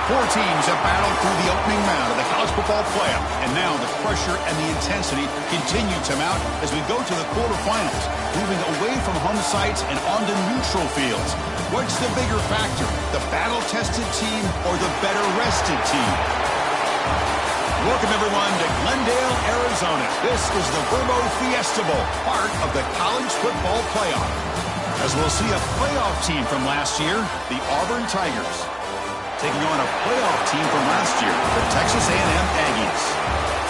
Four teams have battled through the opening round of the college football playoff, and now the pressure and the intensity continue to mount as we go to the quarterfinals, moving away from home sites and onto neutral fields. What's the bigger factor, the battle-tested team or the better-rested team? Welcome, everyone, to Glendale, Arizona. This is the Verbo Fiesta Bowl, part of the college football playoff. As we'll see a playoff team from last year, the Auburn Tigers, taking on a playoff team from last year, the Texas A&M Aggies.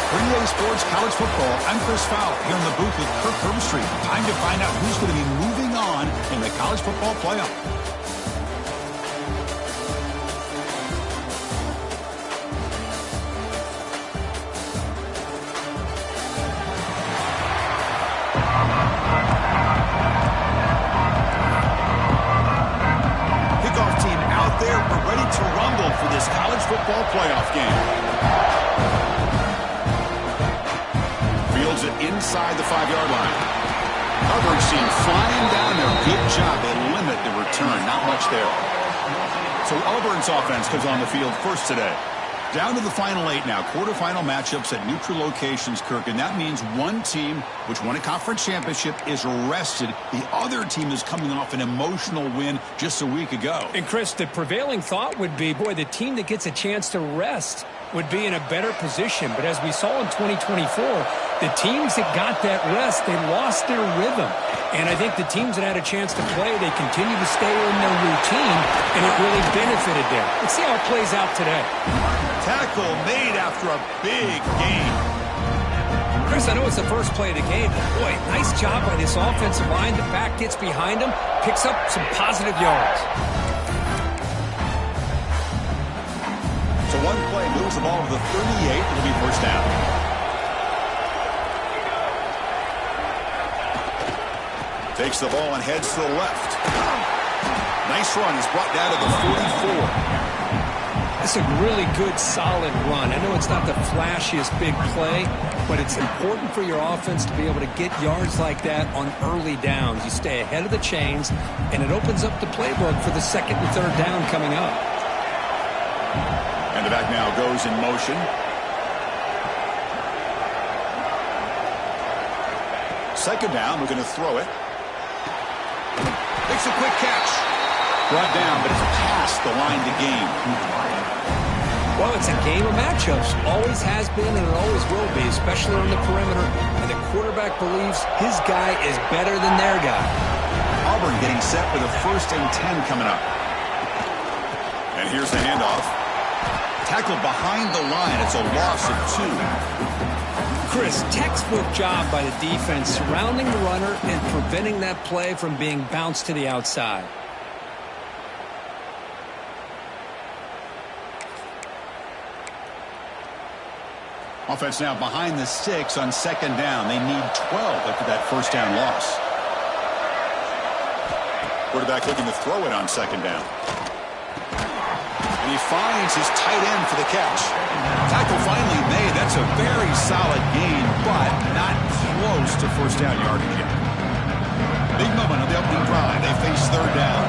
For EA Sports College Football, I'm Chris Fowler here in the booth with Kirk Herbstreit. Time to find out who's going to be moving on in the college football playoff. For this college football playoff game. Fields it inside the 5-yard line. Coverage team flying down there. Good job. They limit the return. Not much there. So Auburn's offense comes on the field first today. Down to the final 8 now. Quarterfinal matchups at neutral locations, Kirk. And that means one team, which won a conference championship, is rested. The other team is coming off an emotional win just a week ago. And, Chris, the prevailing thought would be, boy, the team that gets a chance to rest would be in a better position. But as we saw in 2024, the teams that got that rest, they lost their rhythm. And I think the teams that had a chance to play, they continue to stay in their routine, and it really benefited them. Let's see how it plays out today. Tackle made after a big gain. Chris, I know it's the first play of the game, but boy, nice job by this offensive line. The back gets behind him, picks up some positive yards. So one play moves the ball to the 38. It'll be first down. Takes the ball and heads to the left. Nice run. He's brought down to the 44. It's a really good, solid run. I know it's not the flashiest big play, but it's important for your offense to be able to get yards like that on early downs. You stay ahead of the chains, and it opens up the playbook for the second and third down coming up. And the back now goes in motion. Second down, we're going to throw it. Makes a quick catch. Brought down, but it's past the line to gain. Well, it's a game of matchups. Always has been and it always will be, especially on the perimeter. And the quarterback believes his guy is better than their guy. Auburn getting set for the 1st and 10 coming up. And here's the handoff. Tackled behind the line. It's a loss of 2. Chris, textbook job by the defense surrounding the runner and preventing that play from being bounced to the outside. Offense now behind the 6 on second down. They need 12 after that first down loss. Quarterback looking to throw it on second down. And he finds his tight end for the catch. Tackle finally made. That's a very solid gain, but not close to first down yardage yet. Big moment on the opening drive. They face third down.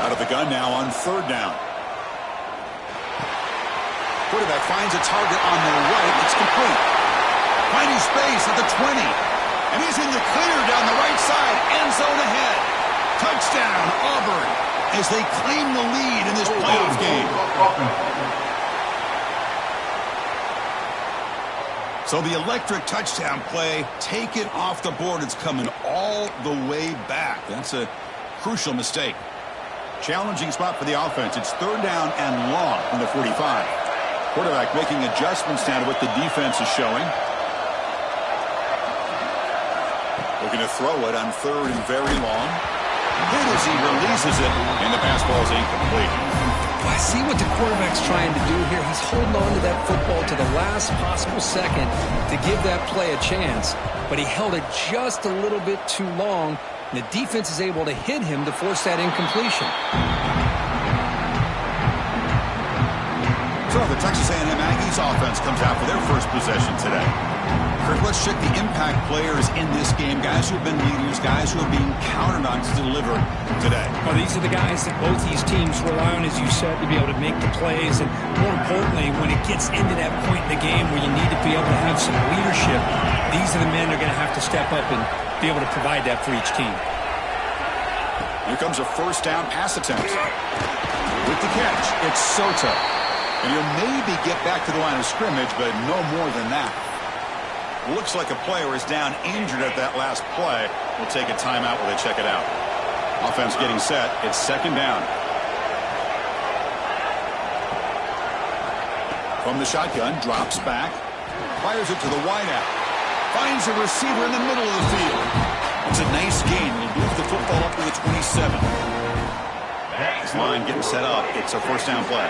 Out of the gun now on third down. Quarterback finds a target on the right. It's complete. Finding space at the 20. And he's in the clear down the right side. End zone ahead. Touchdown, Auburn, as they claim the lead in this playoff game. So the electric touchdown play, take it off the board. It's coming all the way back. That's a crucial mistake. Challenging spot for the offense. It's third down and long from the 45. Quarterback making adjustments now to what the defense is showing. Looking to throw it on third and very long. Hit as he releases it, and the pass ball is incomplete. Well, I see what the quarterback's trying to do here. He's holding on to that football to the last possible second to give that play a chance, but he held it just a little bit too long, and the defense is able to hit him to force that incompletion. So the Texas A&M Aggies offense comes out for their first possession today. Kirk, let's check the impact players in this game. Guys who have been leaders, guys who are being counted on to deliver today. Well, these are the guys that both these teams rely on, as you said, to be able to make the plays. And more importantly, when it gets into that point in the game where you need to be able to have some leadership, these are the men that are going to have to step up and be able to provide that for each team. Here comes a first down pass attempt. With the catch, it's Soto. And he'll maybe get back to the line of scrimmage, but no more than that. Looks like a player is down injured at that last play. We'll take a timeout while they check it out. Offense getting set. It's second down. From the shotgun, drops back. Fires it to the wideout. Finds a receiver in the middle of the field. It's a nice gain. He'll move the football up to the 27. His line getting set up. It's a first down play.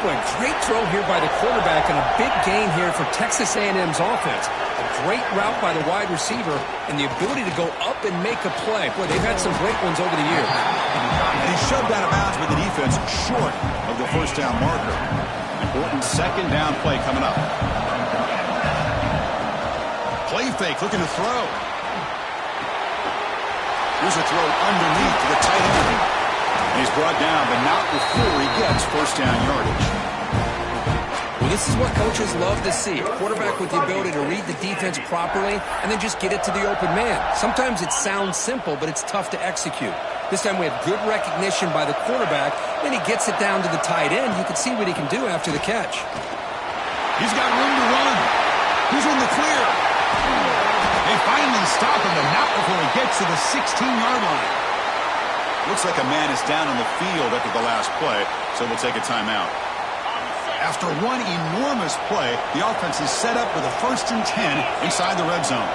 Boy, great throw here by the quarterback and a big gain here for Texas A&M's offense. A great route by the wide receiver and the ability to go up and make a play. Boy, they've had some great ones over the years. And he shoved out of bounds with the defense short of the first down marker. Important second down play coming up. Play fake, looking to throw. Here's a throw underneath to the tight end. He's brought down, but not before he gets first down yardage. Well, this is what coaches love to see. A quarterback with the ability to read the defense properly and then just get it to the open man. Sometimes it sounds simple, but it's tough to execute. This time we have good recognition by the quarterback. Then he gets it down to the tight end. He can see what he can do after the catch. He's got room to run. He's in the clear. They finally stop him, but not before he gets to the 16-yard line. Looks like a man is down on the field after the last play, so we'll take a timeout. After one enormous play, the offense is set up with a 1st and 10 inside the red zone.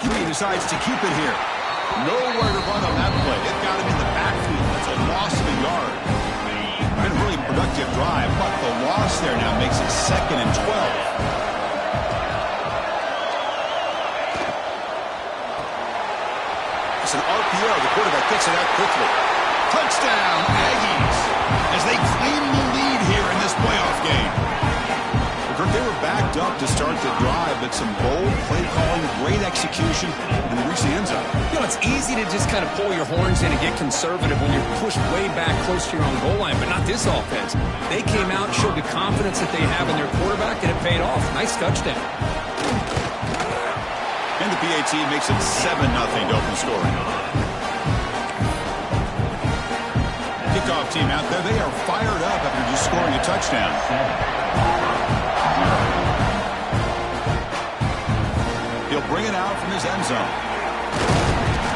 QB decides to keep it here. Nowhere to run on that play. They've got him in the backfield. That's a loss of a yard. Been a really productive drive, but the loss there now makes it 2nd and 12. It's an RPO. The quarterback gets it out quickly. Touchdown, Aggies, as they claim the lead here in this playoff game. They were backed up to start the drive, but some bold play calling, great execution, and they reach the end zone. You know, it's easy to just kind of pull your horns in and get conservative when you're pushed way back close to your own goal line, but not this offense. They came out, showed the confidence that they have in their quarterback, and it paid off. Nice touchdown. And the PAT makes it 7-0 to open scoring. Kickoff team out there, they are fired up after just scoring a touchdown. He'll bring it out from his end zone.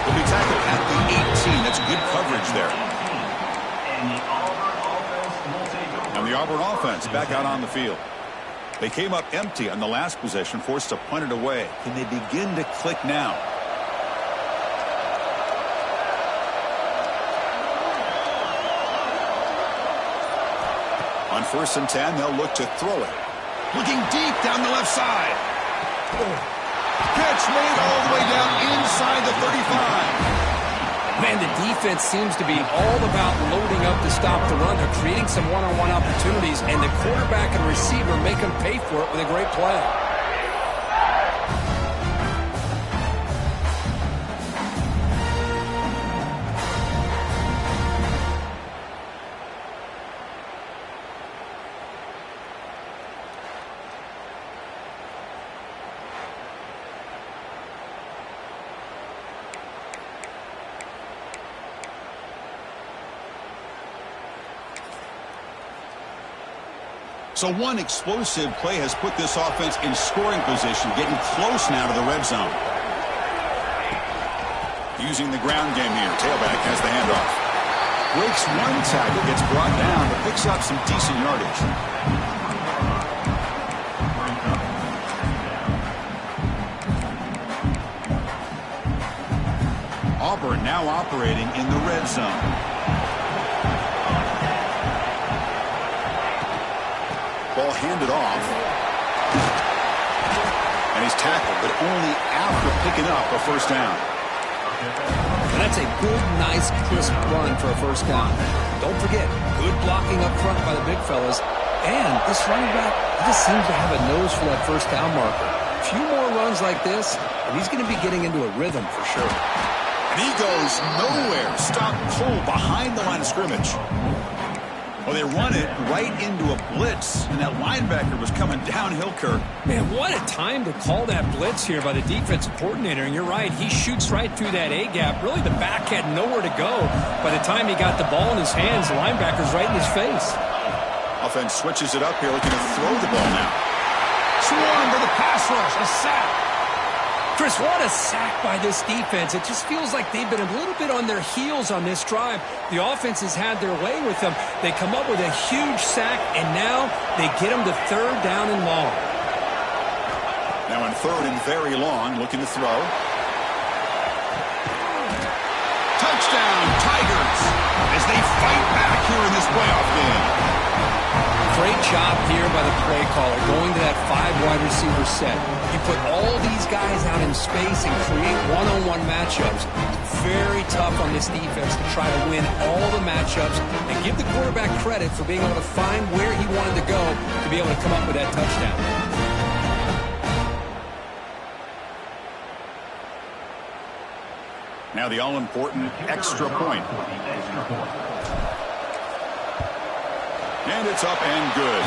He'll be tackled at the 18. That's good coverage there. And the Auburn offense back out on the field. They came up empty on the last possession, forced to punt it away. Can they begin to click now? On 1st and 10, they'll look to throw it. Looking deep down the left side. Catch made all the way down inside the 35. Man, the defense seems to be all about loading up to stop the run. They're creating some one-on-one opportunities, and the quarterback and receiver make them pay for it with a great play. So one explosive play has put this offense in scoring position, getting close now to the red zone. Using the ground game here. Tailback has the handoff. Breaks one tackle, gets brought down, but picks up some decent yardage. Auburn now operating in the red zone. Ball handed off. And he's tackled, but only after picking up a first down. And that's a good, nice, crisp run for a first down. Don't forget, good blocking up front by the big fellas. And this running back, he just seems to have a nose for that first down marker. A few more runs like this, and he's going to be getting into a rhythm for sure. And he goes nowhere. Stop pull behind the line of scrimmage. Well, they run it right into a blitz, and that linebacker was coming downhill, Kirk. Man, what a time to call that blitz here by the defensive coordinator. And you're right, he shoots right through that A-gap. Really, the back had nowhere to go. By the time he got the ball in his hands, the linebacker's right in his face. Offense switches it up here, looking to throw the ball now. Swarm to the pass rush, a sack. Chris, what a sack by this defense. It just feels like they've been a little bit on their heels on this drive. The offense has had their way with them. They come up with a huge sack, and now they get them to third down and long. Now in third and very long, looking to throw. Touchdown, Tigers, as they fight back here in this playoff game. Great job here by the play caller, going to that 5-wide receiver set. You put all these guys out in space and create one-on-one matchups. It's very tough on this defense to try to win all the matchups and give the quarterback credit for being able to find where he wanted to go to be able to come up with that touchdown. Now the all-important extra point. And it's up and good.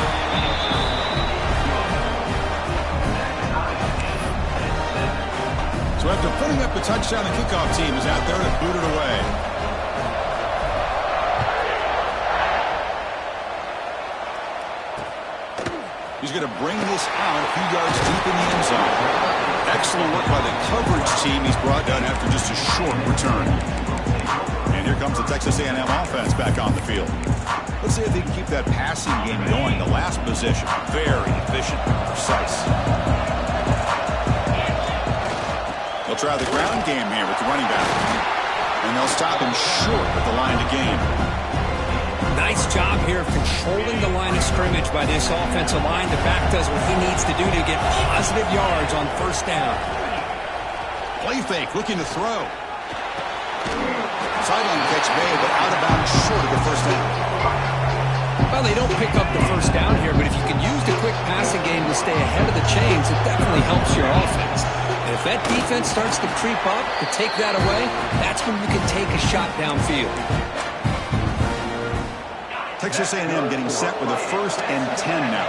So after putting up the touchdown, the kickoff team is out there to boot it away. He's going to bring this out a few yards deep in the end zone. Excellent work by the coverage team he's brought down after just a short return. And here comes the Texas A&M offense back on the field. Let's see if they can keep that passing game going. The last possession, very efficient and precise. They'll try the ground game here with the running back. And they'll stop him short at the line to gain. Nice job here of controlling the line of scrimmage by this offensive line. The back does what he needs to do to get positive yards on first down. Play fake, looking to throw. Sideline catch made, but out of bounds short of the first down. Well, they don't pick up the first down here, but if you can use the quick passing game to stay ahead of the chains, it definitely helps your offense. And if that defense starts to creep up, to take that away, that's when you can take a shot downfield. Texas A&M getting set with a 1st and 10 now.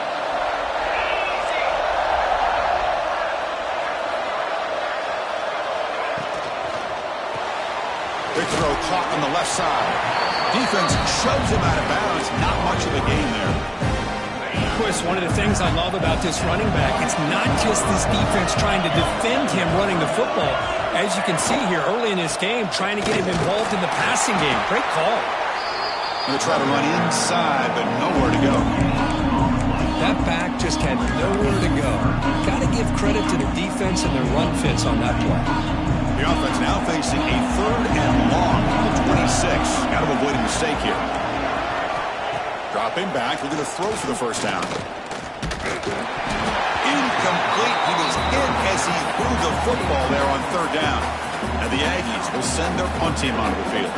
Big throw caught on the left side. Defense shoves him out of bounds. Not much of a gain there. Chris, one of the things I love about this running back, it's not just this defense trying to defend him running the football. As you can see here early in this game, trying to get him involved in the passing game. Great call. Going to try to run inside, but nowhere to go. That back just had nowhere to go. Got to give credit to the defense and their run fits on that play. The offense now facing a 3rd and long from 26. Got to avoid a mistake here. Dropping back, looking to throw for the first down. Incomplete. He was hit as he threw the football there on 3rd down. And the Aggies will send their punt team onto the field.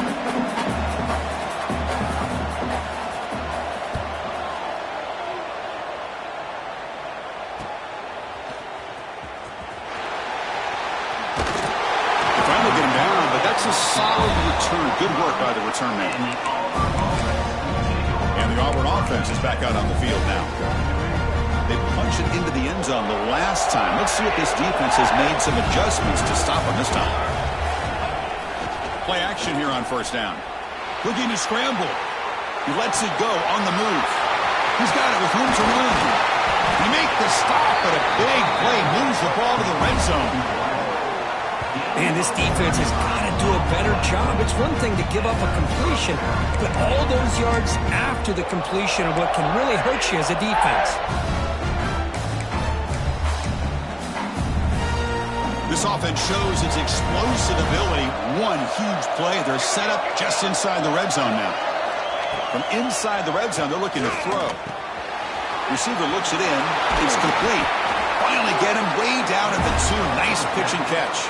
A solid return. Good work by the return man. And the Auburn offense is back out on the field now. They punched it into the end zone the last time. Let's see if this defense has made some adjustments to stop them this time. Play action here on first down. Looking to scramble. He lets it go on the move. He's got it with room to run. He makes the stop, but a big play moves the ball to the red zone. Man, this defense has got to do a better job. It's one thing to give up a completion, but all those yards after the completion are what can really hurt you as a defense. This offense shows its explosive ability. One huge play. They're set up just inside the red zone now. From inside the red zone, they're looking to throw. Receiver looks it in. It's complete. Finally get him way down at the 2. Nice pitch and catch.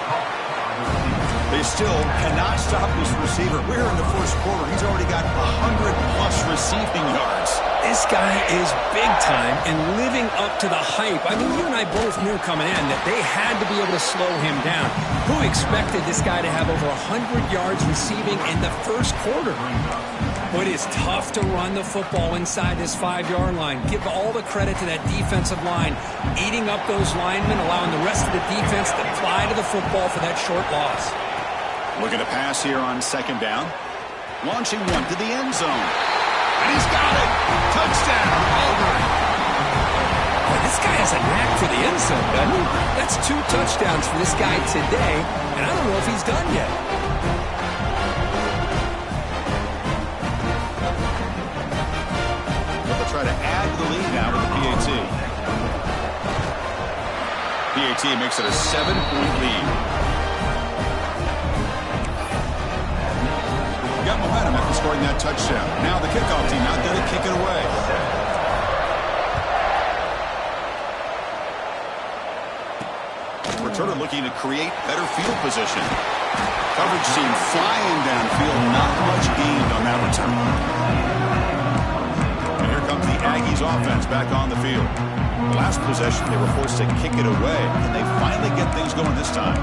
They still cannot stop this receiver. We're in the first quarter. He's already got 100-plus receiving yards. This guy is big time and living up to the hype. I mean, you and I both knew coming in that they had to be able to slow him down. Who expected this guy to have over 100 yards receiving in the first quarter? But it's tough to run the football inside this 5-yard line. Give all the credit to that defensive line, eating up those linemen, allowing the rest of the defense to fly to the football for that short loss. Looking to pass here on second down. Launching one to the end zone. And he's got it. Touchdown, Auburn. Boy, this guy has a knack for the end zone, doesn't he? That's 2 touchdowns for this guy today, and I don't know if he's done yet. They'll try to add to the lead now with the PAT. PAT makes it a 7-point lead. Got momentum after scoring that touchdown. Now the kickoff team out there to kick it away. Returner looking to create better field position. Coverage team flying downfield. Not much gained on that return. And here comes the Aggies offense back on the field. The last possession they were forced to kick it away. Can they finally get things going this time?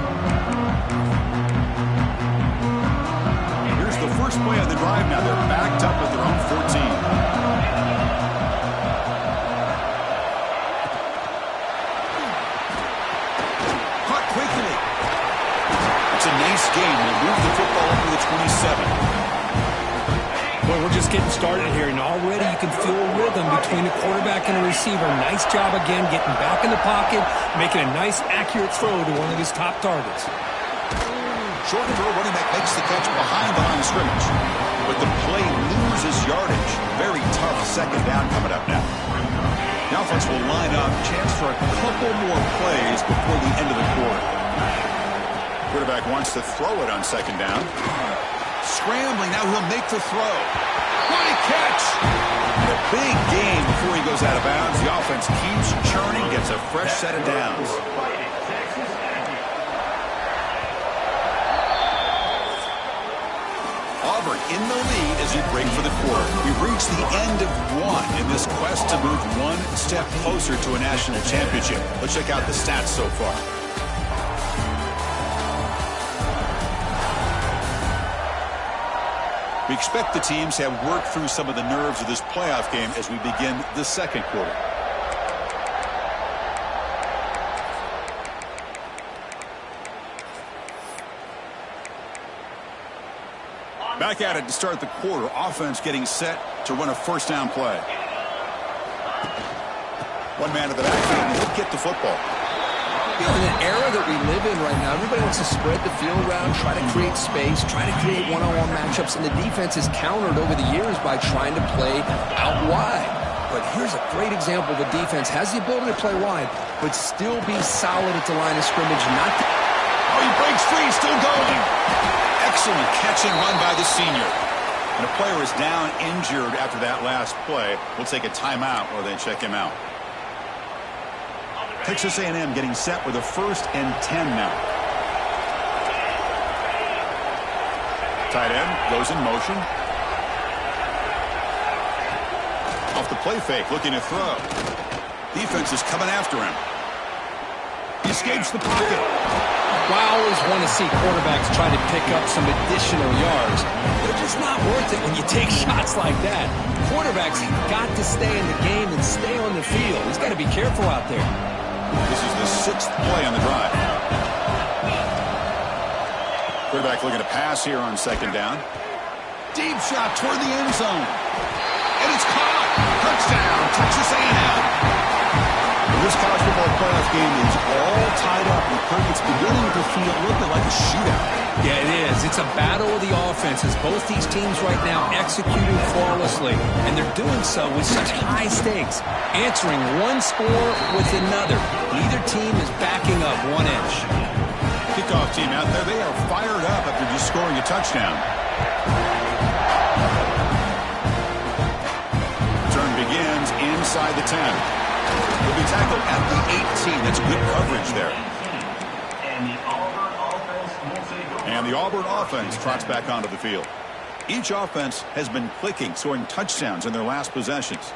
The first play of the drive now. They're backed up at their own 14. Caught quickly. It's a nice game. They move the football up to the 27. Well, we're just getting started here, and already you can feel a rhythm between the quarterback and the receiver. Nice job again getting back in the pocket, making a nice, accurate throw to one of his top targets. Short throw, running back makes the catch behind the line of scrimmage. But the play loses yardage. Very tough second down coming up now. The offense will line up. Chance for a couple more plays before the end of the quarter. Quarterback wants to throw it on second down. Scrambling, now he'll make the throw. What a catch! And a big gain before he goes out of bounds. The offense keeps churning, gets a fresh set of downs. Auburn in the lead as we break for the quarter. We've reached the end of one in this quest to move one step closer to a national championship. Let's check out the stats so far. We expect the teams to have worked through some of the nerves of this playoff game as we begin the second quarter. Back at it to start the quarter. Offense getting set to run a first down play. One man to the backfield, and he'll get the football. You know, in the era that we live in right now, everybody wants to spread the field around, try to create space, try to create one-on-one matchups, and the defense is countered over the years by trying to play out wide. But here's a great example. The defense has the ability to play wide, but still be solid at the line of scrimmage. Oh, he breaks free, still going. Excellent catch and run by the senior. And a player is down injured after that last play. We'll take a timeout or then check him out. Texas A&M getting set with a 1st and 10 now. Tight end goes in motion. Off the play fake, looking to throw. Defense is coming after him. He escapes the pocket. Well, I always want to see quarterbacks try to pick up some additional yards. They're just not worth it when you take shots like that. Quarterbacks have got to stay in the game and stay on the field. He's got to be careful out there. This is the 6th play on the drive. Quarterback looking to pass here on second down. Deep shot toward the end zone. And it's caught. Touchdown, Texas A&M. This college football playoff game is all tied up. It's beginning to feel a little bit like a shootout. Yeah, it is. It's a battle of the offenses. Both these teams right now executing flawlessly, and they're doing so with such high stakes, answering one score with another. Neither team is backing up 1 inch. Kickoff team out there, they are fired up after just scoring a touchdown. Return begins inside the 10. Will be tackled at the 18. That's good coverage there. And the Auburn offense And the Auburn offense trots back onto the field. Each offense has been clicking, scoring touchdowns in their last possessions.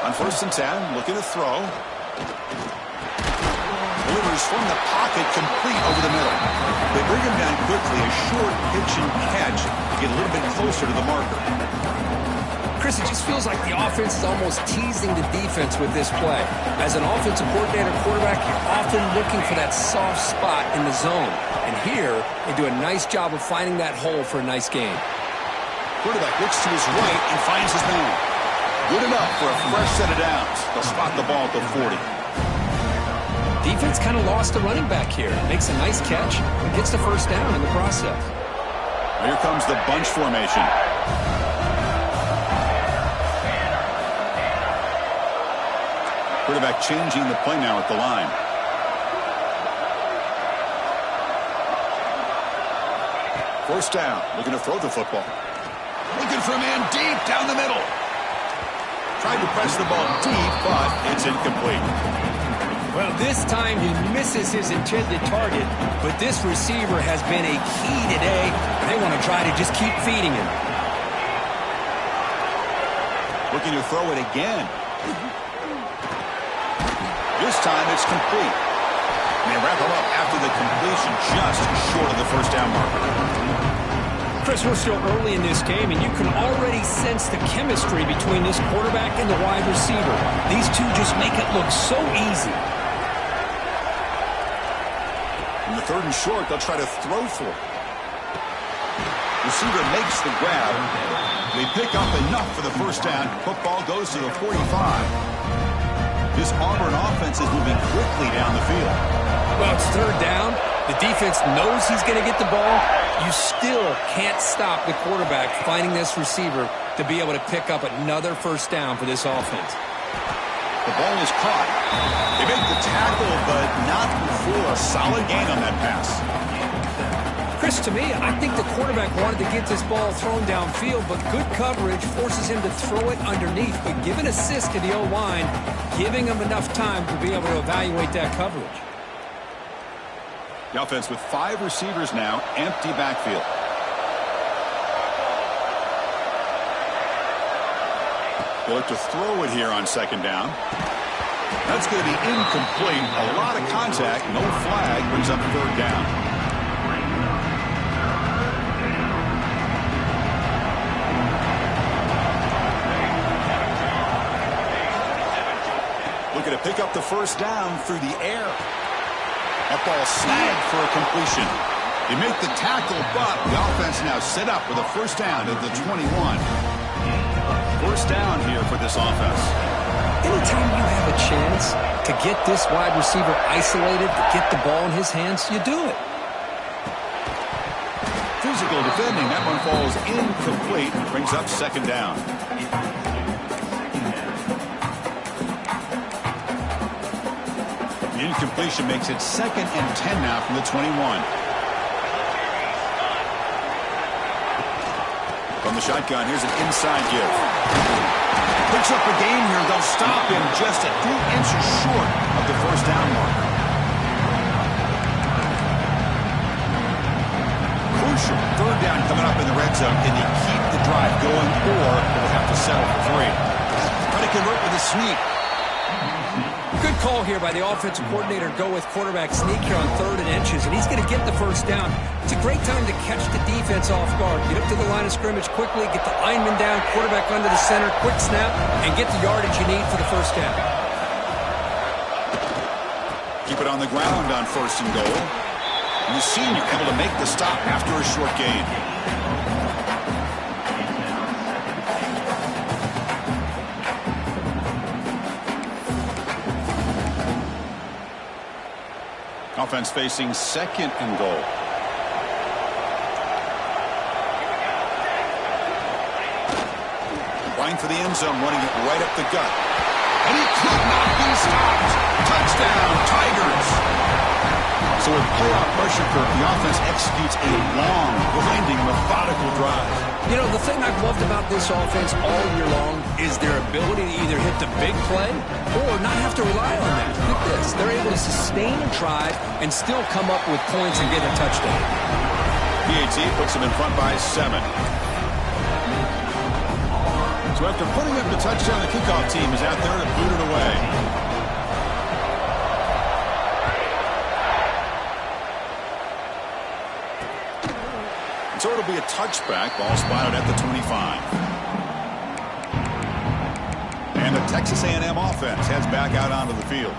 On 1st and 10, looking to throw. Delivers from the pocket, complete over the middle. They bring him down quickly, a short pitch and catch to get a little bit closer to the marker. Chris, it just feels like the offense is almost teasing the defense with this play. As an offensive coordinator quarterback, you're often looking for that soft spot in the zone. And here, they do a nice job of finding that hole for a nice gain. Quarterback looks to his right and finds his man. Good enough for a fresh set of downs. They'll spot the ball at the 40. Defense kind of lost the running back here. Makes a nice catch and gets the first down in the process. Here comes the bunch formation. Quarterback changing the play now at the line. First down, looking to throw the football. Looking for a man deep down the middle. Tried to press the ball deep, but it's incomplete. Well, this time he misses his intended target, but this receiver has been a key today. They want to try to just keep feeding him. Looking to throw it again. This time it's complete. And they wrap him up after the completion, just short of the first down marker. Chris, we're still early in this game, and you can already sense the chemistry between this quarterback and the wide receiver. These two just make it look so easy. In the 3rd and short, they'll try to throw for it. Receiver makes the grab. They pick up enough for the first down. Football goes to the 45. This Auburn offense is moving quickly down the field. Well, it's 3rd down. The defense knows he's going to get the ball. You still can't stop the quarterback finding this receiver to be able to pick up another first down for this offense. The ball is caught. They make the tackle, but not before a solid gain on that pass. Chris, to me, I think the quarterback wanted to get this ball thrown downfield, but good coverage forces him to throw it underneath. But give an assist to the O-line, giving him enough time to be able to evaluate that coverage. The offense with 5 receivers now, empty backfield. They look to throw it here on 2nd down. That's going to be incomplete. A lot of contact, no flag, brings up 3rd down. Looking to pick up the first down through the air. That ball snagged for a completion. They make the tackle, but the offense now set up with a first down at the 21. First down here for this offense. Anytime you have a chance to get this wide receiver isolated, to get the ball in his hands, you do it. Physical defending. That one falls incomplete. Brings up 2nd down. The incompletion makes it 2nd and 10 now from the 21. From the shotgun, here's an inside give. Picks up a gain here. They'll stop him just a few inches short of the first down marker. Crucial 3rd down coming up in the red zone. Can they keep the drive going, or they'll have to settle for 3? Try to convert with a sneak. Good call here by the offensive coordinator to go with quarterback sneak here on 3rd and inches, and he's going to get the first down. It's a great time to catch the defense off guard. Get up to the line of scrimmage quickly, get the lineman down, quarterback under the center, quick snap, and get the yardage you need for the first down. Keep it on the ground on 1st and goal. And the senior able to make the stop after a short gain. Offense facing 2nd and goal. Going for the end zone, running it right up the gut. And he could not be stopped. Touchdown, Tigers. So with playoff pressure, Kirk, the offense executes a long, grinding, methodical drive. You know, the thing I've loved about this offense all year long is their ability to either hit the big play or not have to rely on that. Look at this. They're able to sustain a drive and still come up with points and get a touchdown. PAT puts them in front by 7. So after putting up the touchdown, the kickoff team is out there to boot it away. So it'll be a touchback. Ball spotted at the 25. And the Texas A&M offense heads back out onto the field.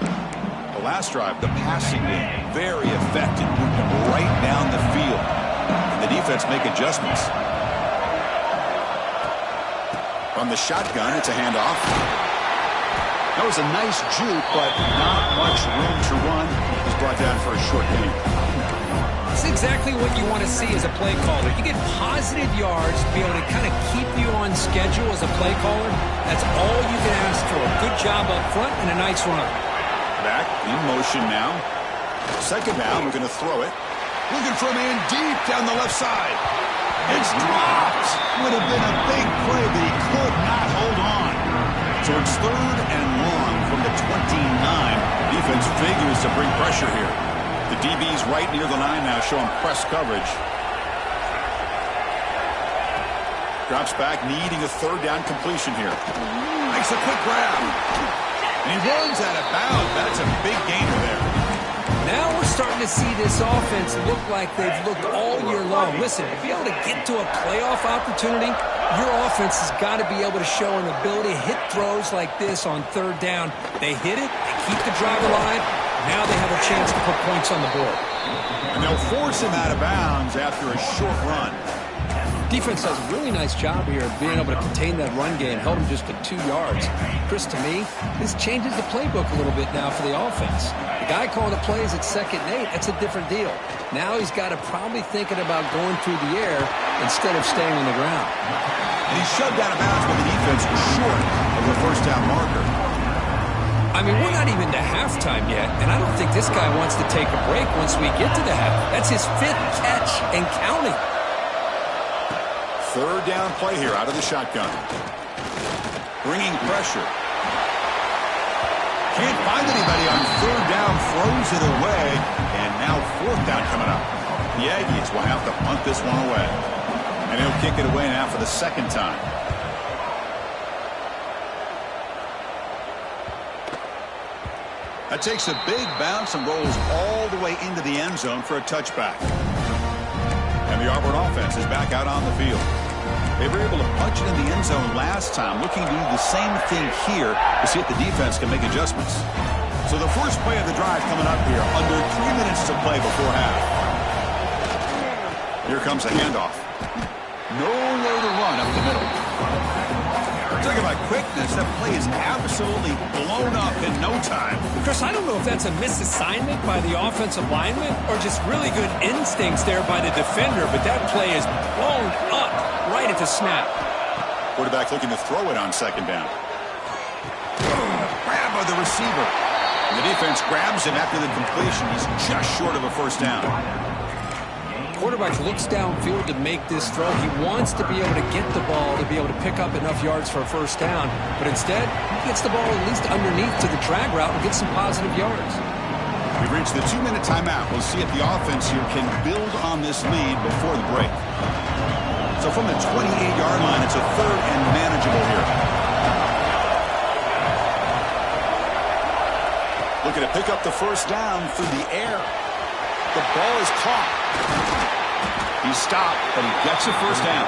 The last drive, the passing game, very effective. Moved them right down the field. And the defense make adjustments. From the shotgun, it's a handoff. That was a nice juke, but not much room to run. He's brought down for a short gain. It's exactly what you want to see as a play caller. You get positive yards to be able to kind of keep you on schedule as a play caller. That's all you can ask for. Good job up front and a nice run. Back in motion now. Second down, we're going to throw it. Looking for a man deep down the left side. It's dropped. Would have been a big play, but he could not hold on. So it's 3rd and long from the 29. Defense figures to bring pressure here. The DB's right near the line now, showing press coverage. Drops back, needing a 3rd down completion here. Makes a quick grab. And he runs out of bounds. That's a big gainer there. Now we're starting to see this offense look like they've looked all year long. Listen, to be able to get to a playoff opportunity, your offense has got to be able to show an ability to hit throws like this on 3rd down. They hit it, they keep the drive alive. Now they have a chance to put points on the board. And they'll force him out of bounds after a short run. Defense does a really nice job here of being able to contain that run game, held him just to 2 yards. Chris, to me, this changes the playbook a little bit now for the offense. The guy calling the plays at 2nd and 8, that's a different deal. Now he's got to probably thinking about going through the air instead of staying on the ground. And he's shoved out of bounds with the defense short of the 1st down marker. I mean, we're not even to halftime yet, and I don't think this guy wants to take a break once we get to the half. That's his 5th catch and counting. 3rd down play here out of the shotgun. Bringing pressure. Can't find anybody on 3rd down, throws it away, and now 4th down coming up. The Aggies will have to punt this one away. And he'll kick it away now for the 2nd time. That takes a big bounce and rolls all the way into the end zone for a touchback. And the Auburn offense is back out on the field. They were able to punch it in the end zone last time, looking to do the same thing here to see if the defense can make adjustments. So the first play of the drive coming up here, under 3 minutes to play before half. Here comes a handoff. Nowhere to run up the middle. Talking about quickness, that play is absolutely blown up in no time. Chris, I don't know if that's a misassignment by the offensive lineman or just really good instincts there by the defender, but that play is blown up right at the snap. Quarterback looking to throw it on 2nd down. Grab by the receiver. And the defense grabs him after the completion. He's just short of a 1st down. Quarterback looks downfield to make this throw. He wants to be able to get the ball to be able to pick up enough yards for a 1st down, but instead he gets the ball at least underneath to the drag route and gets some positive yards. We've reached the 2-minute timeout. We'll see if the offense here can build on this lead before the break. So from the 28-yard line, it's a 3rd and manageable here. Looking to pick up the 1st down through the air. The ball is caught. He's stopped, but he gets a 1st down.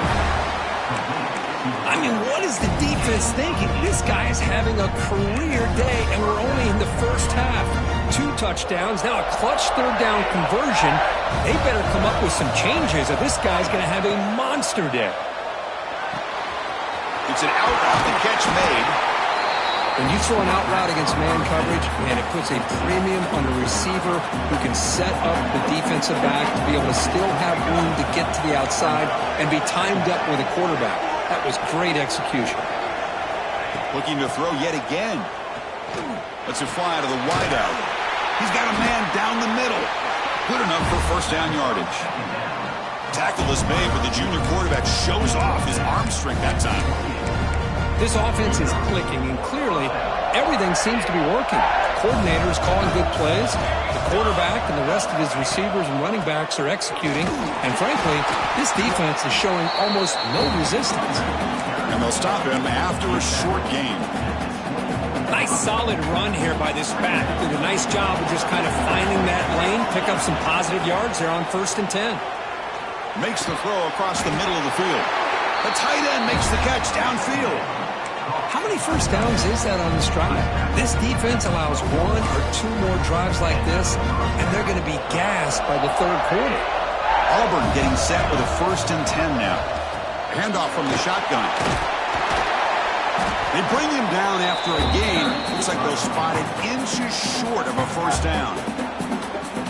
I mean, what is the defense thinking? This guy is having a career day, and we're only in the 1st half. 2 touchdowns, now a clutch 3rd down conversion. They better come up with some changes, or this guy's going to have a monster day. It's an out route, the catch made. When you throw an out route against man coverage, and it puts a premium on the receiver who can set up the defensive back to be able to still have room to get to the outside and be timed up with a quarterback. That was great execution. Looking to throw yet again. Lets it fly out of the wideout. He's got a man down the middle. Good enough for first down yardage. Tackle is made, but the junior quarterback shows off his arm strength that time. This offense is clicking, and clearly everything seems to be working. The coordinator is calling good plays. The quarterback and the rest of his receivers and running backs are executing. And frankly, this defense is showing almost no resistance. And they'll stop him after a short gain. Nice solid run here by this back. Did a nice job of just kind of finding that lane, pick up some positive yards there on 1st and 10. Makes the throw across the middle of the field. The tight end makes the catch downfield. How many first downs is that on this drive? This defense allows 1 or 2 more drives like this, and they're going to be gassed by the 3rd quarter. Auburn getting set with a 1st and 10 now. Handoff from the shotgun. They bring him down after a gain. Looks like they'll spot it inches short of a first down.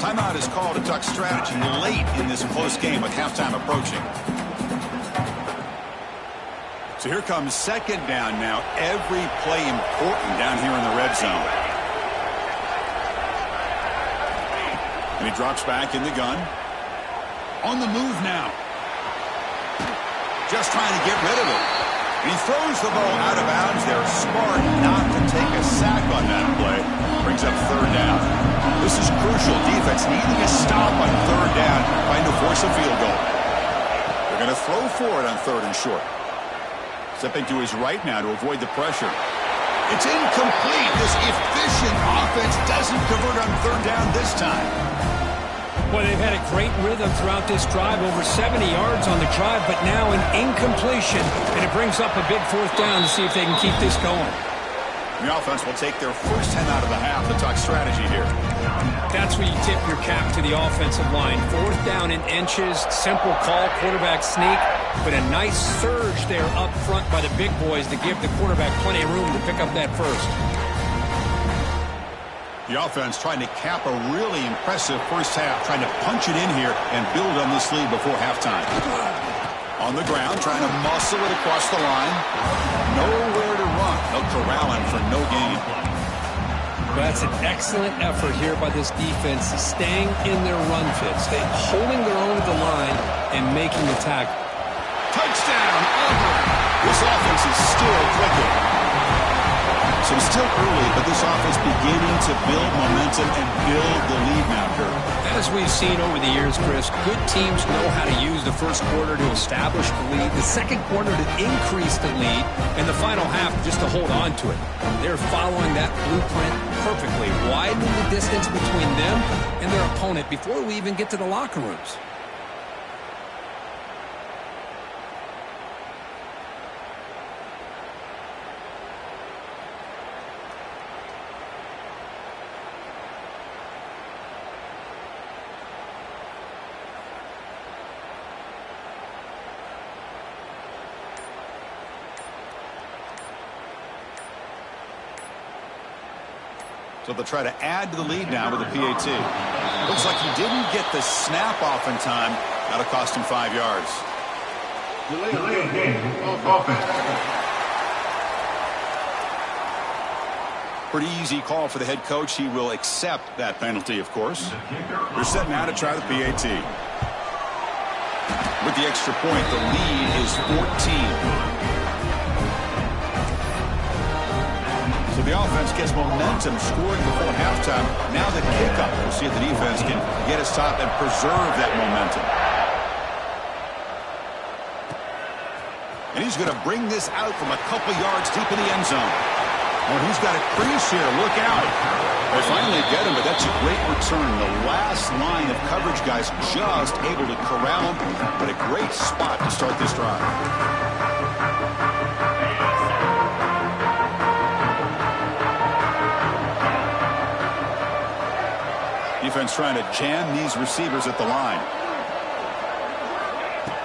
Timeout is called to talk strategy late in this close game with halftime approaching. So here comes 2nd down now. Every play important down here in the red zone. And he drops back in the gun. On the move now. Just trying to get rid of it. And he throws the ball out of bounds there. Smart not to take a sack on that play. Brings up 3rd down. This is crucial. Defense needing a stop on 3rd down, trying to force a field goal. They're going to throw for it on 3rd and short. Stepping to his right now to avoid the pressure. It's incomplete. This efficient offense doesn't convert on 3rd down this time. Well, they've had a great rhythm throughout this drive, over 70 yards on the drive, but now an incompletion, and it brings up a big 4th down to see if they can keep this going. The offense will take their first 10 out of the half to talk strategy here. That's where you tip your cap to the offensive line. 4th down in inches, simple call, quarterback sneak, but a nice surge there up front by the big boys to give the quarterback plenty of room to pick up that first. The offense trying to cap a really impressive first half, trying to punch it in here and build on this lead before halftime. On the ground, trying to muscle it across the line. Nowhere to run. They'll corral him for no gain. That's an excellent effort here by this defense, staying in their run fits, holding their own at the line and making the tackle. Touchdown, Auburn. This offense is still clicking. So it's still early, but this offense beginning to build momentum and build the lead now, Kurt. As we've seen over the years, Chris, good teams know how to use the first quarter to establish the lead, the second quarter to increase the lead, and the final half just to hold on to it. They're following that blueprint perfectly, widening the distance between them and their opponent before we even get to the locker rooms. So they'll try to add to the lead now with the PAT. Looks like he didn't get the snap off in time. That'll cost him 5 yards. Delay game offense. Pretty easy call for the head coach. He will accept that penalty, of course. They're set now to try the PAT. With the extra point, the lead is 14. So the offense gets momentum, scoring before halftime. Now the kickoff. We'll see if the defense can get a stop and preserve that momentum. And he's going to bring this out from a couple yards deep in the end zone. Well, he's got a crease here. Look out. They finally get him, but that's a great return. The last line of coverage guys just able to corral him, but a great spot to start this drive. Defense trying to jam these receivers at the line.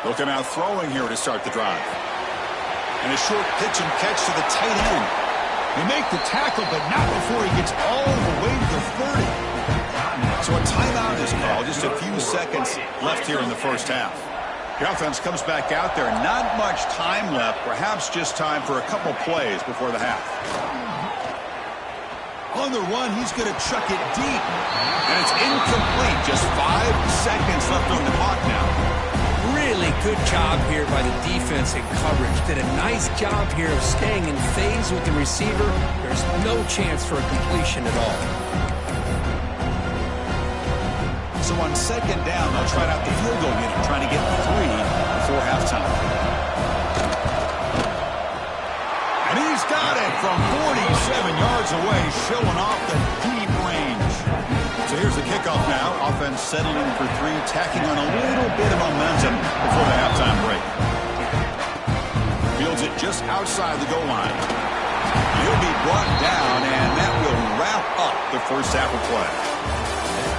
They'll come out throwing here to start the drive. And a short pitch and catch to the tight end. They make the tackle, but not before he gets all the way to the 30. So a timeout is called. Just a few seconds left here in the first half. The offense comes back out there. Not much time left. Perhaps just time for a couple plays before the half. On the run, he's going to chuck it deep. And it's incomplete. Just 5 seconds left on the clock now. Really good job here by the defense in coverage. Did a nice job here of staying in phase with the receiver. There's no chance for a completion at all. So on second down, they'll try out the field goal unit, trying to get 3 before halftime. And he's got it from 47 yards away, showing off the deep range. So here's the kickoff now. Offense settling for 3, tacking on a little bit of momentum before the halftime break. Fields it just outside the goal line. He'll be brought down, and that will wrap up the first half of play.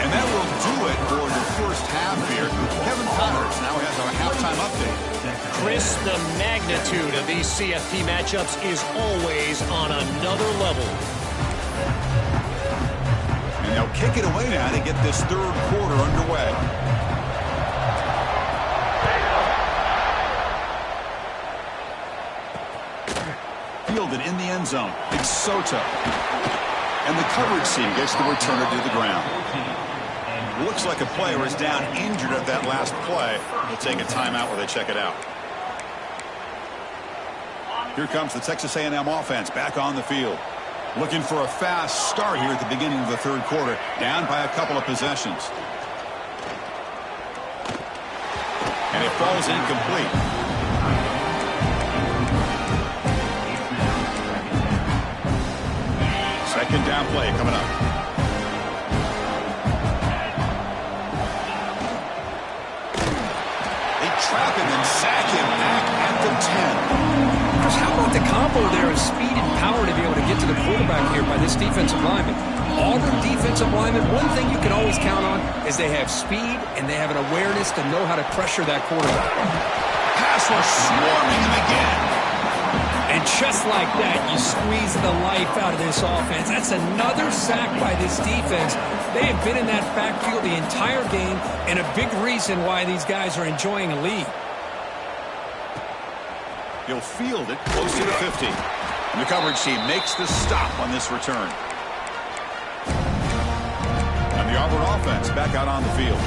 And that will do it for the first half here. Kevin Connors now has our halftime update. Chris, the magnitude of these CFP matchups is always on another level. And they'll kick it away now to get this third quarter underway. Fielded in the end zone. It's Soto. And the coverage team gets the returner to the ground. Looks like a player is down injured at that last play. We'll take a timeout while they check it out. Here comes the Texas A&M offense back on the field. Looking for a fast start here at the beginning of the third quarter. Down by a couple of possessions. And it falls incomplete. Second down play coming up. Trap him and sack him back at the 10. Chris, how about the combo there of speed and power to be able to get to the quarterback here by this defensive lineman? Auburn defensive lineman, one thing you can always count on is they have speed and they have an awareness to know how to pressure that quarterback. Pass rush swarming him again. And just like that, you squeeze the life out of this offense. That's another sack by this defense. They have been in that backfield the entire game, and a big reason why these guys are enjoying a lead. He'll field it close to the 50. And the coverage team makes the stop on this return. And the Auburn offense back out on the field.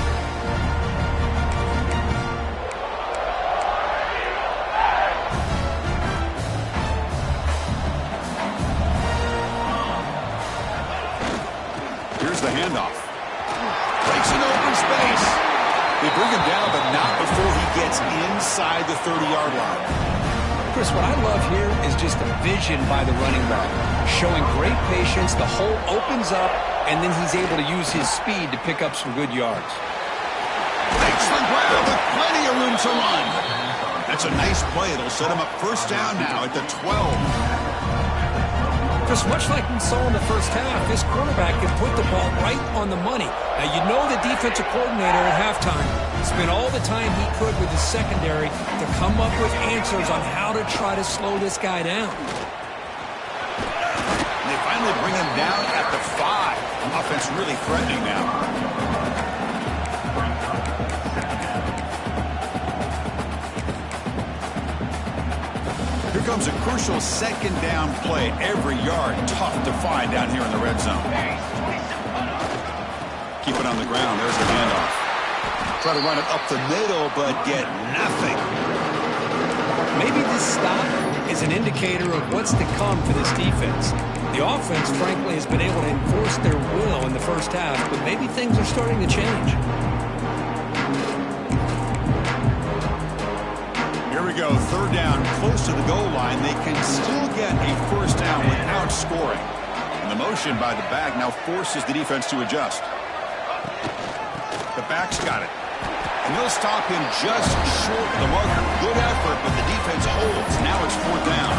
Here's the handoff. Breaks an open space. They bring him down, but not before he gets inside the 30-yard line. Chris, what I love here is just the vision by the running back. Showing great patience, the hole opens up, and then he's able to use his speed to pick up some good yards. Makes the grab with plenty of room to run. That's a nice play. It'll set him up first down now at the 12. Chris, much like we saw in the first half, this quarterback can put the ball right on the money. Now, you know the defensive coordinator at halftime spent all the time he could with the secondary to come up with answers on how to try to slow this guy down. And they finally bring him down at the 5. Offense really threatening now. Here comes a crucial second down play. Every yard tough to find down here in the red zone. Keep it on the ground. There's the handoff. Try to run it up the middle, but get nothing. Maybe this stop is an indicator of what's to come for this defense. The offense, frankly, has been able to enforce their will in the first half, but maybe things are starting to change. Here we go, third down, close to the goal line. They can still get a first down without scoring. And the motion by the back now forces the defense to adjust. The back's got it. And they'll stop him just short of the marker. Good effort, but the defense holds. Now it's fourth down.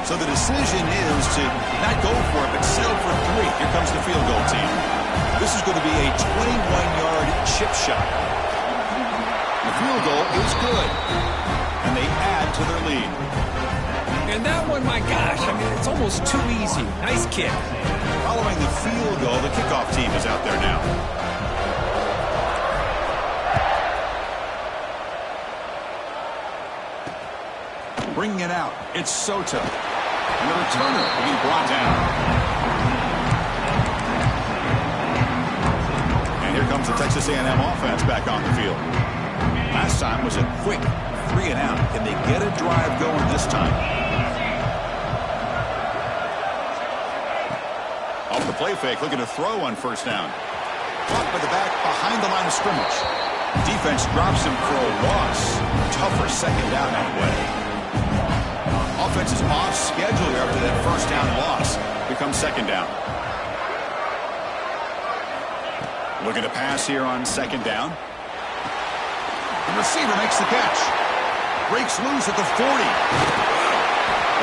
So the decision is to not go for it, but settle for 3. Here comes the field goal team. This is going to be a 21-yard chip shot. The field goal is good, and they add to their lead. And that one, my gosh, I mean, it's almost too easy. Nice kick. Following the field goal, the kickoff team is out there now. Bringing it out, it's Soto. And the returner will be brought down. And here comes the Texas A&M offense back on the field. Last time was a quick 3-and-out. Can they get a drive going this time? Off the play fake, looking to throw on first down. Caught by the back behind the line of scrimmage. Defense drops him for a loss. Tougher second down that way. Offense is off schedule here after that first down loss. Becomes second down. Looking to pass here on second down. The receiver makes the catch. Breaks loose at the 40.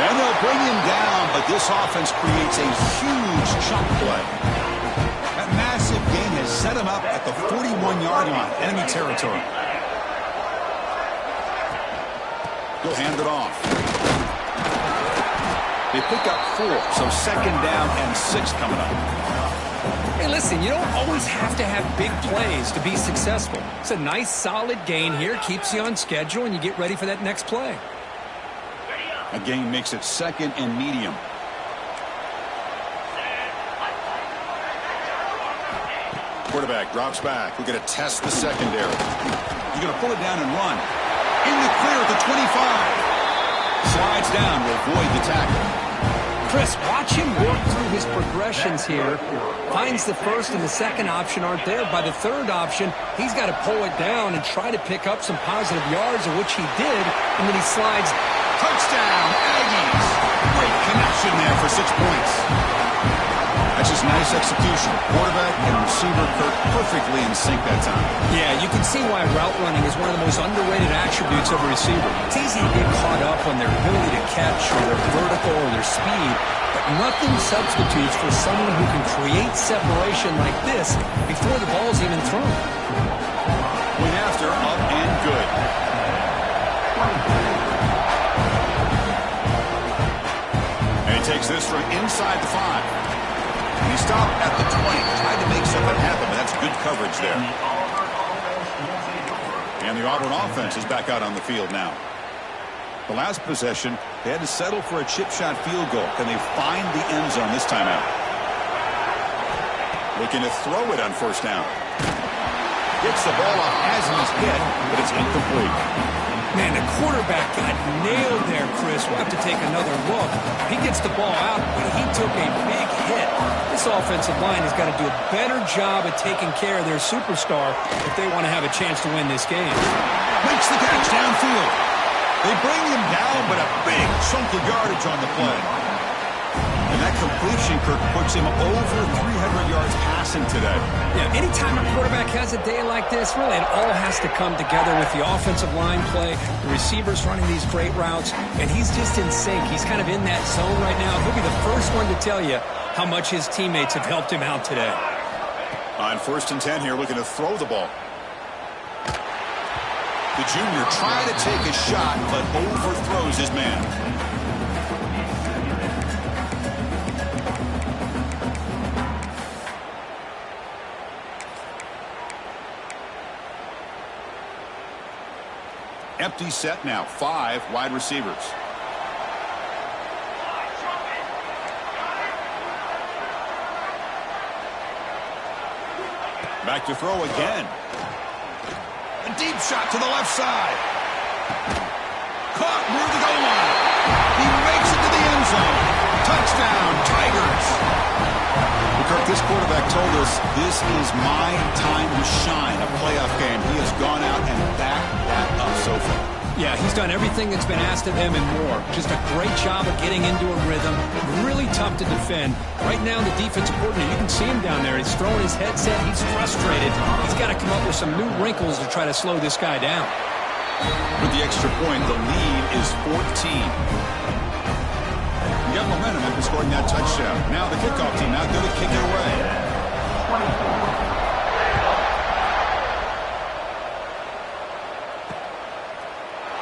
And they'll bring him down, but this offense creates a huge chunk play. That massive gain has set him up at the 41-yard line, enemy territory. He'll hand it off. They pick up 4, so second down and 6 coming up. Hey, listen, you don't always have to have big plays to be successful. It's a nice, solid gain here, keeps you on schedule, and you get ready for that next play. A gain makes it second and medium. Quarterback drops back. We're going to test the secondary. He's going to pull it down and run. In the clear at the 25. Slides down to avoid the tackle. Chris, watch him work through his progressions here. Finds the first and the second option aren't there. By the third option, he's got to pull it down and try to pick up some positive yards, of which he did, and then he slides. Touchdown, Aggies. Great connection there for 6 points. That's just nice execution. Quarterback and receiver Kirk perfectly in sync that time. Yeah, you can see why route running is one of the most underrated attributes of a receiver. It's easy to get caught up on their ability to catch or their vertical or their speed, but nothing substitutes for someone who can create separation like this before the ball's even thrown. Point after, up and good. And he takes this from inside the 5. He stopped at the 20. Tried to make something happen, but that's good coverage there. And the Auburn offense is back out on the field now. The last possession, they had to settle for a chip shot field goal. Can they find the end zone this time out? Looking to throw it on first down. Gets the ball off as he's hit, but it's incomplete. Man, the quarterback got nailed there, Chris. We'll have to take another look. He gets the ball out, but he took a big hit. This offensive line has got to do a better job of taking care of their superstar if they want to have a chance to win this game. Makes the catch downfield. They bring him down, but a big chunk of yardage on the play. And that completion, Kirk, puts him over 300 yards passing today. Yeah, anytime a quarterback has a day like this, really it all has to come together with the offensive line play, the receivers running these great routes, and he's just in sync. He's kind of in that zone right now. He'll be the first one to tell you how much his teammates have helped him out today. On first and 10 here, looking to throw the ball. The junior trying to take a shot, but overthrows his man. Empty set now, 5 wide receivers. Back to throw again. A deep shot to the left side. Caught near the goal line. He makes it to the end zone. Touchdown, Tigers. Well, Kirk, this quarterback told us this is my time to shine, a playoff game. He has gone out and backed that up so far. Yeah, he's done everything that's been asked of him and more. Just a great job of getting into a rhythm. Really tough to defend. Right now, the defensive coordinator, you can see him down there. He's throwing his headset. He's frustrated. He's got to come up with some new wrinkles to try to slow this guy down. With the extra point, the lead is 14. You got momentum after scoring that touchdown. Now the kickoff team out there to kick it away.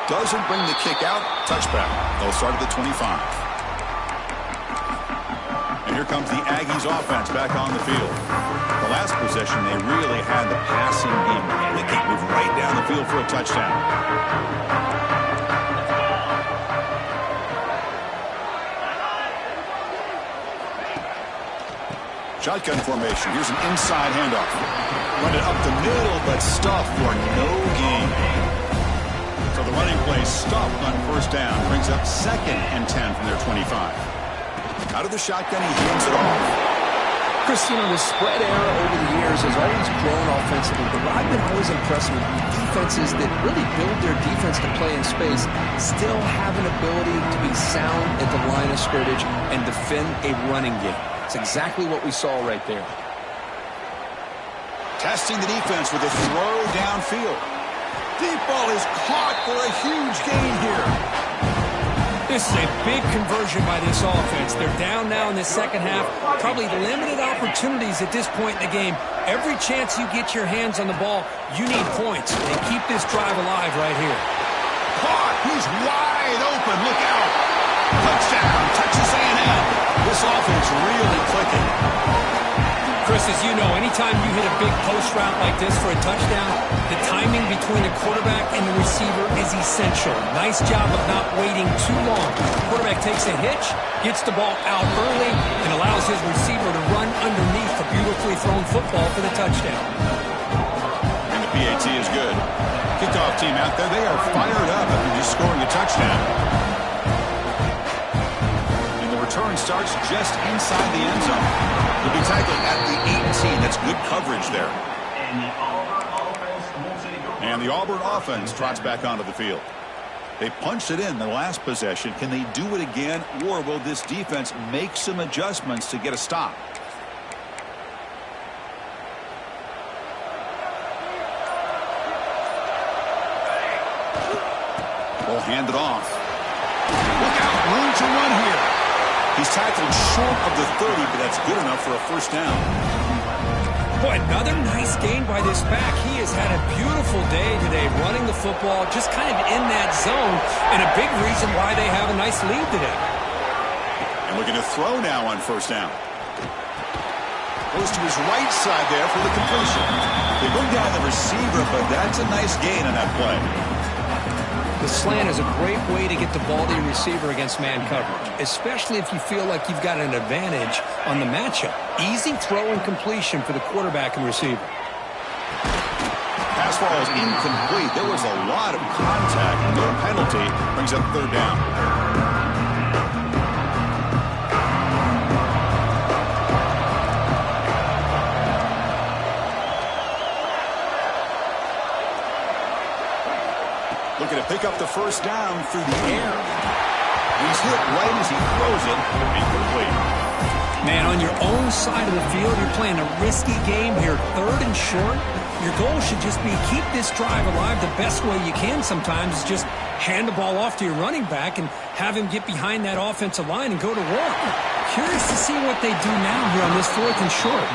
Doesn't bring the kick out. Touchback. They'll start at the 25. And here comes the Aggies offense back on the field. The last possession, they really had the passing game clicking. Move right down the field for a touchdown. Shotgun formation. Here's an inside handoff. Run it up the middle, but stuffed for no gain. So the running play stuffed on first down. Brings up 2nd and 10 from their 25. Out of the shotgun, he hands it off. Chris, you know, the spread era over the years has always grown offensively, but what I've been always impressed with defenses that really build their defense to play in space still have an ability to be sound at the line of scrimmage and defend a running game. It's exactly what we saw right there. Testing the defense with a throw downfield. Deep ball is caught for a huge gain here. This is a big conversion by this offense. They're down now in the second half. Probably limited opportunities at this point in the game. Every chance you get your hands on the ball, you need points. And keep this drive alive right here. Caught. He's wide open. Look out. Touchdown. Texas A&M. This offense really clicking. Chris, as you know, anytime you hit a big post route like this for a touchdown, the timing between the quarterback and the receiver is essential. Nice job of not waiting too long. The quarterback takes a hitch, gets the ball out early, and allows his receiver to run underneath the beautifully thrown football for the touchdown. And the PAT is good. Kickoff team out there, they are fired up after just scoring a touchdown. And the return starts just inside the end zone. He'll be tackled at the 18. That's good coverage there. And the Auburn offense trots back onto the field. They punched it in the last possession. Can they do it again, or will this defense make some adjustments to get a stop? We'll hand it off. Look out, room to run here. He's tackled short of the 30, but that's good enough for a first down. Boy, another nice gain by this back. He has had a beautiful day today running the football, just kind of in that zone, and a big reason why they have a nice lead today. And looking to throw now on first down. Goes to his right side there for the completion. They bring down the receiver, but that's a nice gain on that play. The slant is a great way to get the ball to your receiver against man coverage, especially if you feel like you've got an advantage on the matchup. Easy throw and completion for the quarterback and receiver. Pass ball is incomplete. There was a lot of contact. No penalty. Brings up third down. Looking to pick up the first down through the air. He's hit right as he throws it. Incomplete. Man, on your own side of the field, you're playing a risky game here. 3rd and short. Your goal should just be keep this drive alive the best way you can sometimes. Is just hand the ball off to your running back and have him get behind that offensive line and go to work. Curious to see what they do now here on this 4th and short.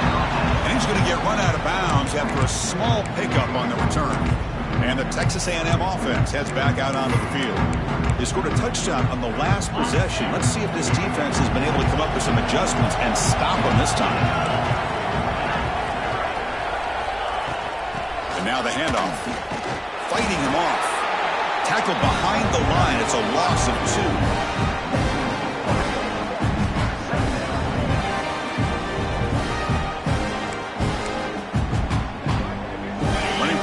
And he's going to get run out of bounds after a small pickup on the return. And the Texas A&M offense heads back out onto the field. They scored a touchdown on the last possession. Let's see if this defense has been able to come up with some adjustments and stop them this time. And now the handoff. Fighting him off. Tackled behind the line. It's a loss of 2.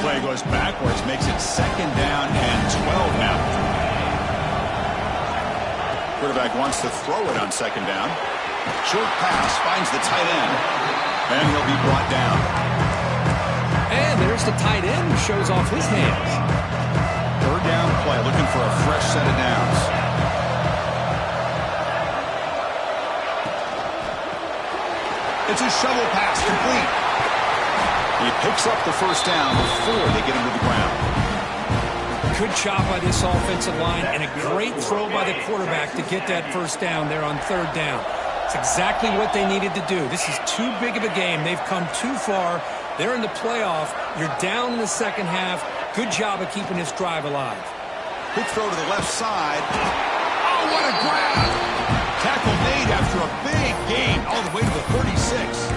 Play goes backwards, makes it 2nd down and 12 now. Quarterback wants to throw it on 2nd down. Short pass finds the tight end, and he'll be brought down. And there's the tight end who shows off his hands. 3rd down play, looking for a fresh set of downs. It's a shovel pass, complete. He picks up the first down before they get him to the ground. Good job by this offensive line and a great throw by the quarterback to get that first down there on 3rd down. It's exactly what they needed to do. This is too big of a game. They've come too far. They're in the playoff. You're down in the second half. Good job of keeping this drive alive. Quick throw to the left side. Oh, what a grab! Tackle made after a big gain all the way to the 36.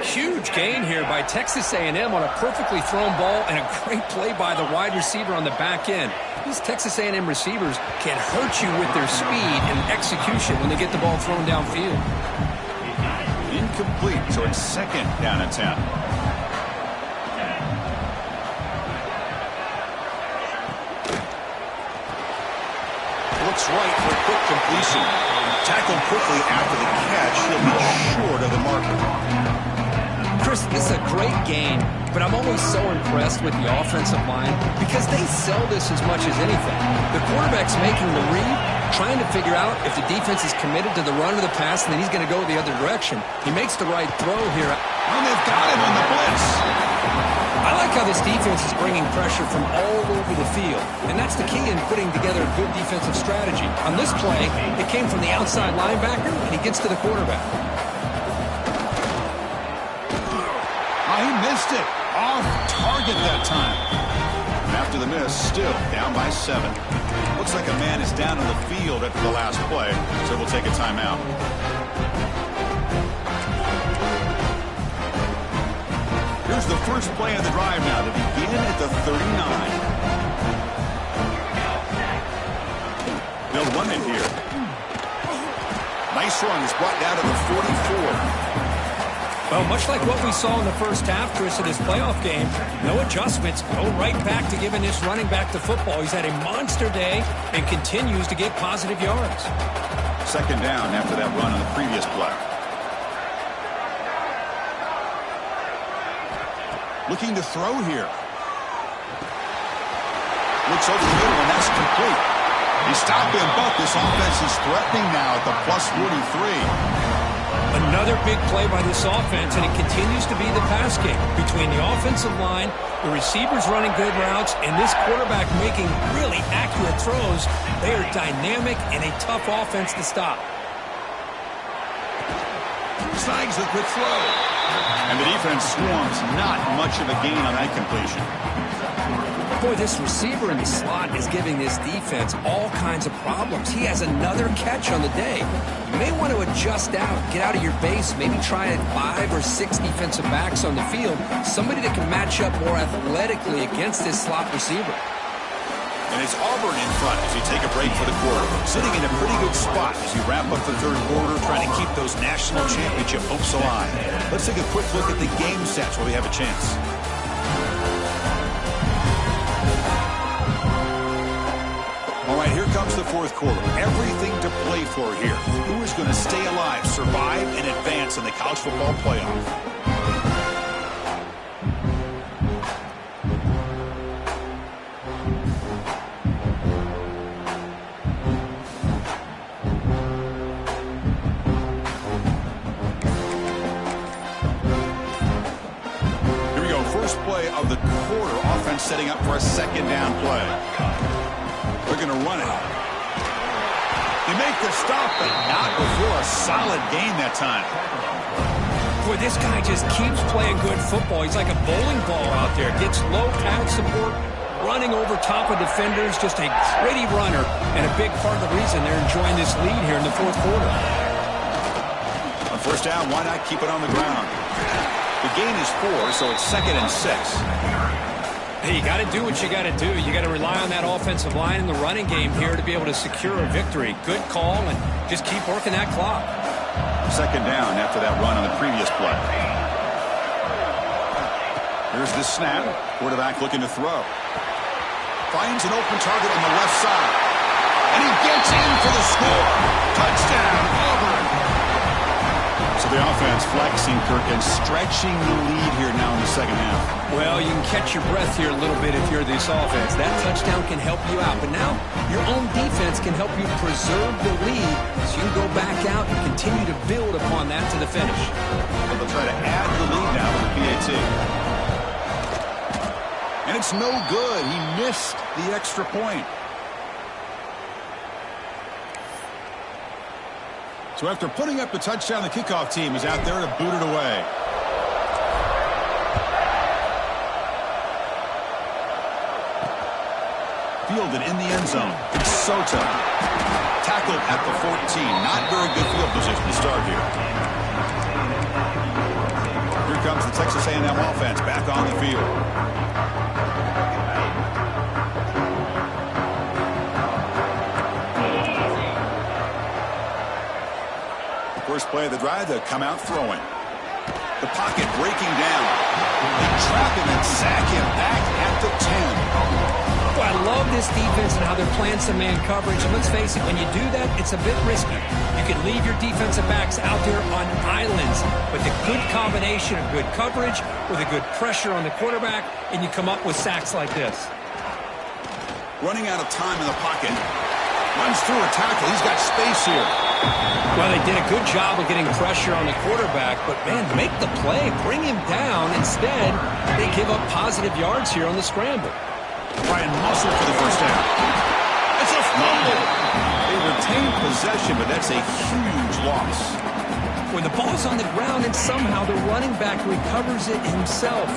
Huge gain here by Texas A&M on a perfectly thrown ball and a great play by the wide receiver on the back end. These Texas A&M receivers can hurt you with their speed and execution when they get the ball thrown downfield. Incomplete, so it's 2nd down and 10. Looks right for a quick completion. Tackled quickly after the catch. He'll be short of the marker. Chris, this is a great game, but I'm always so impressed with the offensive line because they sell this as much as anything. The quarterback's making the read, trying to figure out if the defense is committed to the run or the pass, and then he's going to go the other direction. He makes the right throw here. And they've got him on the blitz. I like how this defense is bringing pressure from all over the field, and that's the key in putting together a good defensive strategy. On this play, it came from the outside linebacker, and he gets to the quarterback. He missed it. Off target that time. After the miss, still down by 7. Looks like a man is down in the field after the last play, so we'll take a timeout. Here's the first play of the drive now to begin at the 39. They'll run it here. Nice run. It's brought down to the 44. Well, much like what we saw in the first half, Chris, of this playoff game, no adjustments. Go right back to giving this running back the football. He's had a monster day and continues to get positive yards. 2nd down after that run on the previous play. Looking to throw here. Looks over the middle, and that's complete. He's stopping both. This offense is threatening now at the plus 43. Another big play by this offense, and it continues to be the pass game between the offensive line, the receivers running good routes, and this quarterback making really accurate throws. They are dynamic and a tough offense to stop. Signs the quick throw. And the defense swarms. Not much of a gain on that completion. Boy, this receiver in the slot is giving this defense all kinds of problems. He has another catch on the day. You may want to adjust out, get out of your base, maybe try 5 or 6 defensive backs on the field, somebody that can match up more athletically against this slot receiver. And it's Auburn in front as you take a break for the quarter. Sitting in a pretty good spot as you wrap up the 3rd quarter, trying to keep those national championship hopes alive. Let's take a quick look at the game stats while we have a chance. All right, here comes the 4th quarter. Everything to play for here. Who is going to stay alive, survive, and advance in the college football playoff? Here we go. First play of the quarter. Offense setting up for a 2nd down play. They're going to run it. They make the stop, but not before a solid gain that time. Boy, this guy just keeps playing good football. He's like a bowling ball out there. Gets low pad support, running over top of defenders. Just a gritty runner, and a big part of the reason they're enjoying this lead here in the 4th quarter. On 1st down, why not keep it on the ground? The gain is 4, so it's 2nd and 6. Hey, you got to do what you got to do. You got to rely on that offensive line in the running game here to be able to secure a victory. Good call, and just keep working that clock. 2nd down after that run on the previous play. Here's the snap. Quarterback looking to throw. Finds an open target on the left side. And he gets in for the score. Touchdown, Auburn. So the offense flexing, Kirk, and stretching the lead here now in the 2nd half. Well, you can catch your breath here a little bit if you're this offense. That touchdown can help you out. But now your own defense can help you preserve the lead so you can go back out and continue to build upon that to the finish. And they'll try to add the lead now with the PAT. And it's no good. He missed the extra point. So after putting up the touchdown, the kickoff team is out there to boot it away. Fielded in the end zone. Soto tackled at the 14. Not very good field position to start here. Here comes the Texas A&M offense back on the field. first play of the drive, they'll come out throwing. The pocket breaking down. They trap him and sack him back at the 10. Well, I love this defense and how they're playing some man coverage. And let's face it, when you do that, it's a bit risky. You can leave your defensive backs out there on islands. But the good combination of good coverage with a good pressure on the quarterback, and you come up with sacks like this. Running out of time in the pocket. Runs through a tackle. He's got space here. Well, they did a good job of getting pressure on the quarterback, but, man, make the play. Bring him down. Instead, they give up positive yards here on the scramble. Try and muscle for the first down. It's a fumble. They retain possession, but that's a huge loss. When the ball's on the ground and somehow the running back recovers it himself,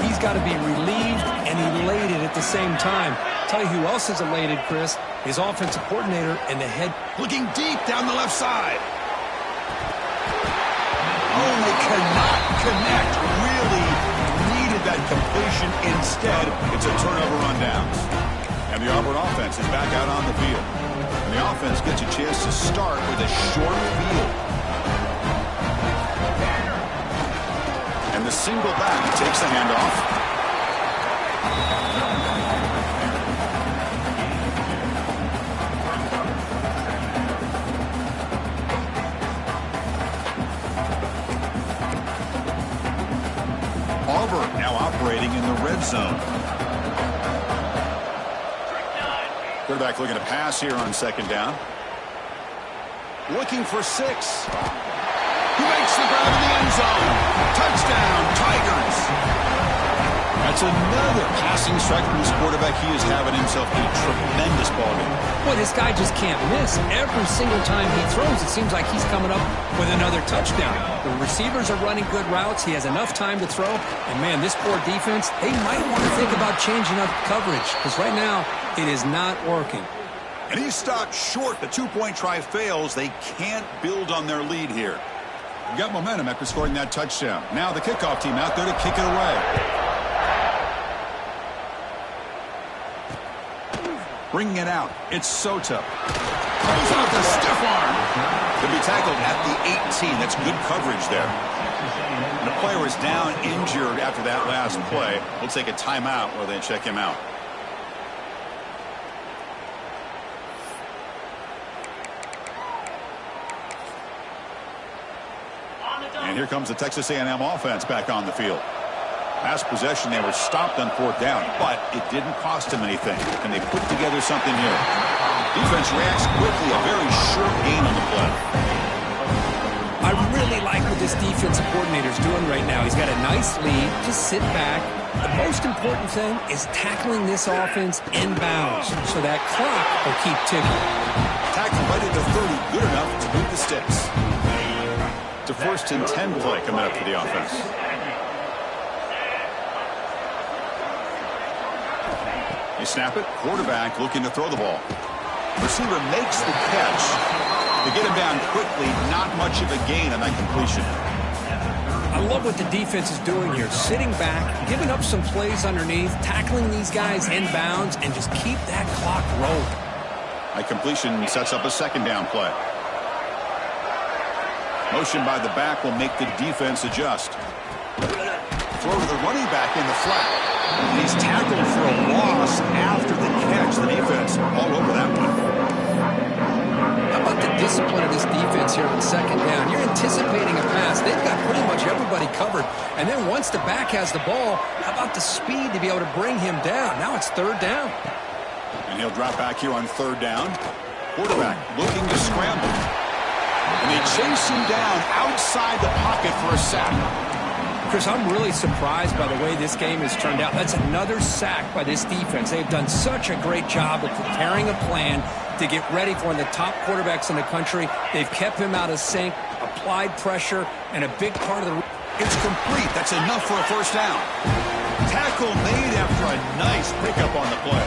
he's got to be relieved and elated at the same time. Tell you who else is elated, Chris. His offensive coordinator and the head. Looking deep down the left side. Oh, they cannot connect. Really needed that completion. Instead, it's a turnover on downs. And the Auburn offense is back out on the field. And the offense gets a chance to start with a short field. And the single back takes the handoff. Auburn now operating in the red zone. Quarterback looking to pass here on second down. Looking for 6. He makes the grab in the end zone. Touchdown, Tigers. That's another passing strike from this quarterback. He is having himself a tremendous ballgame. Well, this guy just can't miss. Every single time he throws, it seems like he's coming up with another touchdown. The receivers are running good routes. He has enough time to throw. And, man, this poor defense, they might want to think about changing up coverage because right now it is not working. And he's stopped short. The 2-point try fails. They can't build on their lead here. Got momentum after scoring that touchdown. Now the kickoff team out there to kick it away. Bringing it out. It's Sota. Throws out the stiff arm. To be tackled at the 18. That's good coverage there. And the player is down injured after that last play. We'll take a timeout while they check him out. And here comes the Texas A&M offense back on the field. Last possession, they were stopped on 4th down, but it didn't cost them anything, and they put together something here. Defense reacts quickly, a very short gain on the play. I really like what this defensive coordinator is doing right now. He's got a nice lead. Just sit back. The most important thing is tackling this offense inbounds, so that clock will keep ticking. Tackle right into 30, good enough to move the sticks. It's a 1st and 10 play coming up for the offense. They snap it. Quarterback looking to throw the ball. Receiver makes the catch. They get him down quickly. Not much of a gain on that completion. I love what the defense is doing here. Sitting back, giving up some plays underneath, tackling these guys inbounds, and just keep that clock rolling. That completion sets up a 2nd down play. Motion by the back will make the defense adjust. Throw to the running back in the flat. And he's tackled for a loss after the catch. The defense all over that one. How about the discipline of this defense here on 2nd down? You're anticipating a pass. They've got pretty much everybody covered. And then once the back has the ball, how about the speed to be able to bring him down? Now it's 3rd down. And he'll drop back here on 3rd down. Quarterback looking to scramble. And they chase him down outside the pocket for a sack. Chris, I'm really surprised by the way this game has turned out. That's another sack by this defense. They've done such a great job of preparing a plan to get ready for one of the top quarterbacks in the country. They've kept him out of sync, applied pressure, and a big part of the... It's complete. That's enough for a 1st down. Tackle made after a nice pickup on the play.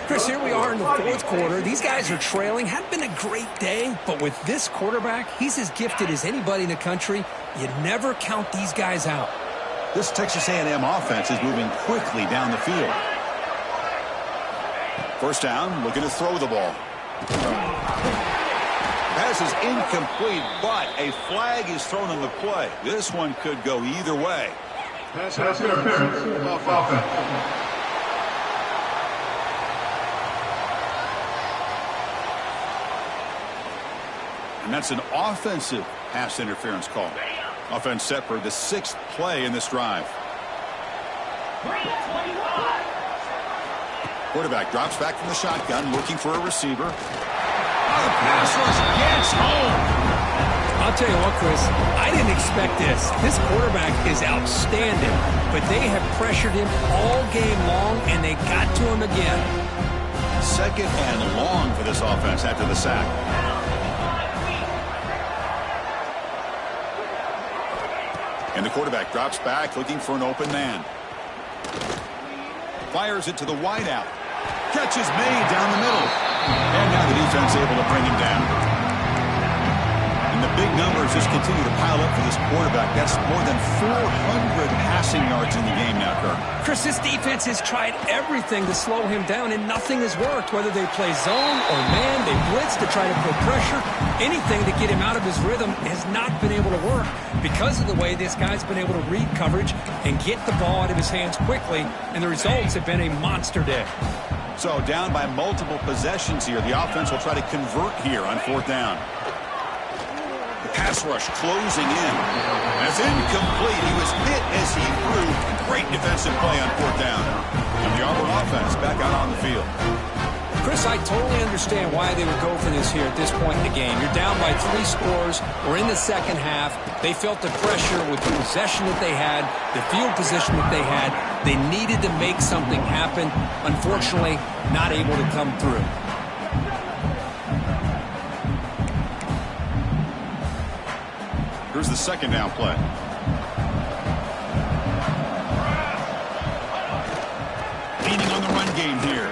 Chris, here we are in the 4th quarter. These guys are trailing. Hadn't been a great day, but with this quarterback, he's as gifted as anybody in the country. You never count these guys out. This Texas A&M offense is moving quickly down the field. 1st down, looking to throw the ball. Pass is incomplete, but a flag is thrown on the play. This one could go either way. Pass interference off offense. And that's an offensive pass interference call. Offense set for the 6th play in this drive. Quarterback drops back from the shotgun, looking for a receiver. Oh, the pass rush gets home. I'll tell you what, Chris, I didn't expect this. This quarterback is outstanding, but they have pressured him all game long, and they got to him again. 2nd and long for this offense after the sack. And the quarterback drops back, looking for an open man. Fires it to the wideout. Catch is made down the middle. And now the defense able to bring him down. And the big numbers just continue to pile up for this quarterback. That's more than 400 passing yards in the game now, Kirk. Chris, this defense has tried everything to slow him down, and nothing has worked. Whether they play zone or man, they blitz to try to put pressure. Anything to get him out of his rhythm has not been able to work because of the way this guy's been able to read coverage and get the ball out of his hands quickly, and the results have been a monster day. So down by multiple possessions here. The offense will try to convert here on 4th down. The pass rush closing in. That's incomplete. He was hit as he threw. Great defensive play on 4th down. And the Auburn offense back out on the field. Chris, I totally understand why they would go for this here at this point in the game. You're down by 3 scores. We're in the second half. They felt the pressure with the possession that they had, the field position that they had. They needed to make something happen. Unfortunately, not able to come through. Here's the 2nd down play. Leaning on the run game here.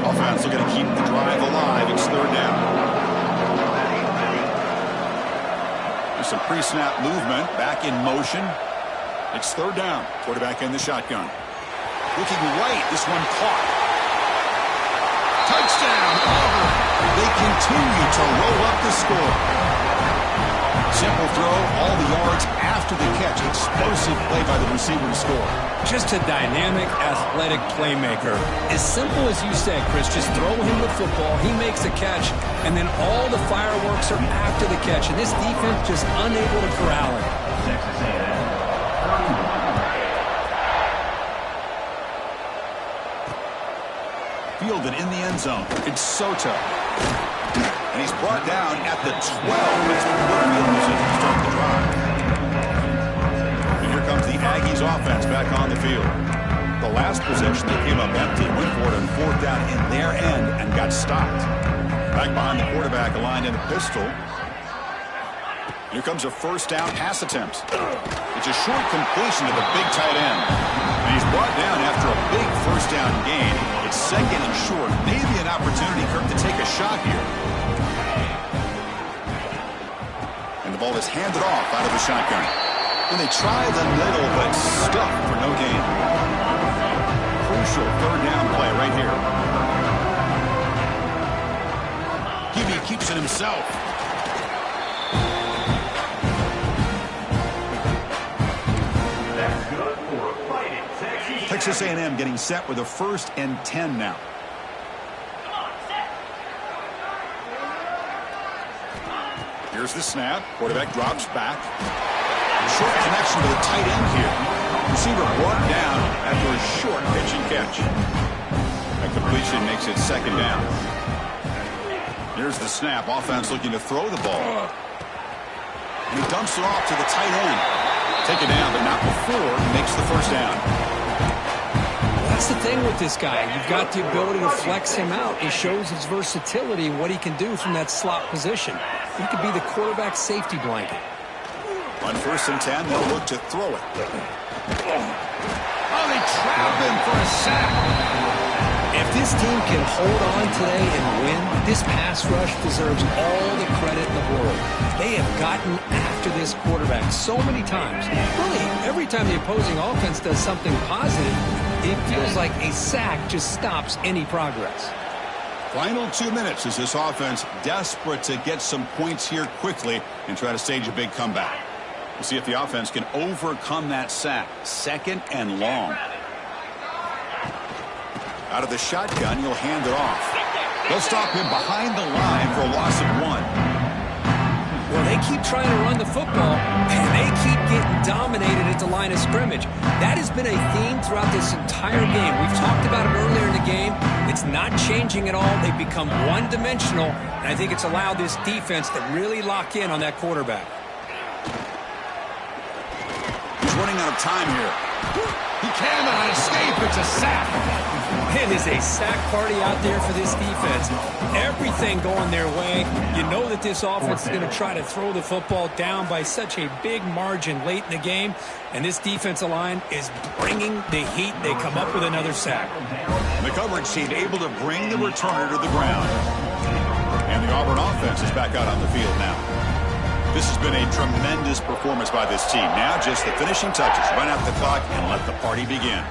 Offense looking to keep the drive alive. It's 3rd down. There's some pre-snap movement. Back in motion. It's 3rd down. Quarterback in the shotgun. Looking right. This one caught. Touchdown, Auburn. They continue to roll up the score. Simple throw, all the yards after the catch. Explosive play by the receiver to score. Just a dynamic, athletic playmaker. As simple as you said, Chris, just throw him the football, he makes a catch, and then all the fireworks are after the catch. And this defense just unable to corral it. Fielded in the end zone. It's Soto. And he's brought down at the 12. It's the field position to start the drive. And here comes the Aggies offense back on the field. The last possession, they came up empty, went for it on 4th down in their end and got stopped. Back behind the quarterback, aligned in a pistol. Here comes a 1st down pass attempt. It's a short completion to the big tight end. And he's brought down after a big 1st down gain. It's 2nd and short. Maybe an opportunity, Kirk, to take a shot here. And the ball is handed off out of the shotgun. And they try the middle, but stuck for no gain. Crucial 3rd down play right here. Gibby keeps it himself. Texas A&M getting set with a 1st and 10 now. Here's the snap. Quarterback drops back. Short connection to the tight end here. Receiver brought down after a short pitch and catch. That completion makes it 2nd down. Here's the snap. Offense looking to throw the ball. And he dumps it off to the tight end. Take it down, but not before he makes the 1st down. That's the thing with this guy. You've got the ability to flex him out. He shows his versatility and what he can do from that slot position. He could be the quarterback safety blanket. On 1st and 10, they'll look to throw it. Oh, they trap him for a sack. If this team can hold on today and win, this pass rush deserves all the credit in the world. They have gotten after this quarterback so many times. Really, every every time the opposing offense does something positive, it feels like a sack just stops any progress. Final 2 minutes as this offense desperate to get some points here quickly and try to stage a big comeback. We'll see if the offense can overcome that sack. 2nd and long. Out of the shotgun, he'll hand it off. They'll stop him behind the line for a loss of 1. Well, they keep trying to run the football, and they keep getting dominated at the line of scrimmage. That has been a theme throughout this entire game. We've talked about it earlier in the game. It's not changing at all. They've become one-dimensional, and I think it's allowed this defense to really lock in on that quarterback. He's running out of time here. He cannot escape. It's a sack. It is a sack party out there for this defense. Everything going their way. You know that this offense is going to try to throw the football down by such a big margin late in the game. And this defensive line is bringing the heat. They come up with another sack. The coverage team able to bring the returner to the ground. And the Auburn offense is back out on the field now. This has been a tremendous performance by this team. Now just the finishing touches. Run out the clock and let the party begin.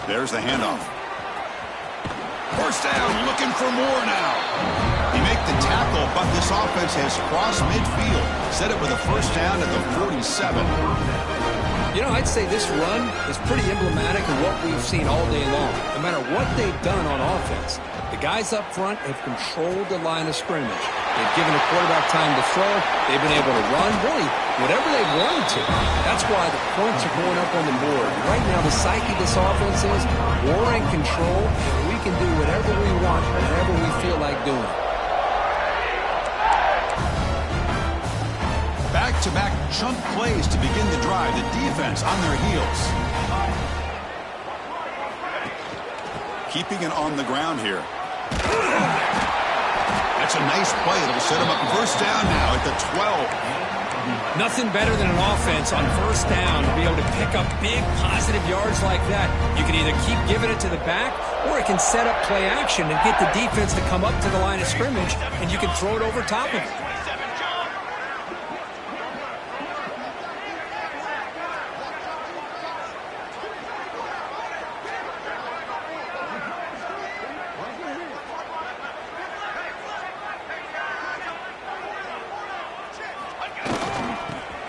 There's the handoff. First down, looking for more now. He make the tackle, but this offense has crossed midfield. Set it with a first down at the 47. You know, I'd say this run is pretty emblematic of what we've seen all day long. No matter what they've done on offense, the guys up front have controlled the line of scrimmage. They've given the quarterback time to throw. They've been able to run, really, whatever they wanted to. That's why the points are going up on the board. Right now, the psyche of this offense is we're in control, and we can do whatever we want, whatever we feel like doing. Back-to-back chunk plays to begin the drive. The defense on their heels. Keeping it on the ground here. That's a nice play. It'll set him up first down now at the 12. Nothing better than an offense on first down to be able to pick up big positive yards like that. You can either keep giving it to the back, or it can set up play action and get the defense to come up to the line of scrimmage, and you can throw it over top of it.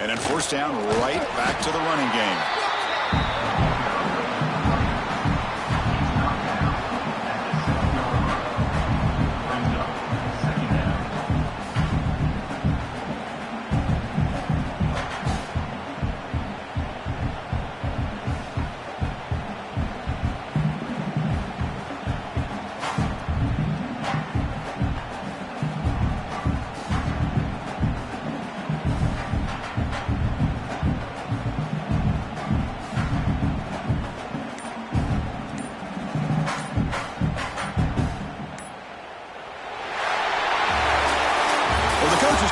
And then first down, right back to the running game.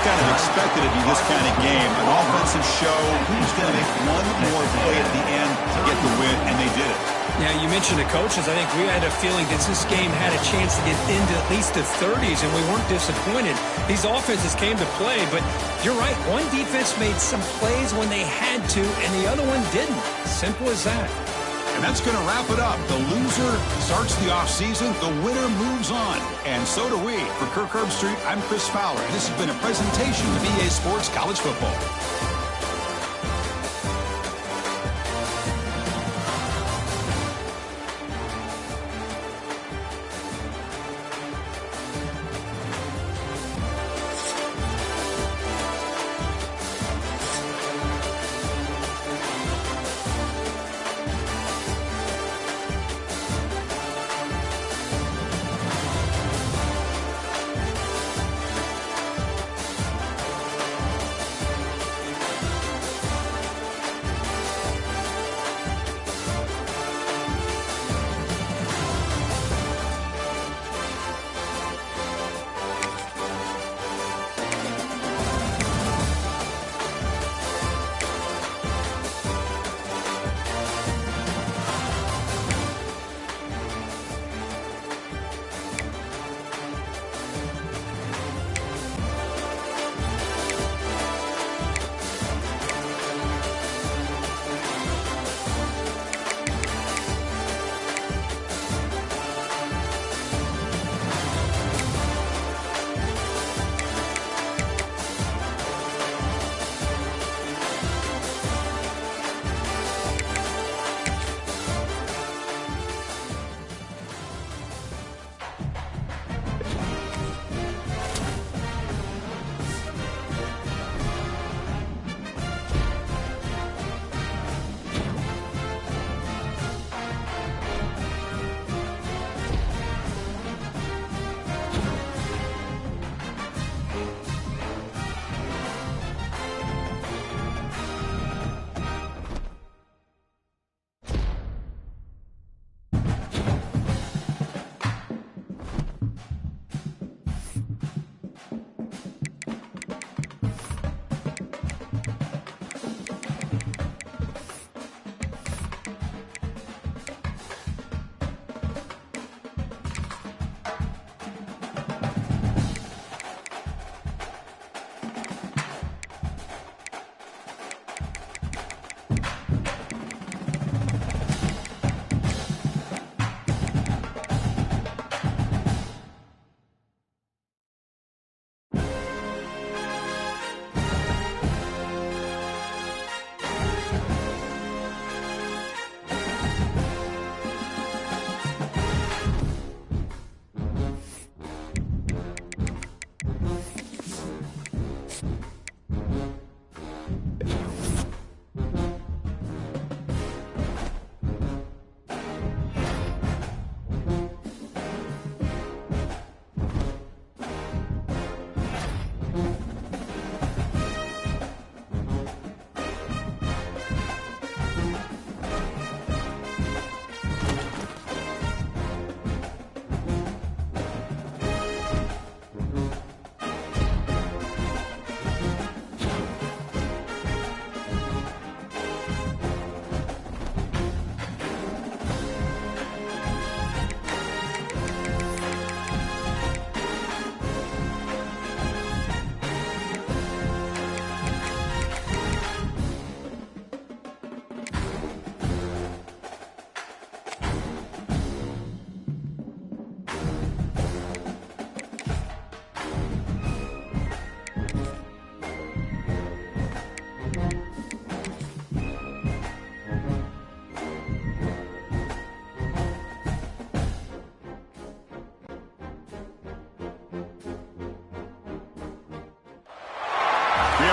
Kind of expected it to be this kind of game. An offensive show. Who's going to make one more play at the end to get the win, and they did it. Yeah, you mentioned the coaches. I think we had a feeling that this game had a chance to get into at least the 30s, and we weren't disappointed. These offenses came to play, but you're right. One defense made some plays when they had to, and the other one didn't. Simple as that. And that's going to wrap it up. The loser starts the offseason. The winner moves on. And so do we. For Kirk Herbstreit, I'm Chris Fowler. And this has been a presentation of EA Sports College Football.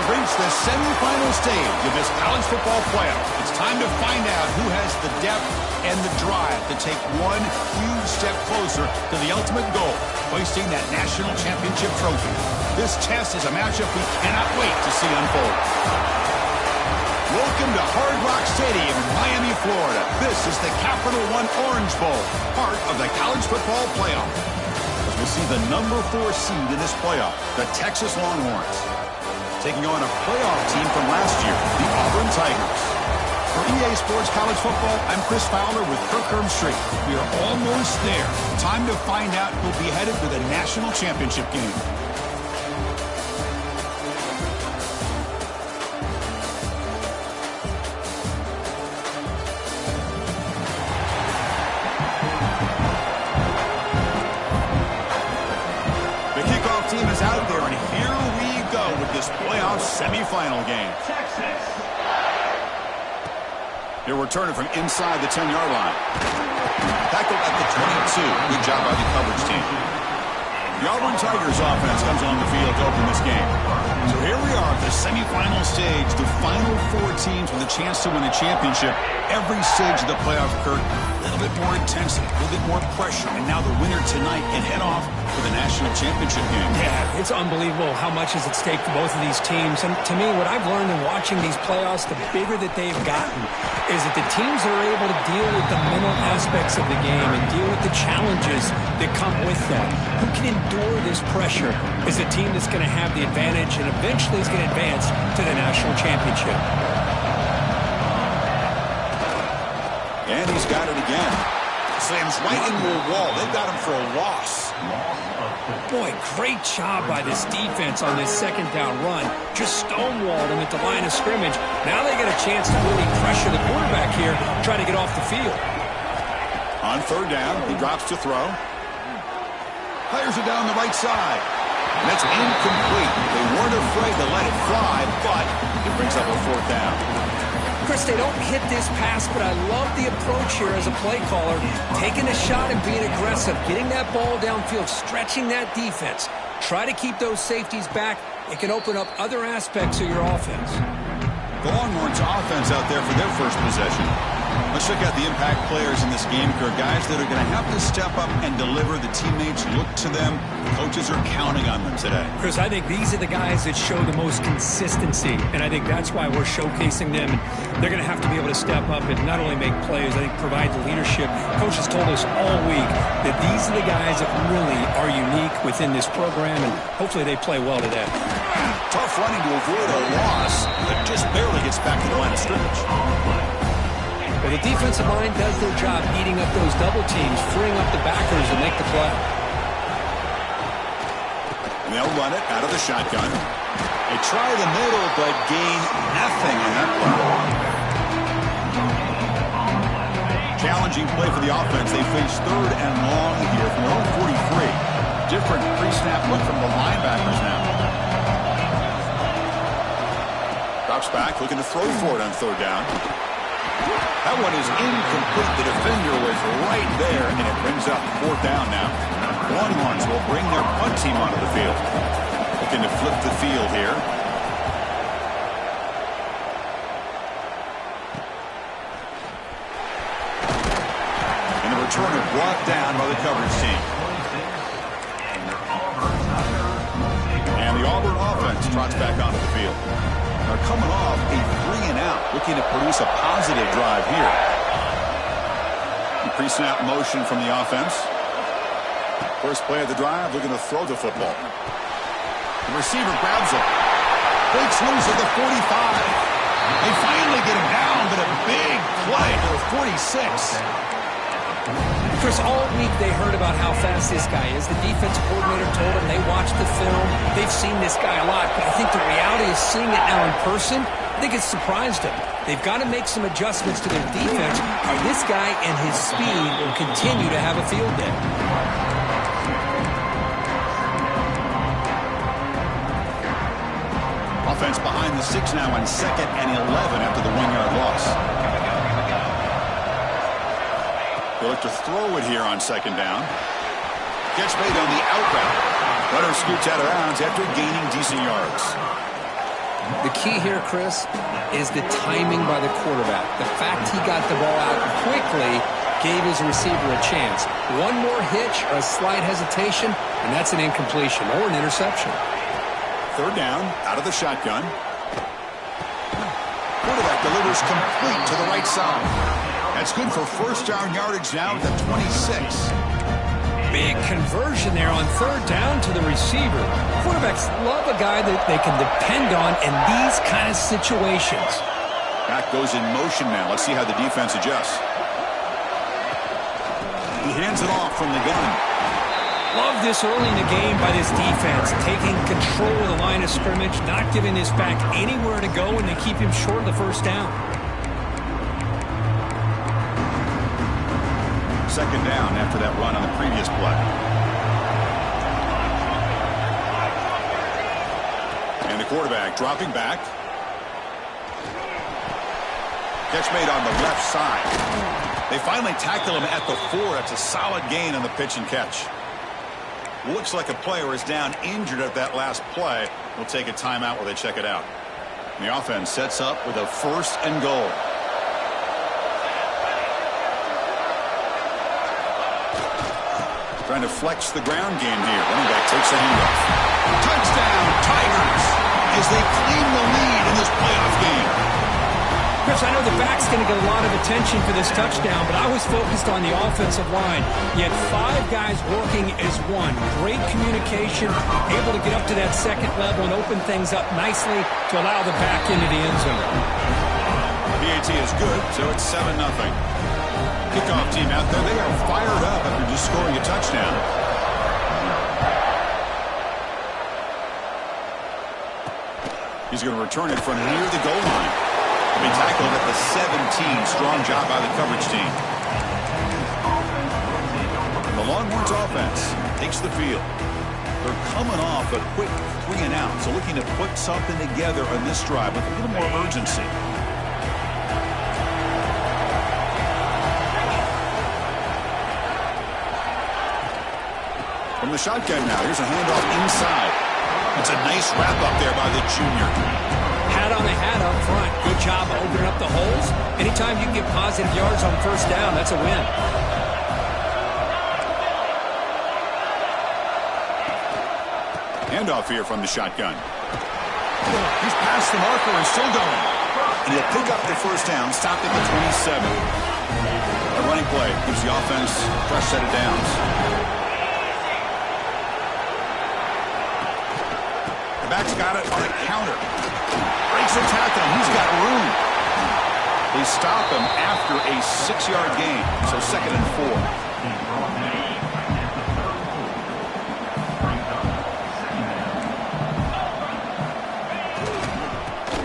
have reached the semifinal stage of this college football playoff. It's time to find out who has the depth and the drive to take one huge step closer to the ultimate goal, hoisting that national championship trophy. This test is a matchup we cannot wait to see unfold. Welcome to Hard Rock Stadium in Miami, Florida. This is the Capital One Orange Bowl, part of the college football playoff. As we'll see the number 4 seed in this playoff, the Texas Longhorns, taking on a playoff team from last year, the Auburn Tigers. For EA Sports College Football, I'm Chris Fowler with Kirk Herbstreit. We are almost there. Time to find out who'll be headed to the national championship game. Team is out there, and here we go with this playoff semifinal game. Texas. They're returning from inside the 10-yard line. Tackled at the 22. Good job by the coverage team. The Auburn Tigers offense comes on the field to open this game. So here we are at the semifinal stage, the final 4 teams with a chance to win a championship. Every stage of the playoff, Kirk, a little bit more intensity, a little bit more pressure, and now the winner tonight can head off for the national championship game. Yeah, it's unbelievable how much is at stake for both of these teams. And to me, what I've learned in watching these playoffs, the bigger that they've gotten, is that the teams are able to deal with the mental aspects of the game and deal with the challenges that come with that. Who can endure this pressure is the team that's going to have the advantage and eventually is going to advance to the national championship. And he's got it again. Slams right into a wall. They've got him for a loss. Boy, great job by this defense on this second down run. Just stonewalled him at the line of scrimmage. Now they get a chance to really pressure the quarterback here, try to get off the field. On third down, he drops to throw. Fires it down the right side. And that's incomplete. They weren't afraid to let it fly, but it brings up a fourth down. Chris, they don't hit this pass, but I love the approach here as a play caller. Taking a shot and being aggressive, getting that ball downfield, stretching that defense. Try to keep those safeties back. It can open up other aspects of your offense. The Longhorns offense out there for their first possession. Let's check out the impact players in this game. There are guys that are going to have to step up and deliver. The teammates look to them. Coaches are counting on them today. Chris, I think these are the guys that show the most consistency, and I think that's why we're showcasing them. And they're going to have to be able to step up and not only make plays, I think provide the leadership. Coaches told us all week that these are the guys that really are unique within this program, and hopefully they play well today. Tough running to avoid a loss, but just barely gets back to the line of scrimmage. Well, the defensive line does their job eating up those double teams, freeing up the backers to make the play. And they'll run it out of the shotgun. They try the middle, but gain nothing in that play. Challenging play for the offense. They face third and long here from their own 43. Different pre-snap look from the linebackers now. Drops back, looking to throw for it on third down. That one is incomplete. The defender was right there, and it brings up fourth down now. Longhorns will bring their punt team onto the field. Looking to flip the field here. And the returner brought down by the coverage team. And the Auburn offense trots back onto the field. Are coming off a 3-and-out, looking to produce a positive drive here. Pre-snap motion from the offense. First play of the drive, looking to throw the football. The receiver grabs it. Breaks loose at the 45. They finally get him down, but a big play to the 46. Chris, all week they heard about how fast this guy is. The defensive coordinator told them they watched the film. They've seen this guy a lot, but I think the reality is seeing it now in person, I think it's surprised them. They've got to make some adjustments to their defense, or this guy and his speed will continue to have a field day. Offense behind the 6 now on 2nd and 11 after the 1-yard loss. They look to throw it here on 2nd down. Gets made on the out route. Runner scoots out of bounds after gaining decent yards. The key here, Chris, is the timing by the quarterback. The fact he got the ball out quickly gave his receiver a chance. One more hitch or a slight hesitation, and that's an incompletion or an interception. Third down, out of the shotgun. Quarterback delivers complete to the right side. That's good for first down yardage now at the 26. Big conversion there on third down to the receiver. Quarterbacks love a guy that they can depend on in these kind of situations. Back goes in motion now. Let's see how the defense adjusts. He hands it off from the gun. Love this early in the game by this defense, taking control of the line of scrimmage, not giving this back anywhere to go, and they keep him short of the first down. Second down after that run on the previous play. And the quarterback dropping back. Catch made on the left side. They finally tackle him at the 4. That's a solid gain on the pitch and catch. Looks like a player is down injured at that last play. We'll take a timeout while they check it out. And the offense sets up with a 1st and goal. Trying to flex the ground game here. Running back takes a handoff. Touchdown, Tigers, as they claim the lead in this playoff game. Chris, I know the back's going to get a lot of attention for this touchdown, but I was focused on the offensive line. You had 5 guys working as one. Great communication, able to get up to that second level and open things up nicely to allow the back into the end zone. PAT is good, so it's 7-0. Kickoff team out there, they are fired up after just scoring a touchdown. He's going to return it from near the goal line. Been tackled at the 17. Strong job by the coverage team. The Longhorns offense takes the field. They're coming off a quick 3-and-out, so looking to put something together on this drive with a little more urgency. From the shotgun now, here's a handoff inside. It's a nice wrap up there by the junior. Hat on the hat up front. Good job of opening up the holes. Anytime you can get positive yards on first down, that's a win. Handoff here from the shotgun. He's past the marker and still going. And he'll pick up the first down, stopped at the 27. A running play gives the offense a fresh set of downs. The back's got it on a counter. Breaks the tackle. He's got room. They stop him after a 6-yard gain. So 2nd and 4.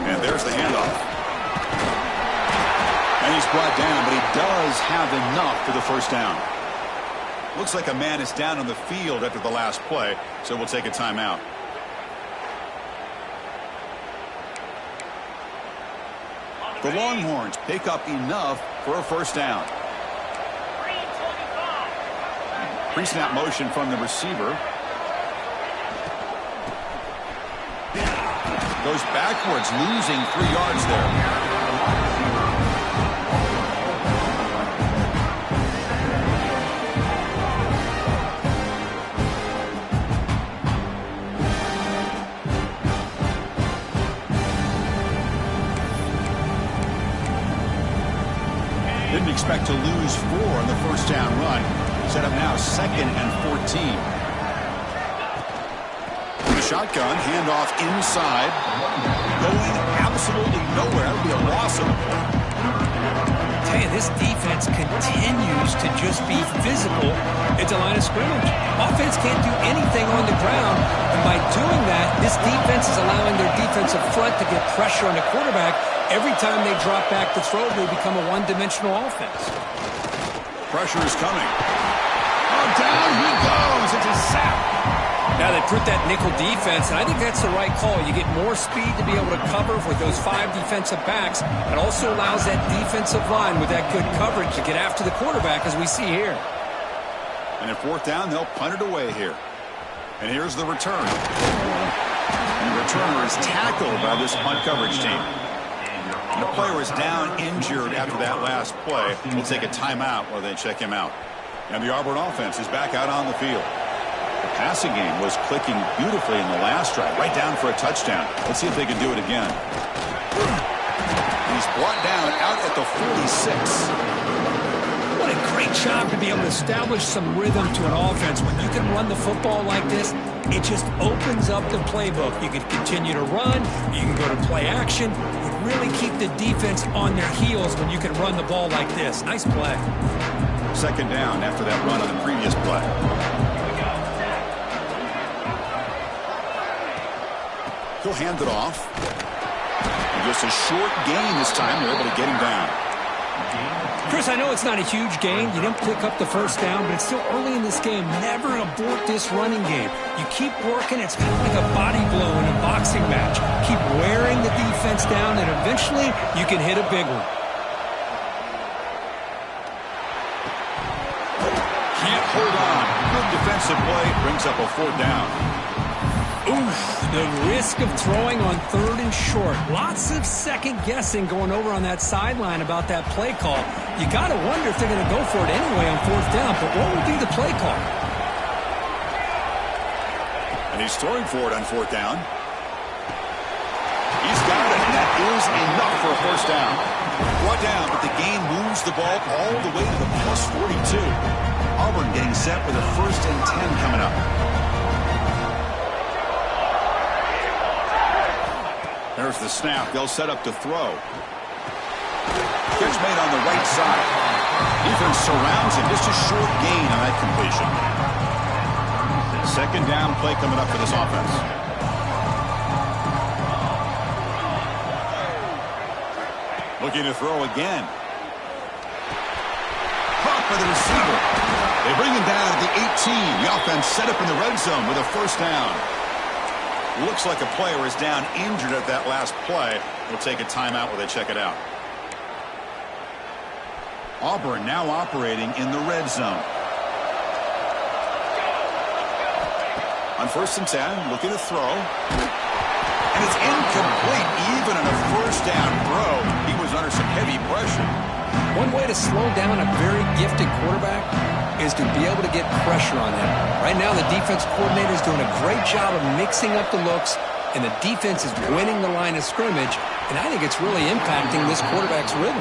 And there's the handoff. And he's brought down, but he does have enough for the first down. Looks like a man is down on the field after the last play, so we'll take a timeout. The Longhorns pick up enough for a first down. Pre-snap motion from the receiver. Goes backwards, losing 3 yards there. Didn't expect to lose 4 on the first down run. Set up now 2nd and 14. From the shotgun, handoff inside. Going absolutely nowhere. That'll be a loss of. Tell you, this defense continues to just be physical at the line of scrimmage. Offense can't do anything on the ground, and by doing that, this defense is allowing their defensive front to get pressure on the quarterback. Every time they drop back to throw, they become a one-dimensional offense. Pressure is coming. Oh, down he goes. It's a sack. Now they put that nickel defense, and I think that's the right call. You get more speed to be able to cover with those 5 defensive backs. It also allows that defensive line with that good coverage to get after the quarterback, as we see here. And at 4th down, they'll punt it away here. And here's the return. And returner is tackled by this punt coverage team. The player is down injured after that last play. We'll take a timeout while they check him out. And the Auburn offense is back out on the field. The passing game was clicking beautifully in the last drive, right down for a touchdown. Let's see if they can do it again. He's brought down out at the 46. What a great job to be able to establish some rhythm to an offense. When you can run the football like this, it just opens up the playbook. You can continue to run. You can go to play action. You really keep the defense on their heels when you can run the ball like this. Nice play. Second down after that run on the previous play. He'll hand it off. And just a short gain this time. They're able to get him down. Chris, I know it's not a huge gain. You didn't pick up the first down, but it's still early in this game. Never abort this running game. You keep working. It's kind of like a body blow in a boxing match. Keep wearing the defense down, and eventually you can hit a big one. Can't hold on. Good defensive play. Brings up a fourth down. Oof, the risk of throwing on third and short. Lots of second guessing going over on that sideline about that play call. You got to wonder if they're going to go for it anyway on fourth down, but what would be the play call? And he's throwing for it on fourth down. He's got it, and that is enough for a first down. Brought down, but the gain moves the ball all the way to the plus 42. Auburn getting set with a 1st and 10 coming up. There's the snap. They'll set up to throw. Catch made on the right side. Defense surrounds him. Just a short gain on that completion. Second down play coming up for this offense. Looking to throw again. Caught by the receiver. They bring him down at the 18. The offense set up in the red zone with a first down. Looks like a player is down injured at that last play. We'll take a timeout while they check it out. Auburn now operating in the red zone. On 1st and 10, looking to throw. And it's incomplete. Even on a first down throw, he was under some heavy pressure. One way to slow down a very gifted quarterback is to be able to get pressure on him. Right now, the defense coordinator is doing a great job of mixing up the looks, and the defense is winning the line of scrimmage, and I think it's really impacting this quarterback's rhythm.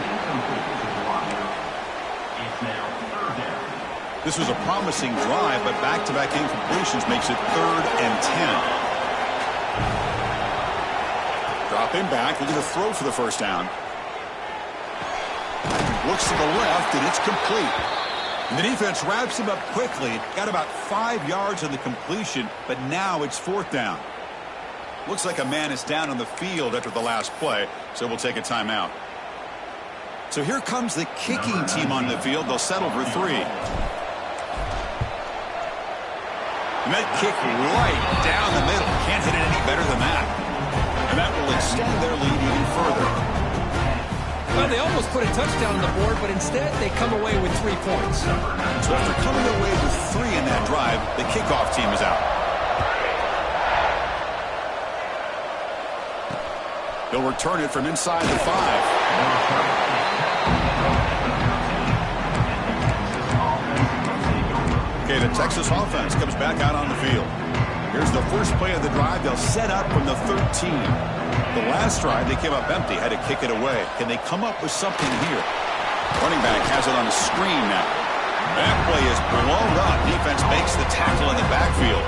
This was a promising drive, but back-to-back incompletions makes it 3rd and 10. Drop him back, looking to throw for the first down. Looks to the left, and it's complete. And the defense wraps him up quickly. Got about 5 yards on the completion, but now it's 4th down. Looks like a man is down on the field after the last play, so we'll take a timeout. So here comes the kicking team on the field. They'll settle for 3. And that kick right down the middle. Can't hit it any better than that. And that will extend their lead even further. Well, they almost put a touchdown on the board, but instead they come away with 3 points. So after coming away with 3 in that drive, the kickoff team is out. They'll return it from inside the 5. Okay, the Texas offense comes back out on the field. Here's the first play of the drive. They'll set up from the 13. The last drive, they came up empty, had to kick it away. Can they come up with something here? Running back has it on the screen now. That play is blown up. Defense makes the tackle in the backfield.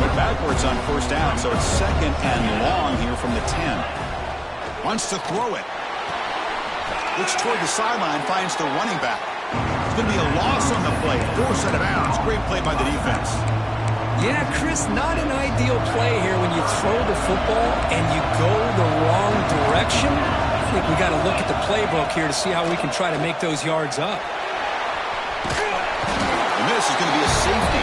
But backwards on first down, so it's 2nd and long here from the 10. Wants to throw it. Looks toward the sideline, finds the running back. It's going to be a loss on the play. Force out of bounds. Great play by the defense. Yeah, Chris, not an ideal play here when you throw the football and you go the wrong direction. I think we got to look at the playbook here to see how we can try to make those yards up. And this is going to be a safety.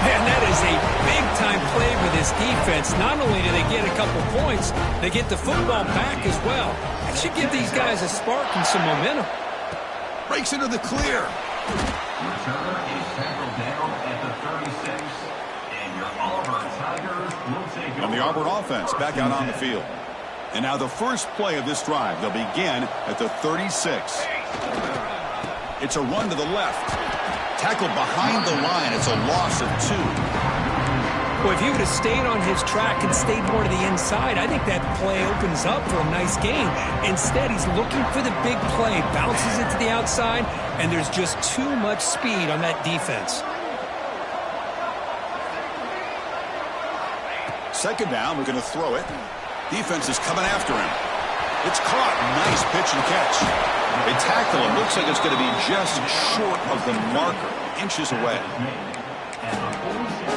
Man, that is a big-time play for this defense. Not only do they get a couple points, they get the football back as well. That should give these guys a spark and some momentum. Breaks into the clear. Returner is tackled down at the 36. And your Auburn Tigers will take And the Auburn offense back out on the field. And now the first play of this drive. They'll begin at the 36. It's a run to the left. Tackled behind the line. It's a loss of 2. Well, if he would have stayed on his track and stayed more to the inside, I think that play opens up for a nice gain. Instead, he's looking for the big play, bounces it to the outside, and there's just too much speed on that defense. Second down, we're going to throw it. Defense is coming after him. It's caught. Nice pitch and catch. They tackle him. Looks like it's going to be just short of the marker, inches away.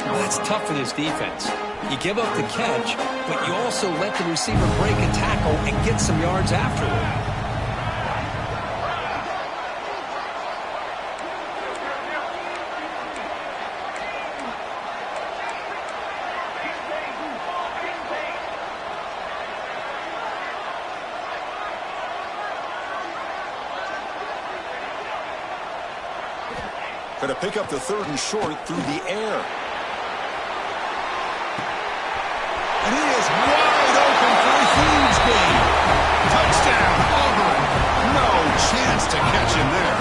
Well, that's tough for this defense. You give up the catch, but you also let the receiver break a tackle and get some yards afterward. Going to pick up the 3rd and short through the air. And he is wide open for a huge gain. Touchdown, Auburn. No chance to catch him there.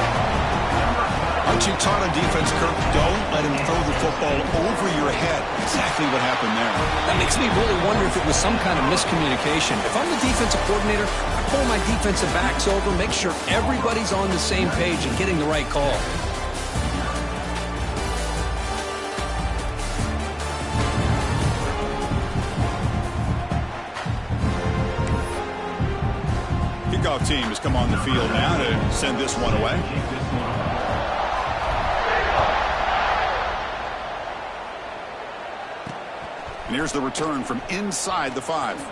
Aren't you taught on defense, Kirk? Don't let him throw the football over your head. Exactly what happened there. That makes me really wonder if it was some kind of miscommunication. If I'm the defensive coordinator, I pull my defensive backs over, make sure everybody's on the same page and getting the right call. Kickoff team has come on the field now to send this one away. And here's the return from inside the 5. And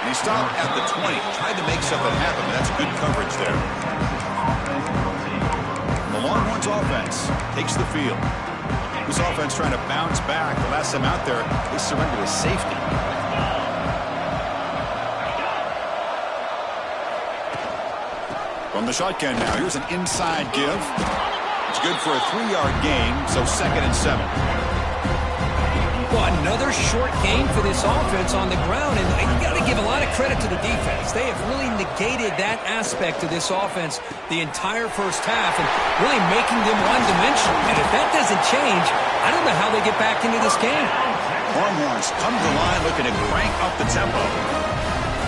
he stopped at the 20. Tried to make something happen, but that's good coverage there. And the Longhorns offense takes the field. This offense trying to bounce back. The last time out there, they surrendered a safety. From the shotgun now, here's an inside give. It's good for a 3-yard gain, so 2nd and 7. Well, another short gain for this offense on the ground, and you got to give a lot of credit to the defense. They have really negated that aspect of this offense the entire first half and really making them one-dimensional. And if that doesn't change, I don't know how they get back into this game. Longhorns come to the line looking to crank up the tempo.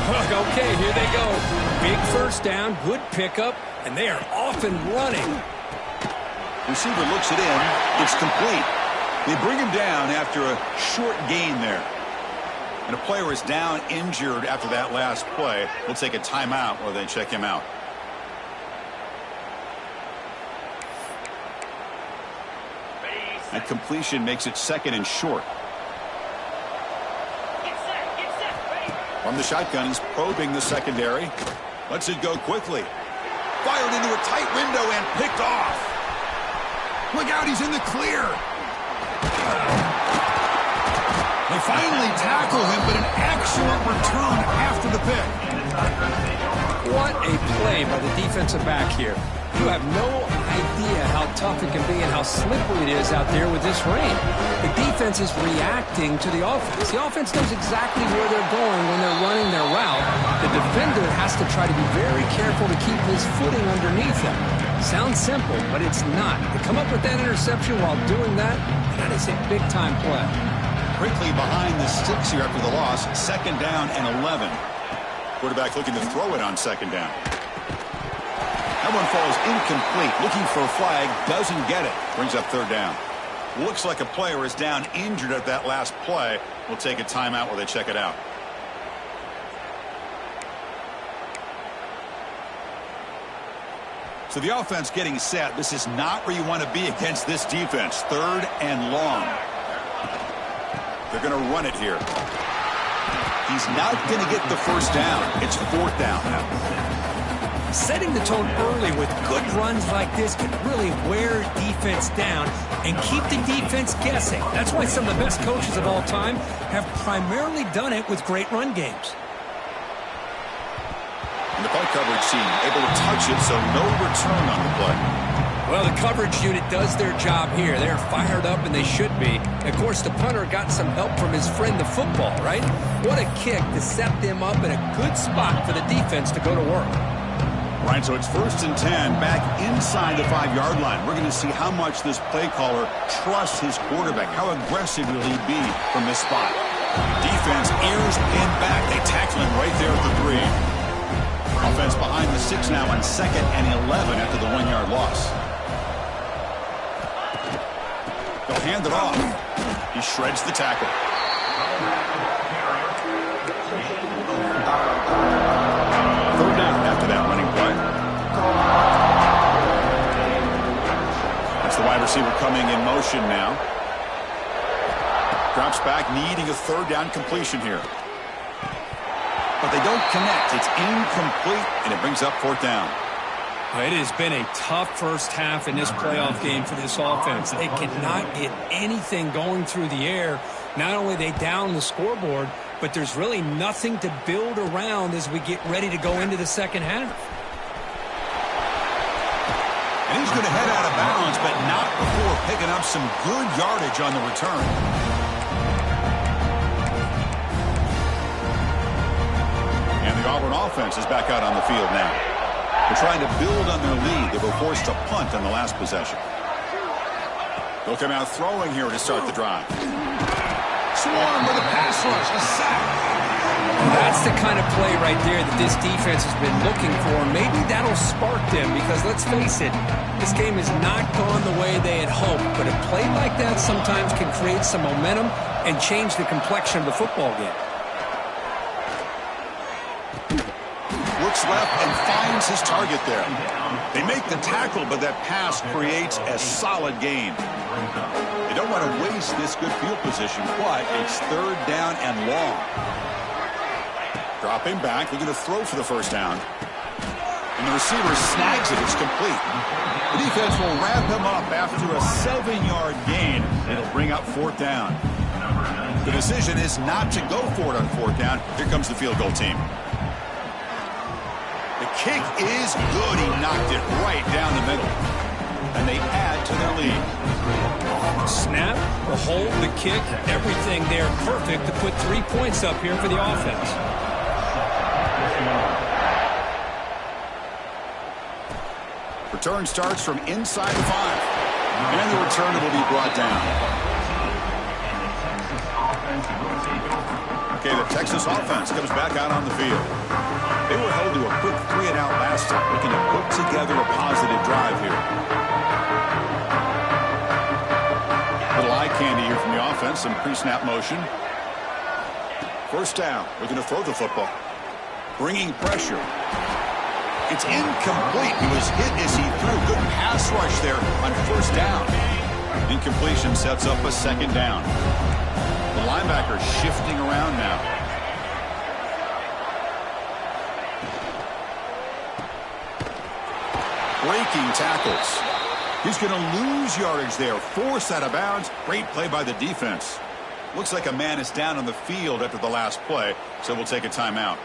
Okay, here they go. Big first down, good pickup, and they are off and running. Receiver looks it in. It's complete. They bring him down after a short gain there. And a player is down injured after that last play. We'll take a timeout while they check him out. That completion makes it 2nd and short. From the shotgun, he's probing the secondary. Lets it go quickly. Fired into a tight window and picked off. Look out, he's in the clear. They finally tackle him, but an excellent return after the pick. What a play by the defensive back here. You have no idea how tough it can be and how slippery it is out there with this rain. The defense is reacting to the offense. The offense knows exactly where they're going when they're running their route. The defender has to try to be very careful to keep his footing underneath him. Sounds simple, but it's not. To come up with that interception while doing that, that is a big-time play. Quickly behind the sticks here after the loss. 2nd down and 11. Quarterback looking to throw it on 2nd down. That one falls incomplete. Looking for a flag. Doesn't get it. Brings up 3rd down. Looks like a player is down injured at that last play. We'll take a timeout while they check it out. So the offense getting set. This is not where you want to be against this defense. 3rd and long. They're going to run it here. He's not going to get the first down. It's 4th down now. Setting the tone early with good runs like this can really wear defense down and keep the defense guessing. That's why some of the best coaches of all time have primarily done it with great run games. And the punt coverage team able to touch it, so no return on the play. Well, the coverage unit does their job here. They're fired up, and they should be. Of course, the punter got some help from his friend, the football, right? What a kick to set them up in a good spot for the defense to go to work. Right, so it's 1st and 10 back inside the 5-yard line. We're going to see how much this play caller trusts his quarterback. How aggressive will he be from this spot? Defense ears pinned back. They tackle him right there at the 3. Offense behind the 6 now on 2nd and 11 after the 1-yard loss. They'll hand it off. He shreds the tackle. 3rd down after that running play. That's the wide receiver coming in motion now. Drops back, needing a 3rd down completion here. But they don't connect. It's incomplete, and it brings up 4th down. It has been a tough first half in this playoff game for this offense. They cannot get anything going through the air. Not only are they down the scoreboard, but there's really nothing to build around as we get ready to go into the second half. And he's going to head out of bounds, but not before picking up some good yardage on the return. And the Auburn offense is back out on the field now. They're trying to build on their lead. They were forced to punt on the last possession. They'll come out throwing here to start the drive. Swarm with a pass rush, a sack. That's the kind of play right there that this defense has been looking for. Maybe that'll spark them because, let's face it, this game has not gone the way they had hoped. But a play like that sometimes can create some momentum and change the complexion of the football game. Looks left and finds his target there. They make the tackle, but that pass creates a solid gain. They don't want to waste this good field position, but it's 3rd down and long. Dropping back, they're going to throw for the 1st down. And the receiver snags it. It's complete. The defense will wrap him up after a 7-yard gain. It'll bring up 4th down. The decision is not to go for it on 4th down. Here comes the field goal team. The kick is good. He knocked it right down the middle. And they add to their lead. Snap, the hold, the kick, everything there perfect to put 3 points up here for the offense. Return starts from inside the 5. And the returner will be brought down. Okay, the Texas offense comes back out on the field. They were held to a quick 3-and-out last time, looking to put together a positive drive here. Little eye candy here from the offense, some pre-snap motion. 1st down, looking to throw the football. Bringing pressure. It's incomplete. He was hit as he threw. Good pass rush there on 1st down. Incompletion sets up a 2nd down. The linebacker shifting around now. Breaking tackles. He's going to lose yardage there. Forced out of bounds. Great play by the defense. Looks like a man is down on the field after the last play, so we'll take a timeout.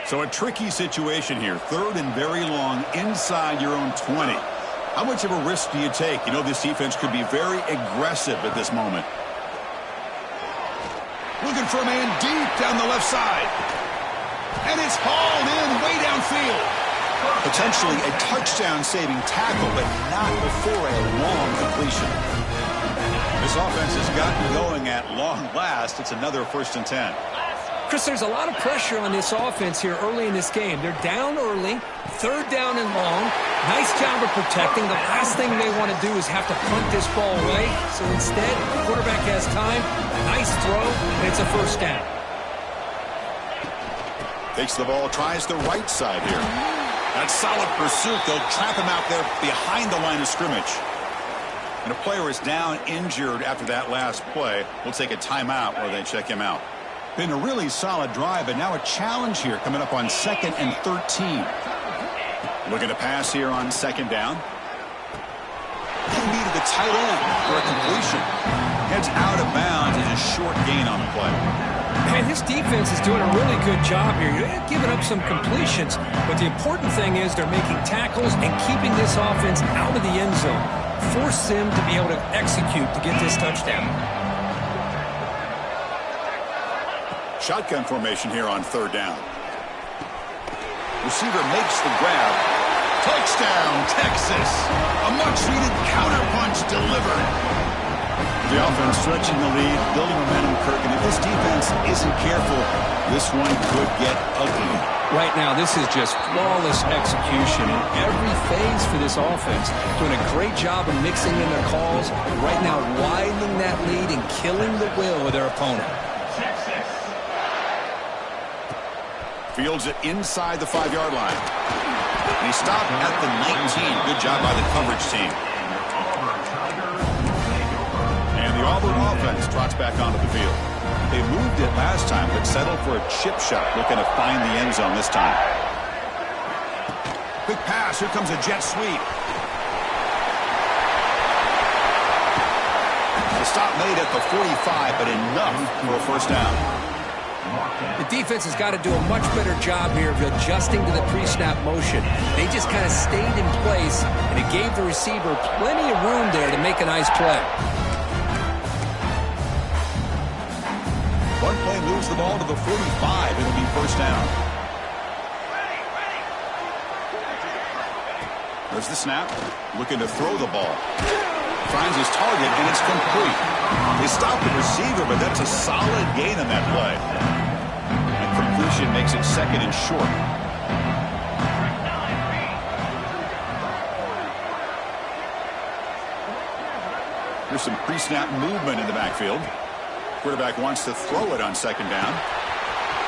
So a tricky situation here. 3rd and very long inside your own 20. How much of a risk do you take? You know this defense could be very aggressive at this moment. Looking for a man deep down the left side. And it's hauled in way downfield. Potentially a touchdown-saving tackle, but not before a long completion. This offense has gotten going at long last. It's another 1st and 10. Chris, there's a lot of pressure on this offense here early in this game. They're down early, 3rd down and long. Nice job of protecting. The last thing they want to do is have to punt this ball away. So instead, the quarterback has time. Nice throw, and it's a 1st down. Takes the ball, tries the right side here. That's solid pursuit. They'll trap him out there behind the line of scrimmage. And a player is down injured after that last play. We'll take a timeout while they check him out. Been a really solid drive, but now a challenge here coming up on 2nd and 13. Looking to pass here on 2nd down. He needed the tight end for a completion. Heads out of bounds as a short gain on the play. Man, this defense is doing a really good job here. They're giving up some completions, but the important thing is they're making tackles and keeping this offense out of the end zone. Force them to be able to execute to get this touchdown. Shotgun formation here on third down. Receiver makes the grab. Touchdown, Texas. A much-needed counterpunch delivered. The offense stretching the lead, building momentum, Kirk. And if this defense isn't careful, this one could get ugly. Right now, this is just flawless execution in every phase for this offense. Doing a great job of mixing in their calls. Right now, widening that lead and killing the will of their opponent. Fields it inside the 5-yard line. And he stopped at the 19. Good job by the coverage team. And the Auburn offense trots back onto the field. They moved it last time, but settled for a chip shot, looking to find the end zone this time. Quick pass. Here comes a jet sweep. The stop made at the 45, but enough for a first down. The defense has got to do a much better job here of adjusting to the pre-snap motion. They just kind of stayed in place, and it gave the receiver plenty of room there to make a nice play. One play moves the ball to the 45. It'll be first down. There's the snap. Looking to throw the ball. Finds his target, and it's complete. They stopped the receiver, but that's a solid gain on that play. And completion makes it second and short. Here's some pre-snap movement in the backfield. Quarterback wants to throw it on second down.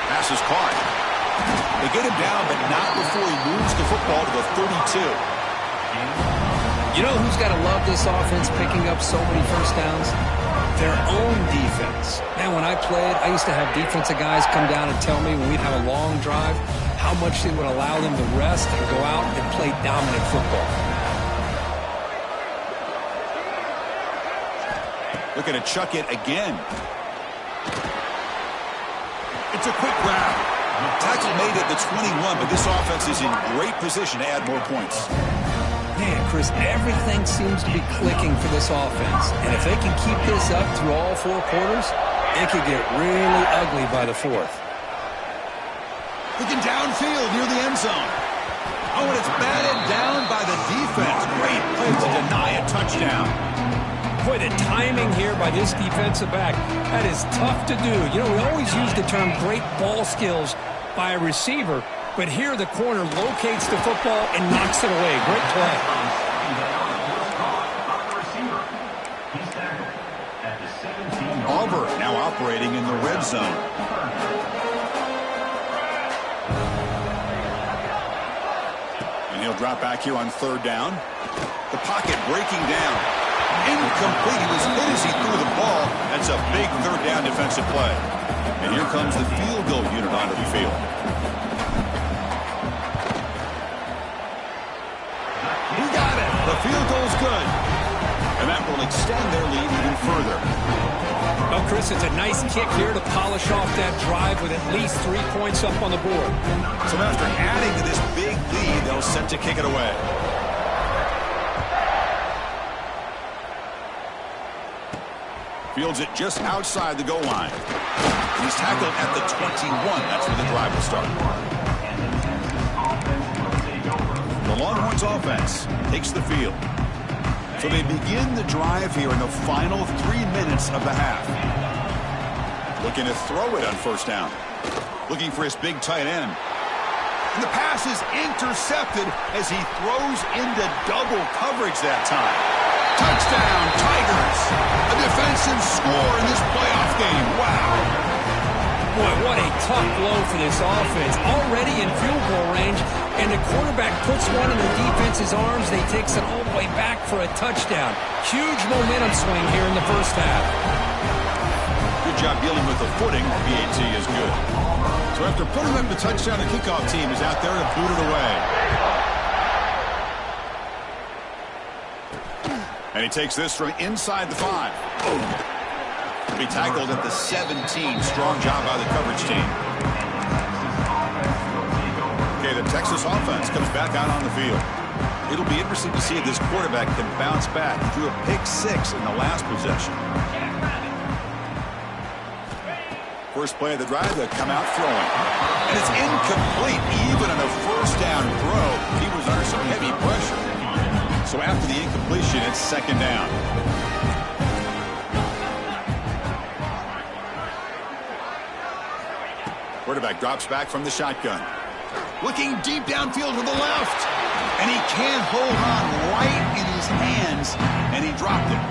Pass is caught. They get him down, but not before he moves the football to the 32. You know who's got to love this offense picking up so many first downs? Their own defense. Man, when I played, I used to have defensive guys come down and tell me when we'd have a long drive how much they would allow them to rest and go out and play dominant football. Looking to chuck it again. It's a quick grab. Tackle made at the 21, but this offense is in great position to add more points. Man, Chris, everything seems to be clicking for this offense. And if they can keep this up through all 4 quarters, it could get really ugly by the 4th. Looking downfield near the end zone. Oh, and it's batted down by the defense. Great play to deny a touchdown. Boy, the timing here by this defensive back, that is tough to do. You know, we always use the term great ball skills by a receiver, but here the corner locates the football and knocks it away. Great play. Auburn now operating in the red zone. And he'll drop back here on third down. The pocket breaking down. Incomplete. He was hit as he threw the ball. That's a big third down defensive play. And here comes the field goal unit onto the field. He got it. The field goal's good. And that will extend their lead even further. Well, Chris, it's a nice kick here to polish off that drive with at least 3 points up on the board. So after adding to this big lead, they'll set to kick it away. Fields it just outside the goal line. He's tackled at the 21. That's where the drive will start. The Longhorns offense takes the field. So they begin the drive here in the final 3 minutes of the half. Looking to throw it on first down. Looking for his big tight end. And the pass is intercepted as he throws into double coverage that time. Touchdown, Tigers. A defensive score in this playoff game. Wow. Boy, what a tough blow for this offense. Already in field goal range, and the quarterback puts one in the defense's arms. They takes it all the way back for a touchdown. Huge momentum swing here in the first half. Good job dealing with the footing. BAT is good. So after putting up the touchdown, the kickoff team is out there to boot it away. And he takes this from inside the 5. be tackled at the 17. Strong job by the coverage team. Okay, the Texas offense comes back out on the field. It'll be interesting to see if this quarterback can bounce back. He threw a pick-6 in the last possession. First play of the drive, they come out throwing. And it's incomplete. Even on a first down throw, he was under some heavy pressure. So after the incompletion, it's second down. Quarterback drops back from the shotgun. Looking deep downfield to the left. And he can't hold on right in his hands. And he dropped it.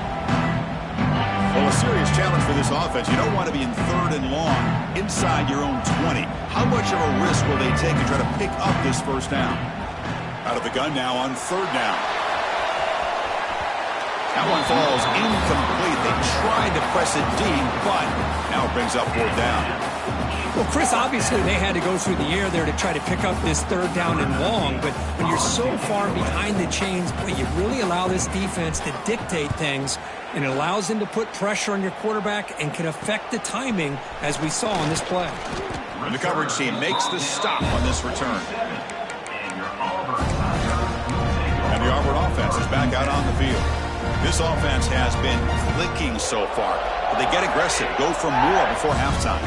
Well, a serious challenge for this offense. You don't want to be in 3rd and long inside your own 20. How much of a risk will they take to try to pick up this first down? Out of the gun now on 3rd down. That one falls incomplete. They tried to press it deep, but now it brings up 4th down. Well, Chris, obviously they had to go through the air there to try to pick up this 3rd down and long, but when you're so far behind the chains, boy, you really allow this defense to dictate things, and it allows them to put pressure on your quarterback and can affect the timing, as we saw on this play. And the coverage team makes the stop on this return. And the Auburn offense is back out on the field. This offense has been clicking so far, but they get aggressive, go for more before halftime.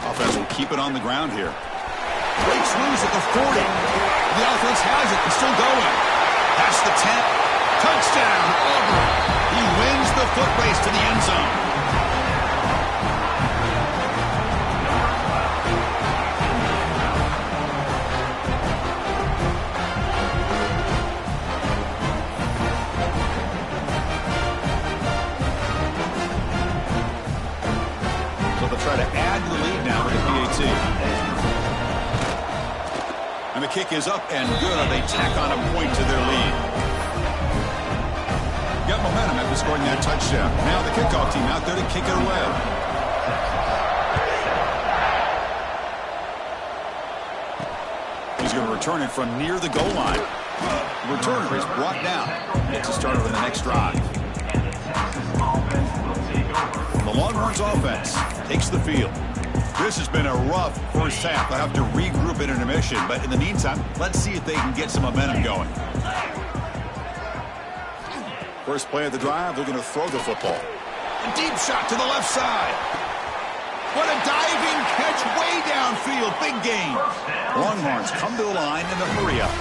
Offense will keep it on the ground here. Breaks loose at the 40. The offense has it. It's still going. That's the 10. Touchdown, Auburn. He wins the foot race to the end zone. Try to add to the lead now with the PAT. And the kick is up and good. They tack on a point to their lead. Got momentum after scoring that touchdown. Now the kickoff team out there to kick it away. He's going to return it from near the goal line. The returner is brought down. Gets a start on the next drive. The Longhorns offense takes the field. This has been a rough first half. They'll have to regroup in intermission, but in the meantime, let's see if they can get some momentum going. First play of the drive, they're going to throw the football. A deep shot to the left side. What a diving catch way downfield. Big gain. Longhorns come to the line in the hurry-up.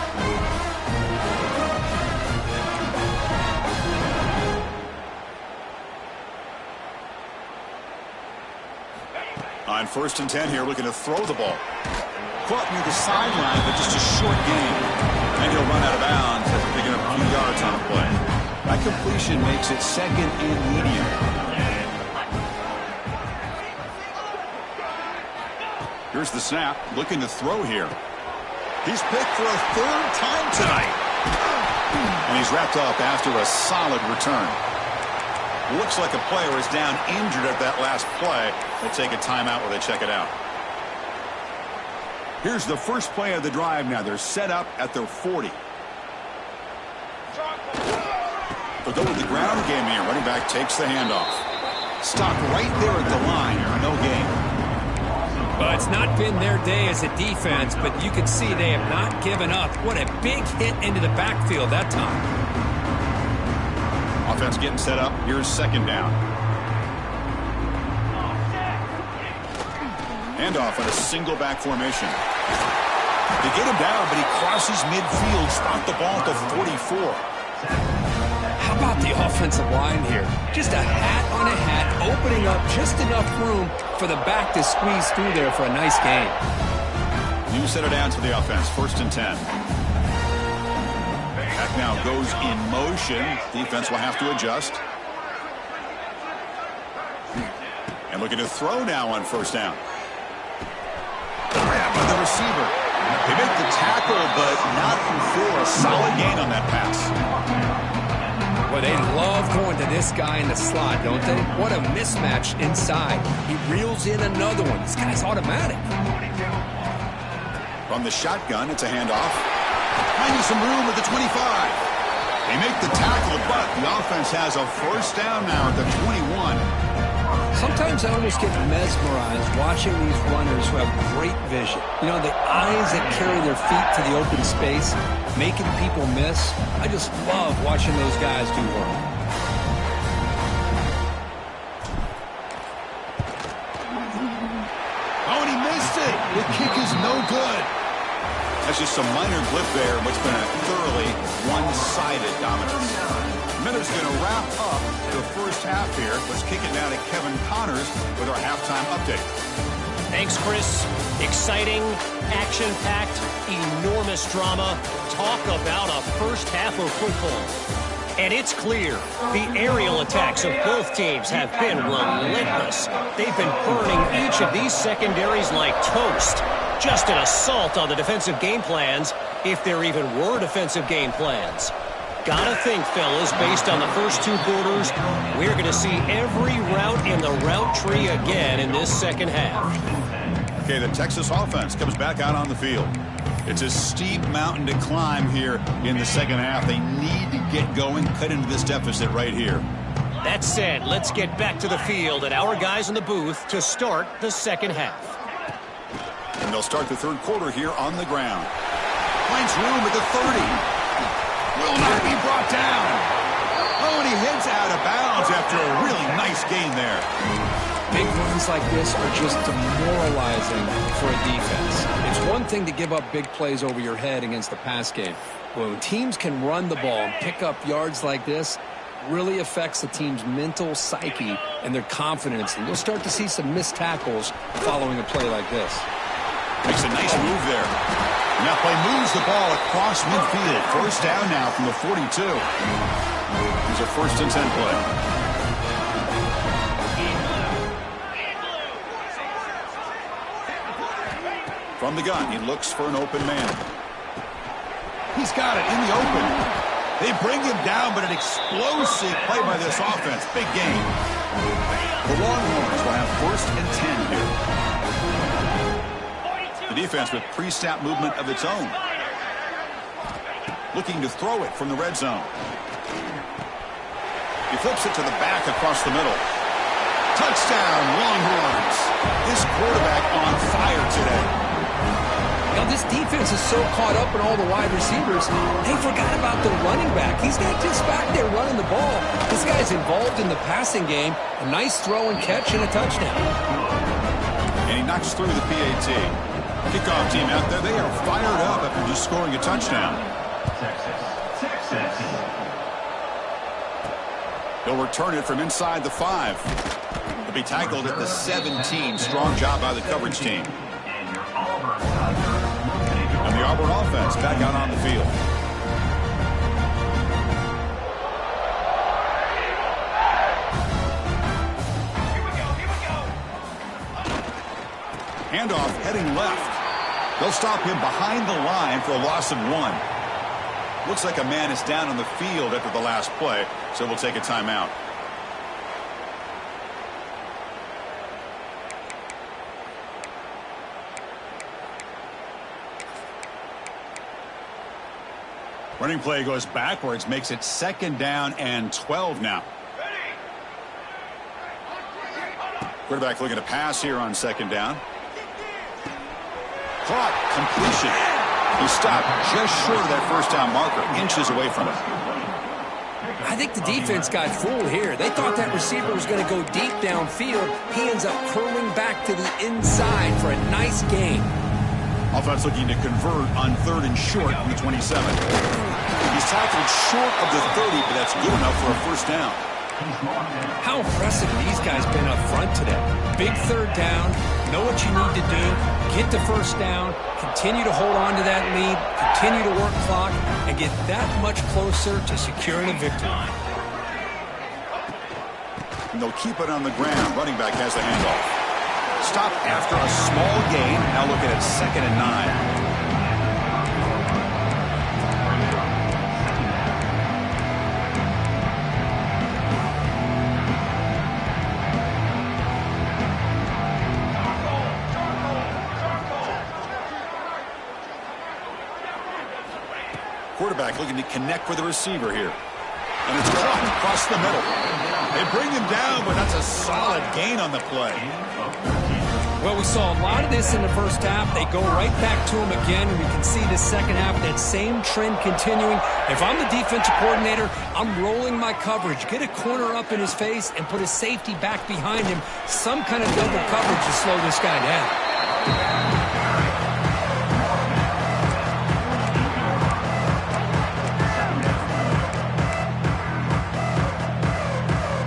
On 1st and 10 here, looking to throw the ball. Caught near the sideline, but just a short gain. And he'll run out of bounds as picking up a few yards on the play. That completion makes it 2nd and medium. Here's the snap, looking to throw here. He's picked for a 3rd time tonight. And he's wrapped up after a solid return. Looks like a player is down injured at that last play. They take a timeout while they check it out. Here's the first play of the drive now. They're set up at their 40. They'll go with the ground game here. Running back takes the handoff. Stopped right there at the line. No gain. Well, it's not been their day as a defense, but you can see they have not given up. What a big hit into the backfield that time. Offense getting set up. Here's 2nd down. Handoff on a single back formation. They get him down, but he crosses midfield. Stop the ball at the 44. How about the offensive line here? Just a hat on a hat, opening up just enough room for the back to squeeze through there for a nice gain. New center down to the offense. 1st and 10. Back now goes in motion. Defense will have to adjust. And looking to throw now on 1st down. Grab by the receiver. They make the tackle, but not before a solid gain on that pass. Well, they love going to this guy in the slot, don't they? What a mismatch inside. He reels in another one. This guy's automatic. From the shotgun, it's a handoff. Finding some room at the 25. They make the tackle, but the offense has a first down now at the 21. Sometimes I almost get mesmerized watching these runners who have great vision. You know, the eyes that carry their feet to the open space, making people miss. I just love watching those guys do work. Oh, and he missed it. The kick is no good. That's just a minor blip there, what's been a thoroughly one-sided dominance. Miller's going to wrap up the first half here. Let's kick it now to Kevin Connors with our halftime update. Thanks, Chris. Exciting, action-packed, enormous drama. Talk about a first half of football. And it's clear the aerial attacks of both teams have been relentless. They've been burning each of these secondaries like toast. Just an assault on the defensive game plans, if there even were defensive game plans. Gotta think, fellas, based on the first two quarters, we're going to see every route in the route tree again in this second half. Okay, the Texas offense comes back out on the field. It's a steep mountain to climb here in the second half. They need to get going, cut into this deficit right here. That said, let's get back to the field and our guys in the booth to start the second half. And they'll start the third quarter here on the ground. Finds room at the 30. Will not be brought down. Oh, and he heads out of bounds after a really nice gain there. Big runs like this are just demoralizing for a defense. It's one thing to give up big plays over your head against the pass game. When teams can run the ball and pick up yards like this, really affects the team's mental psyche and their confidence. And you'll start to see some missed tackles following a play like this. Makes a nice move there. And that play moves the ball across midfield. First down now from the 42. Here's a 1st and 10 play. From the gun, he looks for an open man. He's got it in the open. They bring him down, but an explosive play by this offense. Big game. The Longhorns will have 1st and 10 here. The defense with pre-snap movement of its own. Looking to throw it from the red zone. He flips it to the back across the middle. Touchdown, Longhorns. This quarterback on fire today. Now, this defense is so caught up in all the wide receivers, they forgot about the running back. He's not just back there running the ball. This guy's involved in the passing game. A nice throw and catch and a touchdown. And he knocks through the PAT. Kickoff team out there, they are fired up after just scoring a touchdown. Texas. They'll return it from inside the 5. They'll be tackled at the 17. Strong job by the coverage team. And the Auburn offense back out on the field. Handoff heading left. They'll stop him behind the line for a loss of 1. Looks like a man is down on the field after the last play, so we'll take a timeout. Running play goes backwards, makes it 2nd down and 12 now. Quarterback looking to pass here on 2nd down. Caught, completion. He stopped just short of that 1st down marker, inches away from it. I think the defense got fooled here. They thought that receiver was going to go deep downfield. He ends up curling back to the inside for a nice gain. Offense looking to convert on 3rd and short from the 27. He's tackled short of the 30, but that's good enough for a 1st down. How impressive these guys been up front today. Big 3rd down, know what you need to do, get the 1st down, continue to hold on to that lead, continue to work clock, and get that much closer to securing a victory. And they'll keep it on the ground. Running back has the handoff. Stop after a small gain. Now looking at 2nd and 9. quarterback looking to connect with the receiver here. And it's caught across the middle. They bring him down, but that's a solid gain on the play. Well, we saw a lot of this in the first half. They go right back to him again, and we can see the second half, that same trend continuing. If I'm the defensive coordinator, I'm rolling my coverage. Get a corner up in his face and put a safety back behind him. Some kind of double coverage to slow this guy down.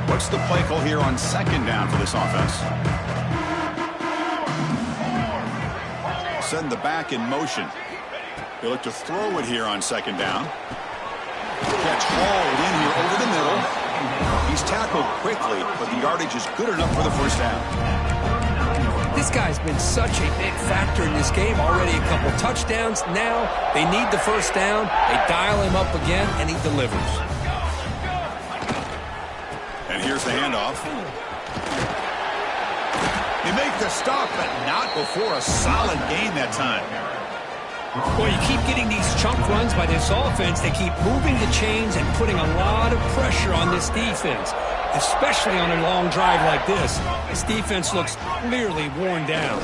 What's the play call here on second down for this offense? Send the back in motion. They look to throw it here on second down. Catch hauled in here over the middle. He's tackled quickly, but the yardage is good enough for the first down. This guy's been such a big factor in this game. Already a couple touchdowns. Now they need the first down. They dial him up again, and he delivers. And here's the handoff. They make the stop, but not before a solid gain that time. Well, you keep getting these chunk runs by this offense. They keep moving the chains and putting a lot of pressure on this defense, especially on a long drive like this. This defense looks clearly worn down.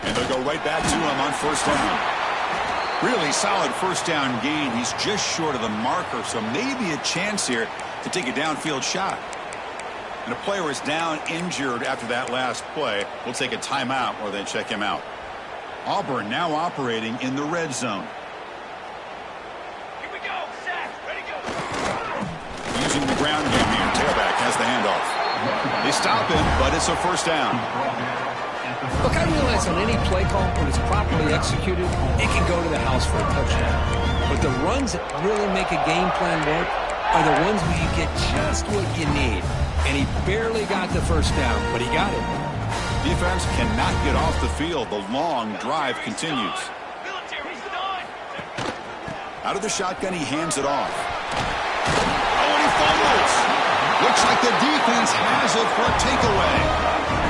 And they'll go right back to him on first down. Really solid first down gain. He's just short of the marker, so maybe a chance here to take a downfield shot. And a player is down injured after that last play. We'll take a timeout or then check him out. Auburn now operating in the red zone. Here we go. Set. Ready, go. Using the ground game here. Tailback has the handoff. They stop him, but it's a first down. Look, I realize on any play call, when it's properly executed, it can go to the house for a touchdown. But the runs that really make a game plan work are the ones where you get just what you need. And he barely got the first down, but he got it. Defense cannot get off the field. The long drive continues. Out of the shotgun, he hands it off. Oh, and he fumbles. Looks like the defense has it for a takeaway.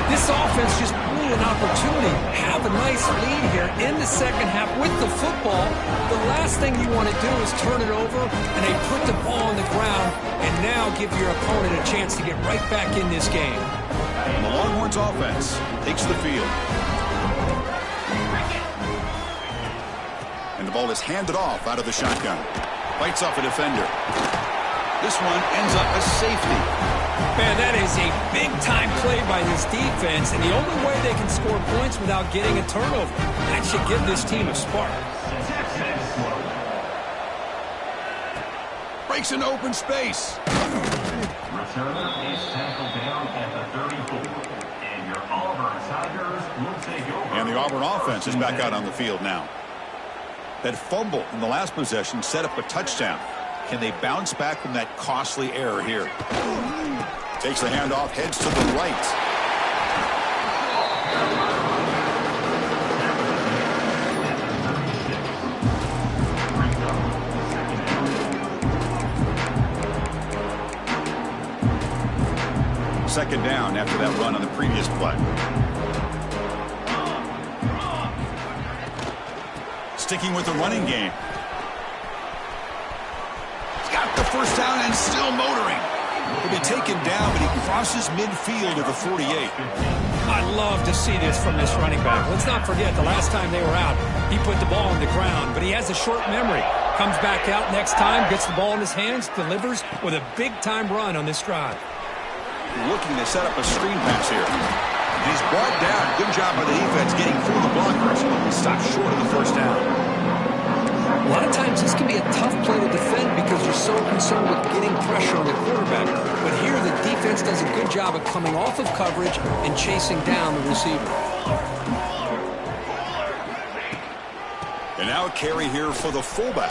This offense just blew an opportunity. Have a nice lead here in the second half with the football. The last thing you want to do is turn it over, and they put the ball on the ground and now give your opponent a chance to get right back in this game. And the Longhorns offense takes the field. And the ball is handed off out of the shotgun. Bites off a defender. This one ends up a safety. Man, that is a big-time play by this defense, and the only way they can score points without getting a turnover. That should give this team a spark. Breaks into open space. Returner is tackled down at the 34. And your Auburn Tigers will take over. And the Auburn offense is back out on the field now. That fumble in the last possession set up a touchdown. Can they bounce back from that costly error here? Takes the handoff, heads to the right. Second down after that run on the previous play. Sticking with the running game. He's got the first down and still motoring. He'll be taken down, but he crosses midfield at the 48. I love to see this from this running back. Let's not forget the last time they were out, he put the ball on the ground, but he has a short memory. Comes back out next time, gets the ball in his hands, delivers with a big-time run on this drive. Looking to set up a screen pass here. And he's brought down. Good job by the defense getting through the blockers. He stopped short of the first down. A lot of times this can be a tough play to defend because you're so concerned with getting pressure on the quarterback. But here the defense does a good job of coming off of coverage and chasing down the receiver. And now a carry here for the fullback.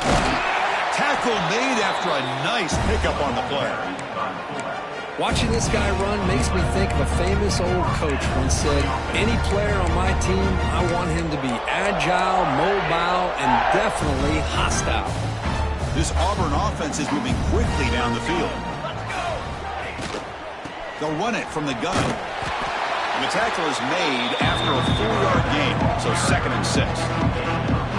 Tackle made after a nice pickup on the play. Watching this guy run makes me think of a famous old coach once said, any player on my team, I want him to be agile, mobile, and definitely hostile. This Auburn offense is moving quickly down the field. They'll run it from the gun. And the tackle is made after a 4-yard gain, so 2nd and 6.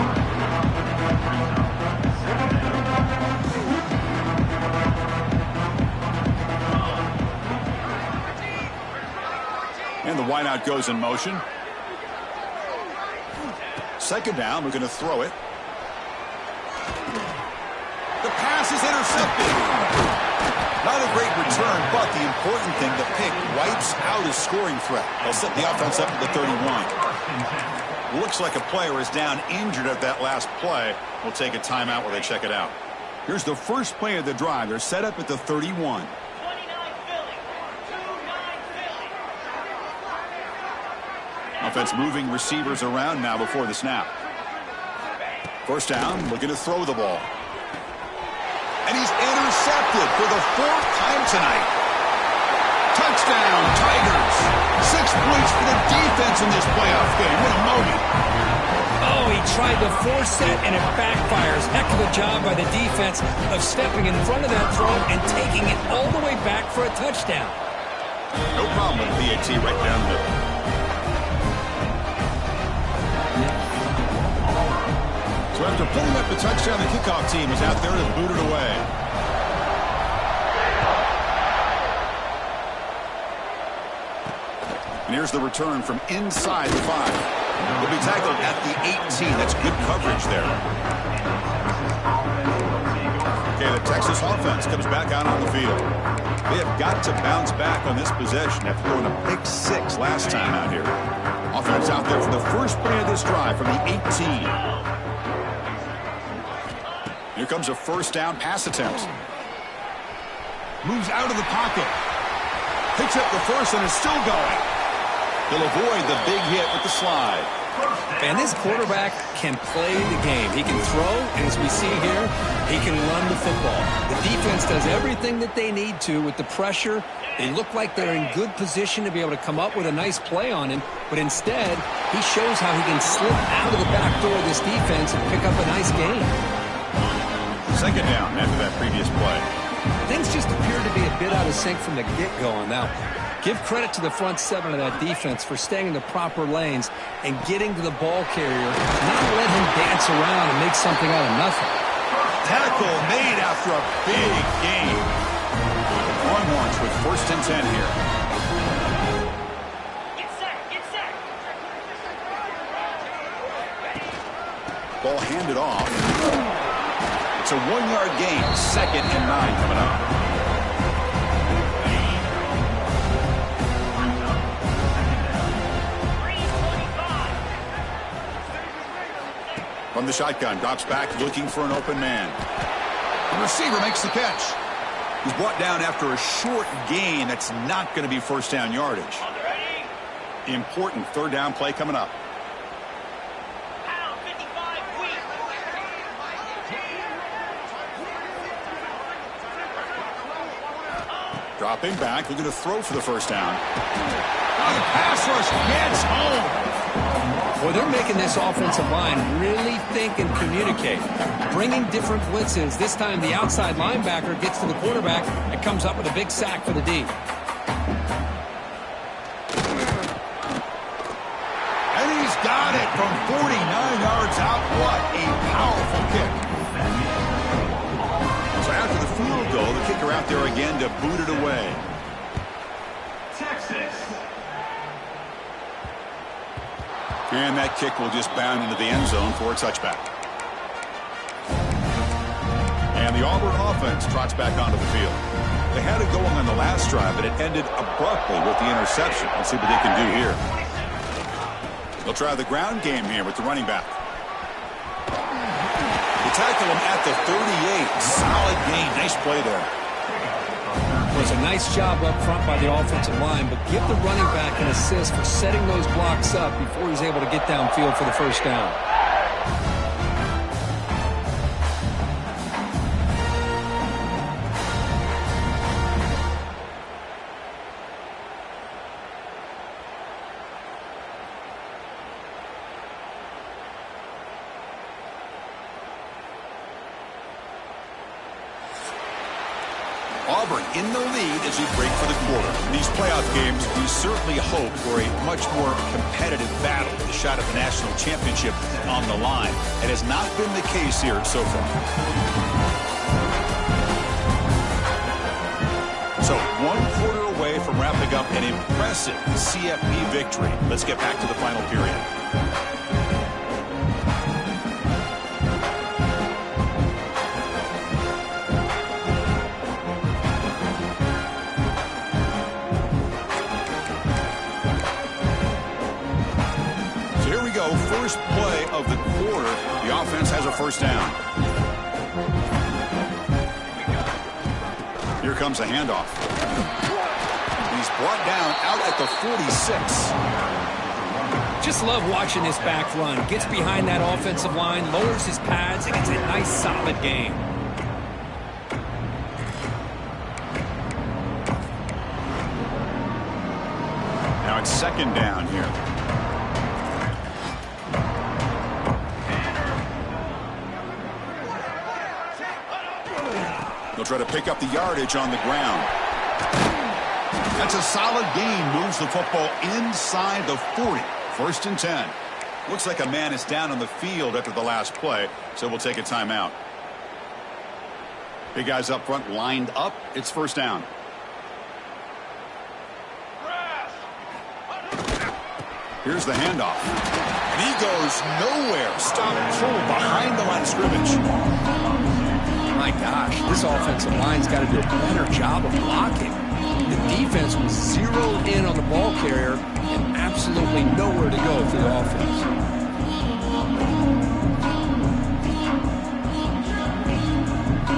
And the wideout goes in motion. Second down, we're going to throw it. The pass is intercepted. Not a great return, but the important thing, the pick wipes out his scoring threat. They'll set the offense up at the 31. Looks like a player is down injured at that last play. We'll take a timeout while they check it out. Here's the first play of the drive. They're set up at the 31. Offense moving receivers around now before the snap. First down, looking to throw the ball. And he's intercepted for the 4th time tonight. Touchdown, Tigers. 6 points for the defense in this playoff game. What a moment. Oh, he tried to force that, and it backfires. Heck of a job by the defense of stepping in front of that throw and taking it all the way back for a touchdown. No problem with the PAT right down the middle. So after pulling up the touchdown, the kickoff team is out there to boot it away. And here's the return from inside the 5. He'll be tackled at the 18. That's good coverage there. Okay, the Texas offense comes back out on the field. They have got to bounce back on this possession after throwing a pick 6 last time out here. Offense out there for the first play of this drive from the 18. Here comes a first down pass attempt. Moves out of the pocket. Picks up the first and is still going. He'll avoid the big hit with the slide. And this quarterback can play the game. He can throw, and as we see here, he can run the football. The defense does everything that they need to with the pressure. They look like they're in good position to be able to come up with a nice play on him, but instead, he shows how he can slip out of the back door of this defense and pick up a nice gain. Second down after that previous play. Things just appear to be a bit out of sync from the get-go on that. Give credit to the front 7 of that defense for staying in the proper lanes and getting to the ball carrier, not let him dance around and make something out of nothing. Tackle made after a big gain. Longhorns with 1st and 10 here. Get set, get set. Ball handed off. It's a 1-yard gain. 2nd and 9 coming up. From the shotgun, drops back looking for an open man. The receiver makes the catch. He's brought down after a short gain. That's not going to be first down yardage. Important 3rd down play coming up. Dropping back, looking to throw for the first down. Oh, the pass rush gets home. Well, they're making this offensive line really think and communicate. Bringing different blitzes. This time the outside linebacker gets to the quarterback and comes up with a big sack for the D. And he's got it from 49 yards out. What a powerful kick. So after the field goal, the kicker out there again to boot it away. Texas. And that kick will just bound into the end zone for a touchback. And the Auburn offense trots back onto the field. They had it going on the last drive, but it ended abruptly with the interception. Let's see what they can do here. They'll try the ground game here with the running back. They tackle him at the 38. Solid gain. Nice play there. It was a nice job up front by the offensive line, but give the running back an assist for setting those blocks up before he's able to get downfield for the first down. Auburn in the lead as we break for the quarter. In these playoff games, we certainly hope for a much more competitive battle with a shot at the national championship on the line. It has not been the case here so far. So 1 quarter away from wrapping up an impressive CFP victory. Let's get back to the final period. So here we go. First play of the quarter. The offense has a first down. Here comes a handoff. He's brought down out at the 46. Just love watching this back run. Gets behind that offensive line, lowers his pads, and gets a nice solid gain. Now it's second down here. They'll try to pick up the yardage on the ground. That's a solid gain. Moves the football inside the 40. First and 10. Looks like a man is down on the field after the last play, so we'll take a timeout. Big guys up front lined up. It's first down. Here's the handoff. And he goes nowhere. Stop pull behind the line of scrimmage. My gosh, this offensive line's got to do a better job of blocking. The defense was zeroed in on the ball carrier and absolutely nowhere to go for the offense.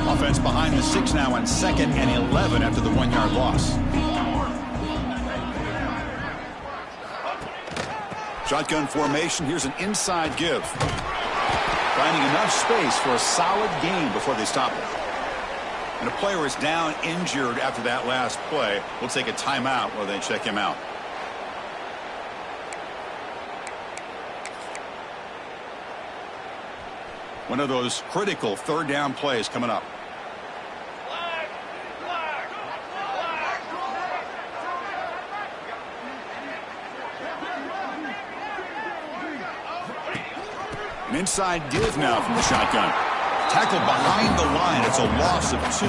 Offense behind the 6 now on 2nd and 11 after the 1-yard loss. Shotgun formation. Here's an inside give. Finding enough space for a solid gain before they stop it. And a player is down injured after that last play. We'll take a timeout while they check him out. One of those critical third down plays coming up. An inside give now from the shotgun. Tackled behind the line. It's a loss of 2.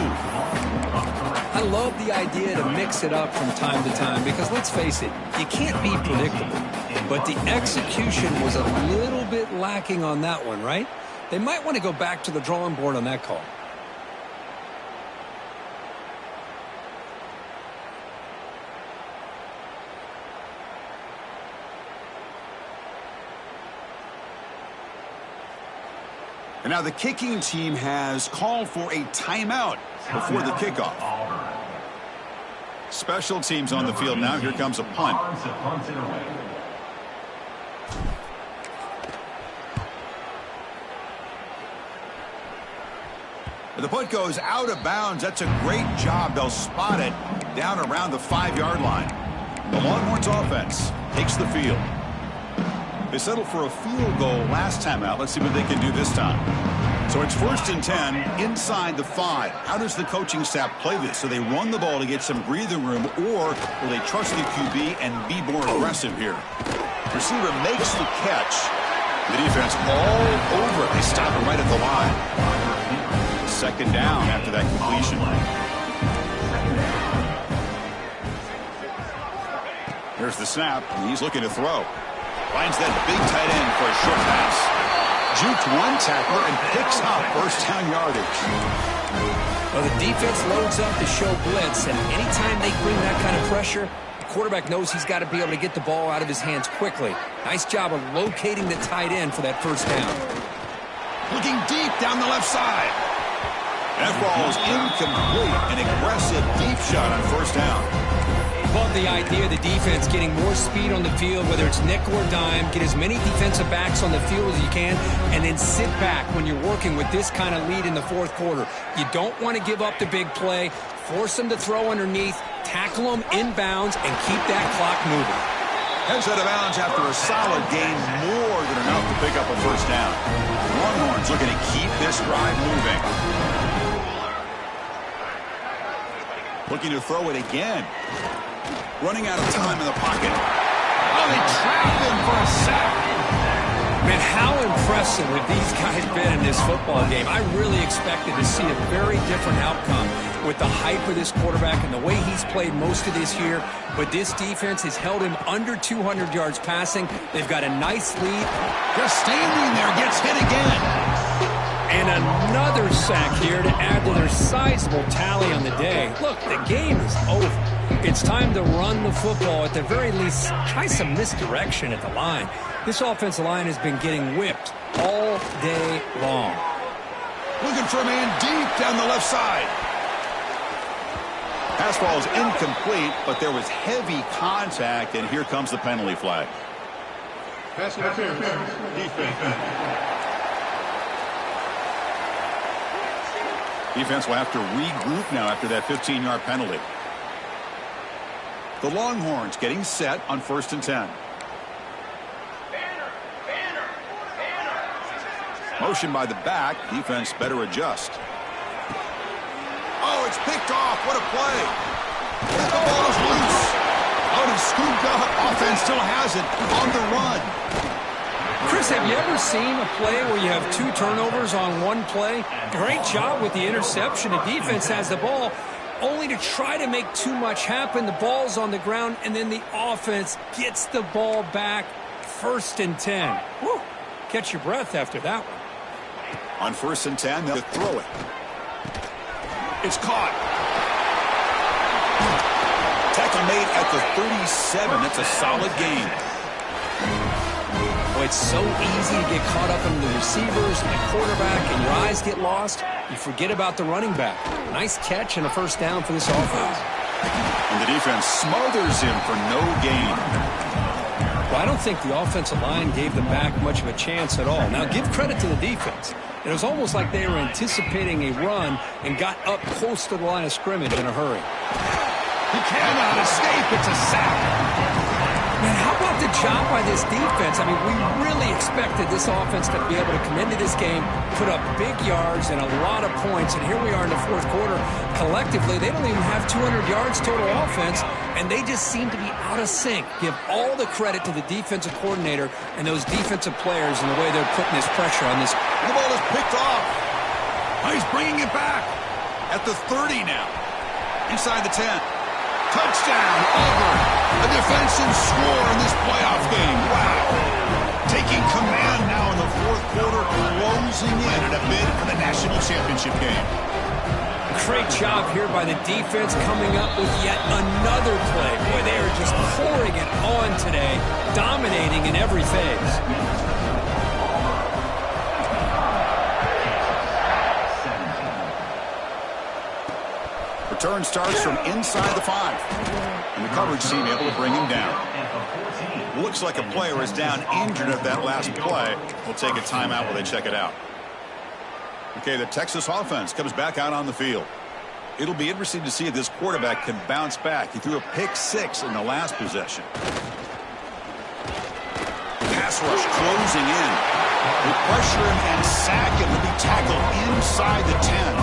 I love the idea to mix it up from time to time because, let's face it, you can't be predictable. But the execution was a little bit lacking on that one, right? They might want to go back to the drawing board on that call. And now the kicking team has called for a timeout before the kickoff. Special teams on the field now. Here comes a punt. The punt goes out of bounds. That's a great job. They'll spot it down around the 5-yard line. The Longhorns offense takes the field. They settled for a field goal last time out. Let's see what they can do this time. So it's first and 10 inside the 5. How does the coaching staff play this? So they run the ball to get some breathing room, or will they trust the QB and be more aggressive here? Receiver makes the catch. The defense all over it. They stop it right at the line. Second down after that completion. Here's the snap. He's looking to throw. Finds that big tight end for a short pass. Juked one tackler and picks up first down yardage. Well, the defense loads up to show blitz, and anytime they bring that kind of pressure, the quarterback knows he's got to be able to get the ball out of his hands quickly. Nice job of locating the tight end for that first down. Looking deep down the left side. That ball is incomplete. An aggressive deep shot on first down. Love the idea of the defense getting more speed on the field, whether it's nickel or dime. Get as many defensive backs on the field as you can, and then sit back when you're working with this kind of lead in the fourth quarter. You don't want to give up the big play. Force them to throw underneath, tackle them inbounds, and keep that clock moving. Heads out of bounds after a solid gain, more than enough to pick up a first down. Longhorns looking to keep this drive moving. Looking to throw it again. Running out of time in the pocket. Oh, they trapped him for a sack. Man, how impressive have these guys been in this football game? I really expected to see a very different outcome. with the hype of this quarterback and the way he's played most of this year. But this defense has held him under 200 yards passing. They've got a nice lead. Just standing there, gets hit again. And another sack here to add to their sizable tally on the day. Look, the game is over. It's time to run the football. At the very least, try some misdirection at the line. This offensive line has been getting whipped all day long. Looking for a man deep down the left side. Pass ball is incomplete, but there was heavy contact, and here comes the penalty flag. Pass interference. Defense. Defense will have to regroup now after that 15-yard penalty. The Longhorns getting set on 1st and 10. Motion by the back. Defense better adjust. Oh, it's picked off. What a play. The ball is loose. Out and scooped up. Offense still has it on the run. Chris, have you ever seen a play where you have 2 turnovers on one play? Great job with the interception. The defense has the ball, only to try to make too much happen. The ball's on the ground, and then the offense gets the ball back. 1st and 10. Whew. Catch your breath after that one. On 1st and 10, they'll throw it. It's caught. Tackle made at the 37. That's a solid gain. Boy, it's so easy to get caught up in the receivers and the quarterback, and your eyes get lost. You forget about the running back. Nice catch and a 1st down for this offense. And the defense smothers him for no gain. Well, I don't think the offensive line gave the back much of a chance at all. Now, give credit to the defense. It was almost like they were anticipating a run and got up close to the line of scrimmage in a hurry. He cannot escape. It's a sack. Man, how about the job by this defense? I mean, we really expected this offense to be able to come into this game, put up big yards and a lot of points, and here we are in the 4th quarter. Collectively, they don't even have 200 yards total offense, and they just seem to be out of sync. Give all the credit to the defensive coordinator and those defensive players and the way they're putting this pressure on this. The ball is picked off. Oh, he's bringing it back at the 30 now. Inside the 10. Touchdown, Auburn. A defensive score in this playoff game. Wow. Taking command now in the 4th quarter, closing in at a bid for the national championship game. Great job here by the defense coming up with yet another play. Boy, they are just pouring it on today, dominating in every phase. Return starts from inside the 5. And the coverage team able to bring him down. Looks like a player is down injured at that last play. We'll take a timeout while they check it out. Okay, the Texas offense comes back out on the field. It'll be interesting to see if this quarterback can bounce back. He threw a pick-6 in the last possession. Pass rush closing in. They pressure him and sack him to be tackled inside the 10.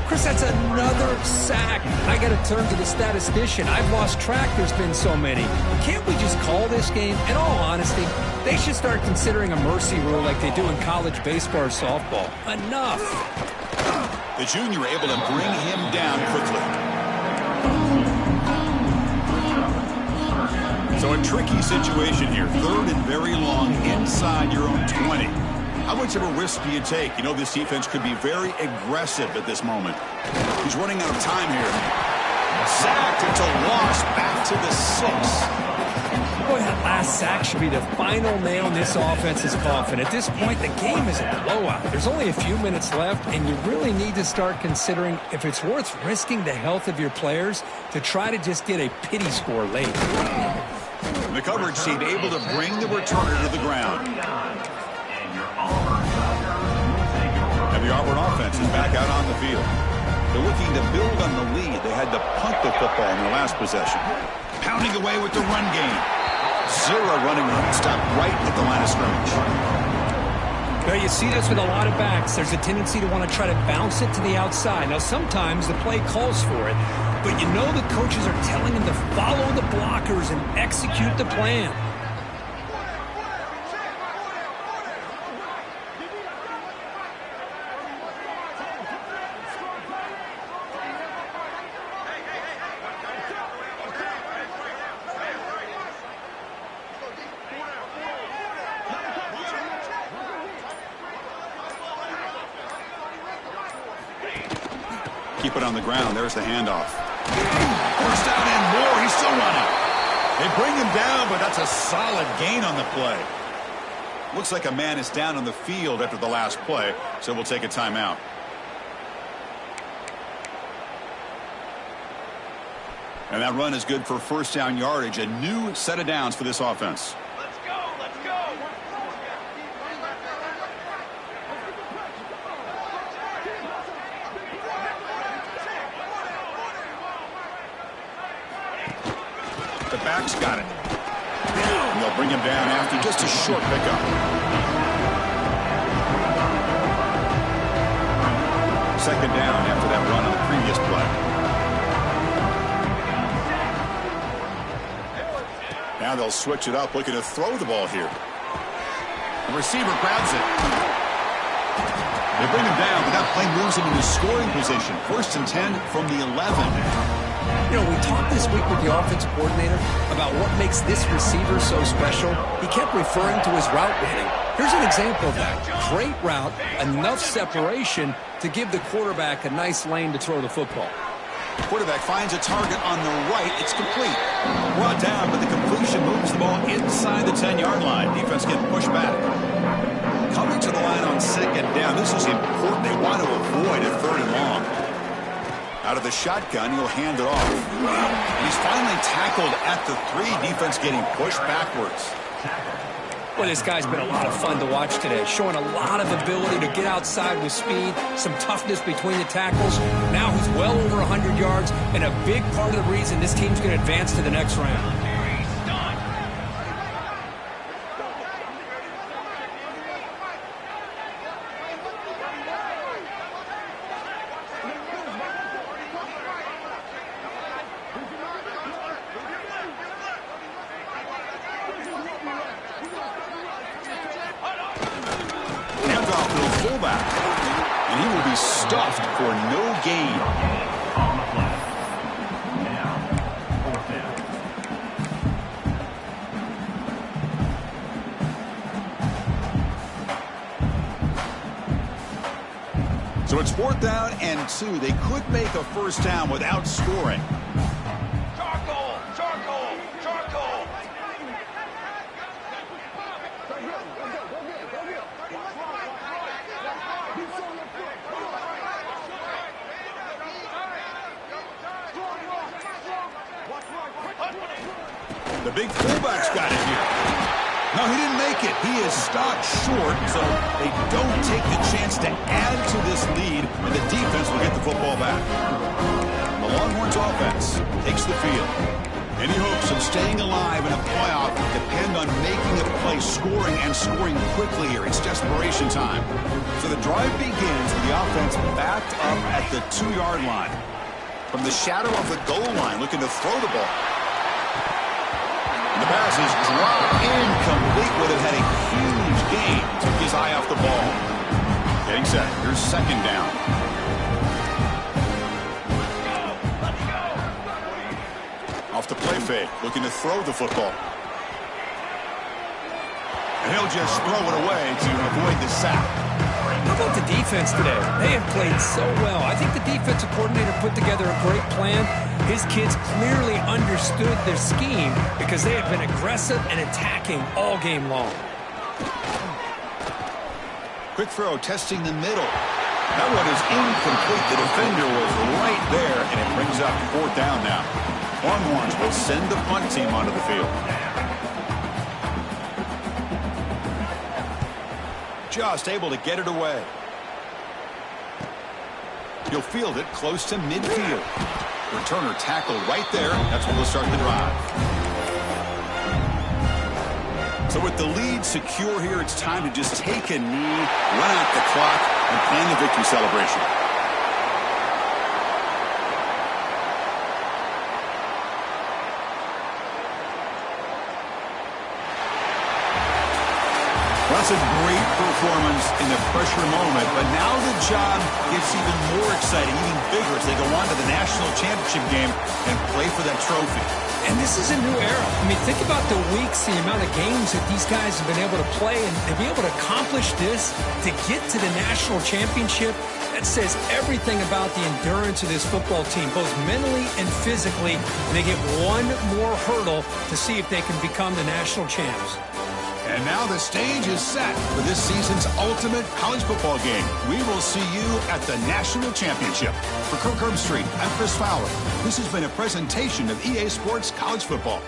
Chris, that's another sack. I got to turn to the statistician. I've lost track. There's been so many. Can't we just call this game? In all honesty, they should start considering a mercy rule like they do in college baseball or softball. Enough. The junior able to bring him down quickly. So a tricky situation here. 3rd and very long inside your own 20. How much of a risk do you take? You know, this defense could be very aggressive at this moment. He's running out of time here. Sacked. It's a loss back to the 6. Boy, that last sack should be the final nail in this offense's coffin. At this point, the game is a blowout. There's only a few minutes left, and you really need to start considering if it's worth risking the health of your players to try to just get a pity score late. The coverage team able to bring the returner to the ground. And the Auburn offense is back out on the field. They're looking to build on the lead. They had to punt the football in their last possession. Pounding away with the run game. 0 running room. Stop right at the line of scrimmage. Well, you see this with a lot of backs. There's a tendency to want to try to bounce it to the outside. Now, sometimes the play calls for it, but you know the coaches are telling them to follow the blockers and execute the plan. Keep it on the ground. There's the handoff. First down and more. He's still running. They bring him down, but that's a solid gain on the play. Looks like a man is down on the field after the last play, so we'll take a timeout. And that run is good for first down yardage. A new set of downs for this offense. Let's go, let's go. The back's got it. And they'll bring him down after just a short pickup. Second down after that run on the previous play. Now they'll switch it up, looking to throw the ball here. The receiver grabs it. They bring him down, but that play moves him into scoring position. First and 10 from the 11. You know, we talked this week with the offensive coordinator about what makes this receiver so special. He kept referring to his route running. Here's an example of that. Great route, enough separation to give the quarterback a nice lane to throw the football. Quarterback finds a target on the right. It's complete. Brought down, but the completion moves the ball inside the 10-yard line. Defense getting pushed back. Coming to the line on second down. This is important. They want to avoid a third and long. Out of the shotgun, he'll hand it off. And he's finally tackled at the 3. Defense getting pushed backwards. Well, this guy's been a lot of fun to watch today, showing a lot of ability to get outside with speed, some toughness between the tackles. Now he's well over 100 yards, and a big part of the reason this team's going to advance to the next round. And he will be stuffed for no gain. On the play. Now, fourth down. So it's 4th down and 2. They could make a first down without scoring. Charcoal, charcoal, charcoal. The big fullback's got it here. No, he didn't make it. He is stopped short, so they don't take the chance to add to this lead, and the defense will get the football back. The Longhorns offense takes the field. Any hopes of staying alive in a playoff depend on making a play, scoring, and scoring quickly here. It's desperation time. So the drive begins with the offense backed up at the 2-yard line. From the shadow of the goal line, looking to throw the ball. The pass is dropped incomplete. Would have had a huge gain. Took his eye off the ball. Getting set. Here's second down. Let's go. Off the play fake. Looking to throw the football. And he'll just throw it away to avoid the sack. How about the defense today? They have played so well. I think the defensive coordinator put together a great plan. His kids clearly understood their scheme because they have been aggressive and attacking all game long. Quick throw, testing the middle. That one is incomplete. The defender was right there, and it brings up 4th down now. Longhorns will send the punt team onto the field. Just able to get it away. He'll field it close to midfield. Returner tackled right there. That's when we'll start the drive. So with the lead secure here, it's time to just take a knee, run out the clock, and plan the victory celebration. Well, that's a great performance in the pressure moment, but now the job gets even more exciting, even bigger as they go on to the national championship game and play for that trophy. And this is a new era. I mean, think about the weeks, the amount of games that these guys have been able to play, and to be able to accomplish this, to get to the national championship, that says everything about the endurance of this football team, both mentally and physically. And they get one more hurdle to see if they can become the national champs. And now the stage is set for this season's ultimate college football game. We will see you at the national championship. For Kirk Herbstreit, I'm Chris Fowler. This has been a presentation of EA Sports College Football.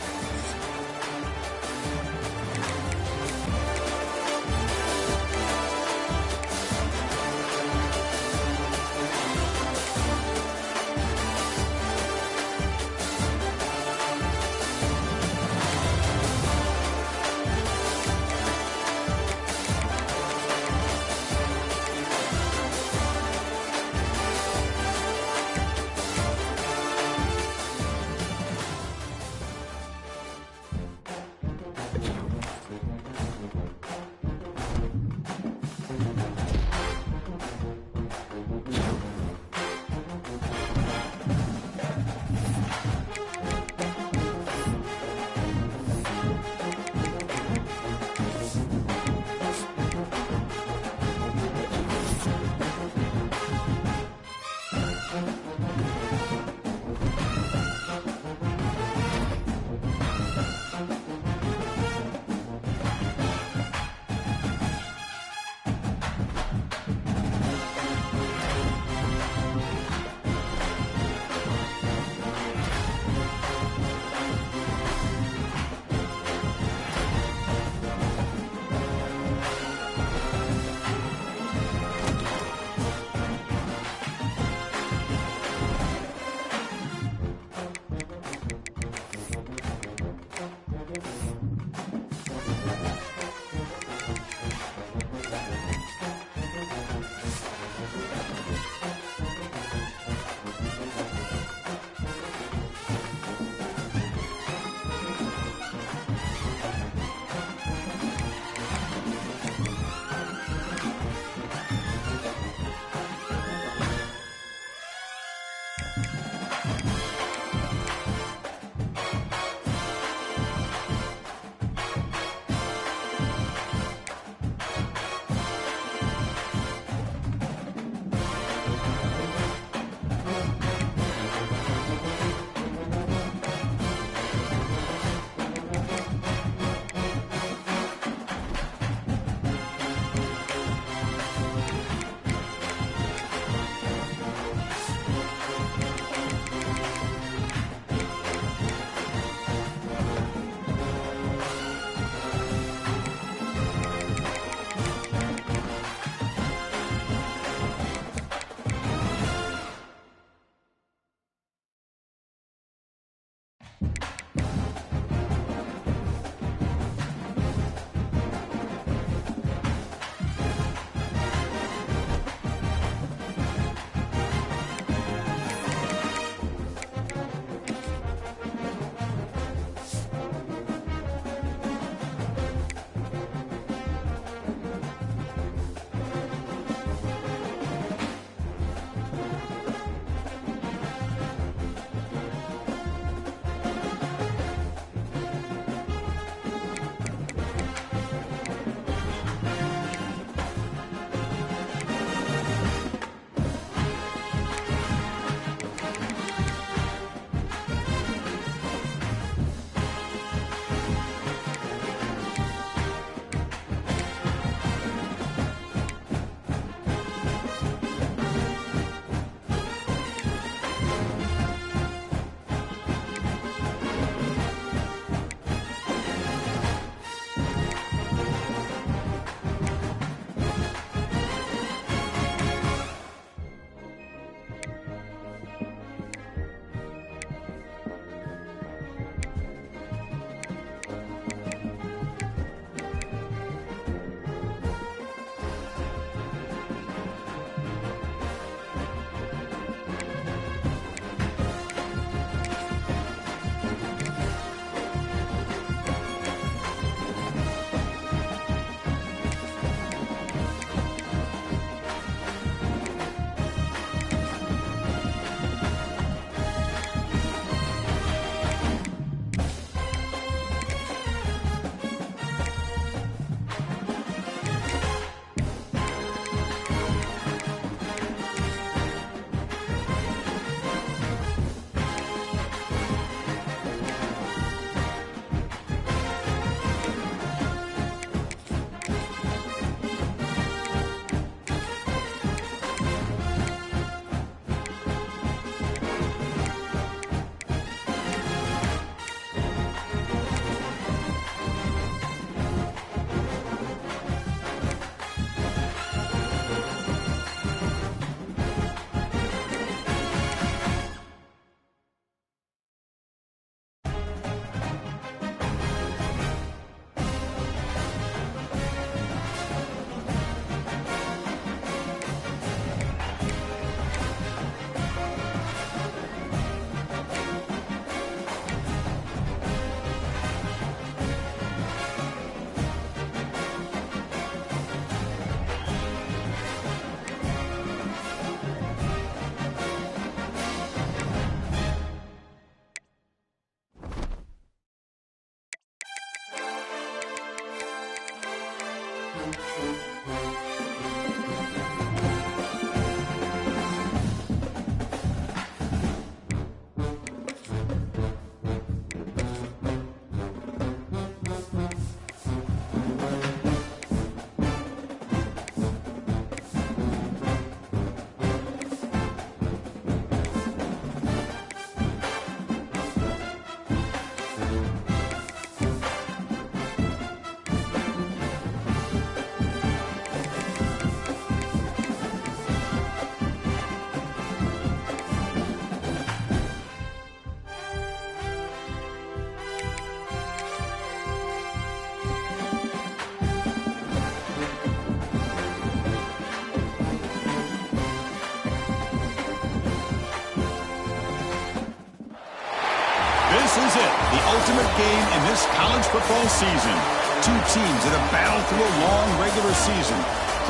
This is it, the ultimate game in this college football season. Two teams that have battled through a long regular season,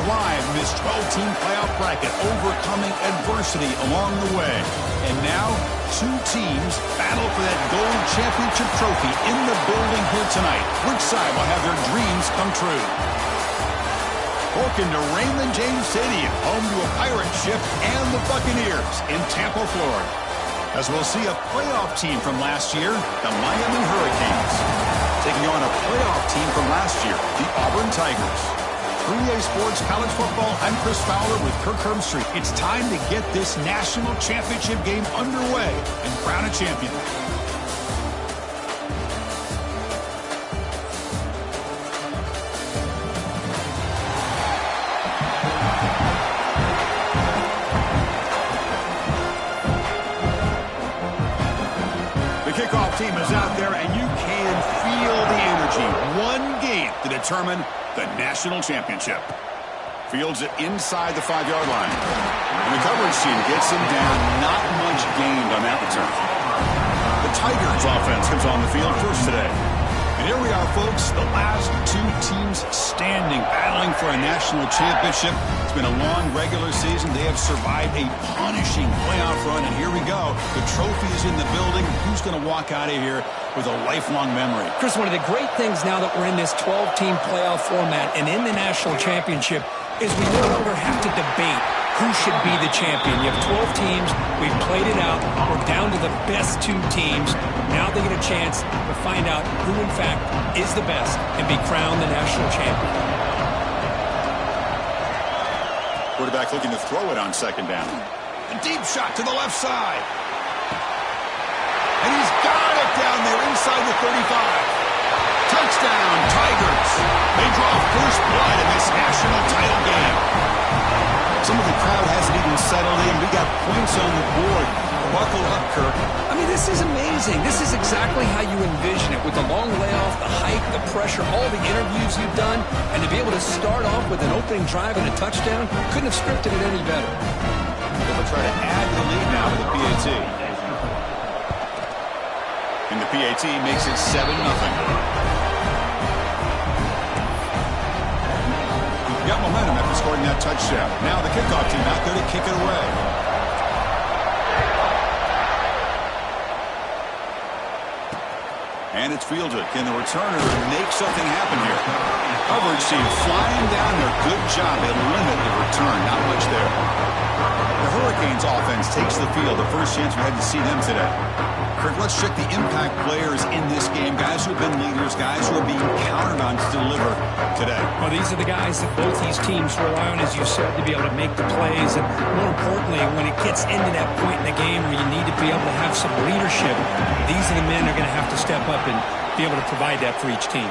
thrived in this 12-team playoff bracket, overcoming adversity along the way. And now, two teams battle for that gold championship trophy in the building here tonight. Which side will have their dreams come true? Welcome to Raymond James Stadium, home to a pirate ship and the Buccaneers in Tampa, Florida. As we'll see a playoff team from last year, the Miami Hurricanes, taking on a playoff team from last year, the Auburn Tigers. 3A Sports College Football, I'm Chris Fowler with Kirk Herbstreit. It's time to get this national championship game underway and crown a champion. Kickoff team is out there, and you can feel the energy. One game to determine the national championship. Fields it inside the 5-yard line. And the coverage team gets him down. Not much gained on that return. The Tigers offense comes on the field first today. And here we are, folks, the last two teams standing, battling for a national championship. It's been a long regular season. They have survived a punishing playoff run, and here we go. The trophy is in the building. Who's going to walk out of here with a lifelong memory? Chris, one of the great things now that we're in this 12-team playoff format and in the national championship is we no longer have to debate who should be the champion. You have 12 teams. We've played it out. We're down to the best two teams. Now they get a chance to find out who, in fact, is the best and be crowned the national champion. Quarterback looking to throw it on second down. A deep shot to the left side. And he's got it down there inside the 35. Touchdown, Tigers. They draw first blood in this national title game. Some of the crowd hasn't even settled in. We got points on the board. Buckle up, Kirk. I mean, this is amazing. This is exactly how you envision it, with the long layoff, the hype, the pressure, all the interviews you've done, and to be able to start off with an opening drive and a touchdown, couldn't have scripted it any better. They'll try to add to the lead now with the PAT. And the PAT makes it 7-0. Got momentum after scoring that touchdown. Now the kickoff team out there to kick it away. And it's fielded. Can the returner make something happen here? Coverage team flying down there. Good job. They limit the return. Not much there. The Hurricanes offense takes the field. The first chance we had to see them today. Kirk, let's check the impact players in this game. Guys who have been leaders, guys who are being counted on to deliver today. Well, these are the guys that both these teams rely on, as you said, to be able to make the plays. And more importantly, when it gets into that point in the game where you need to be able to have some leadership, these are the men that are going to have to step up and be able to provide that for each team.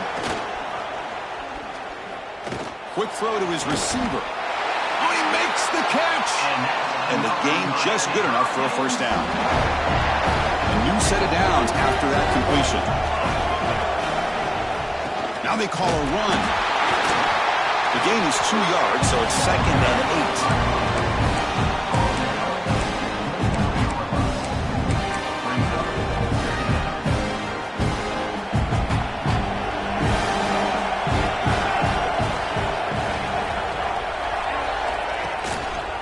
Quick throw to his receiver. Oh, he makes the catch. And the gain just good enough for a first down. A new set of downs after that completion. Now they call a run. The gain is 2 yards, so it's 2nd and 8.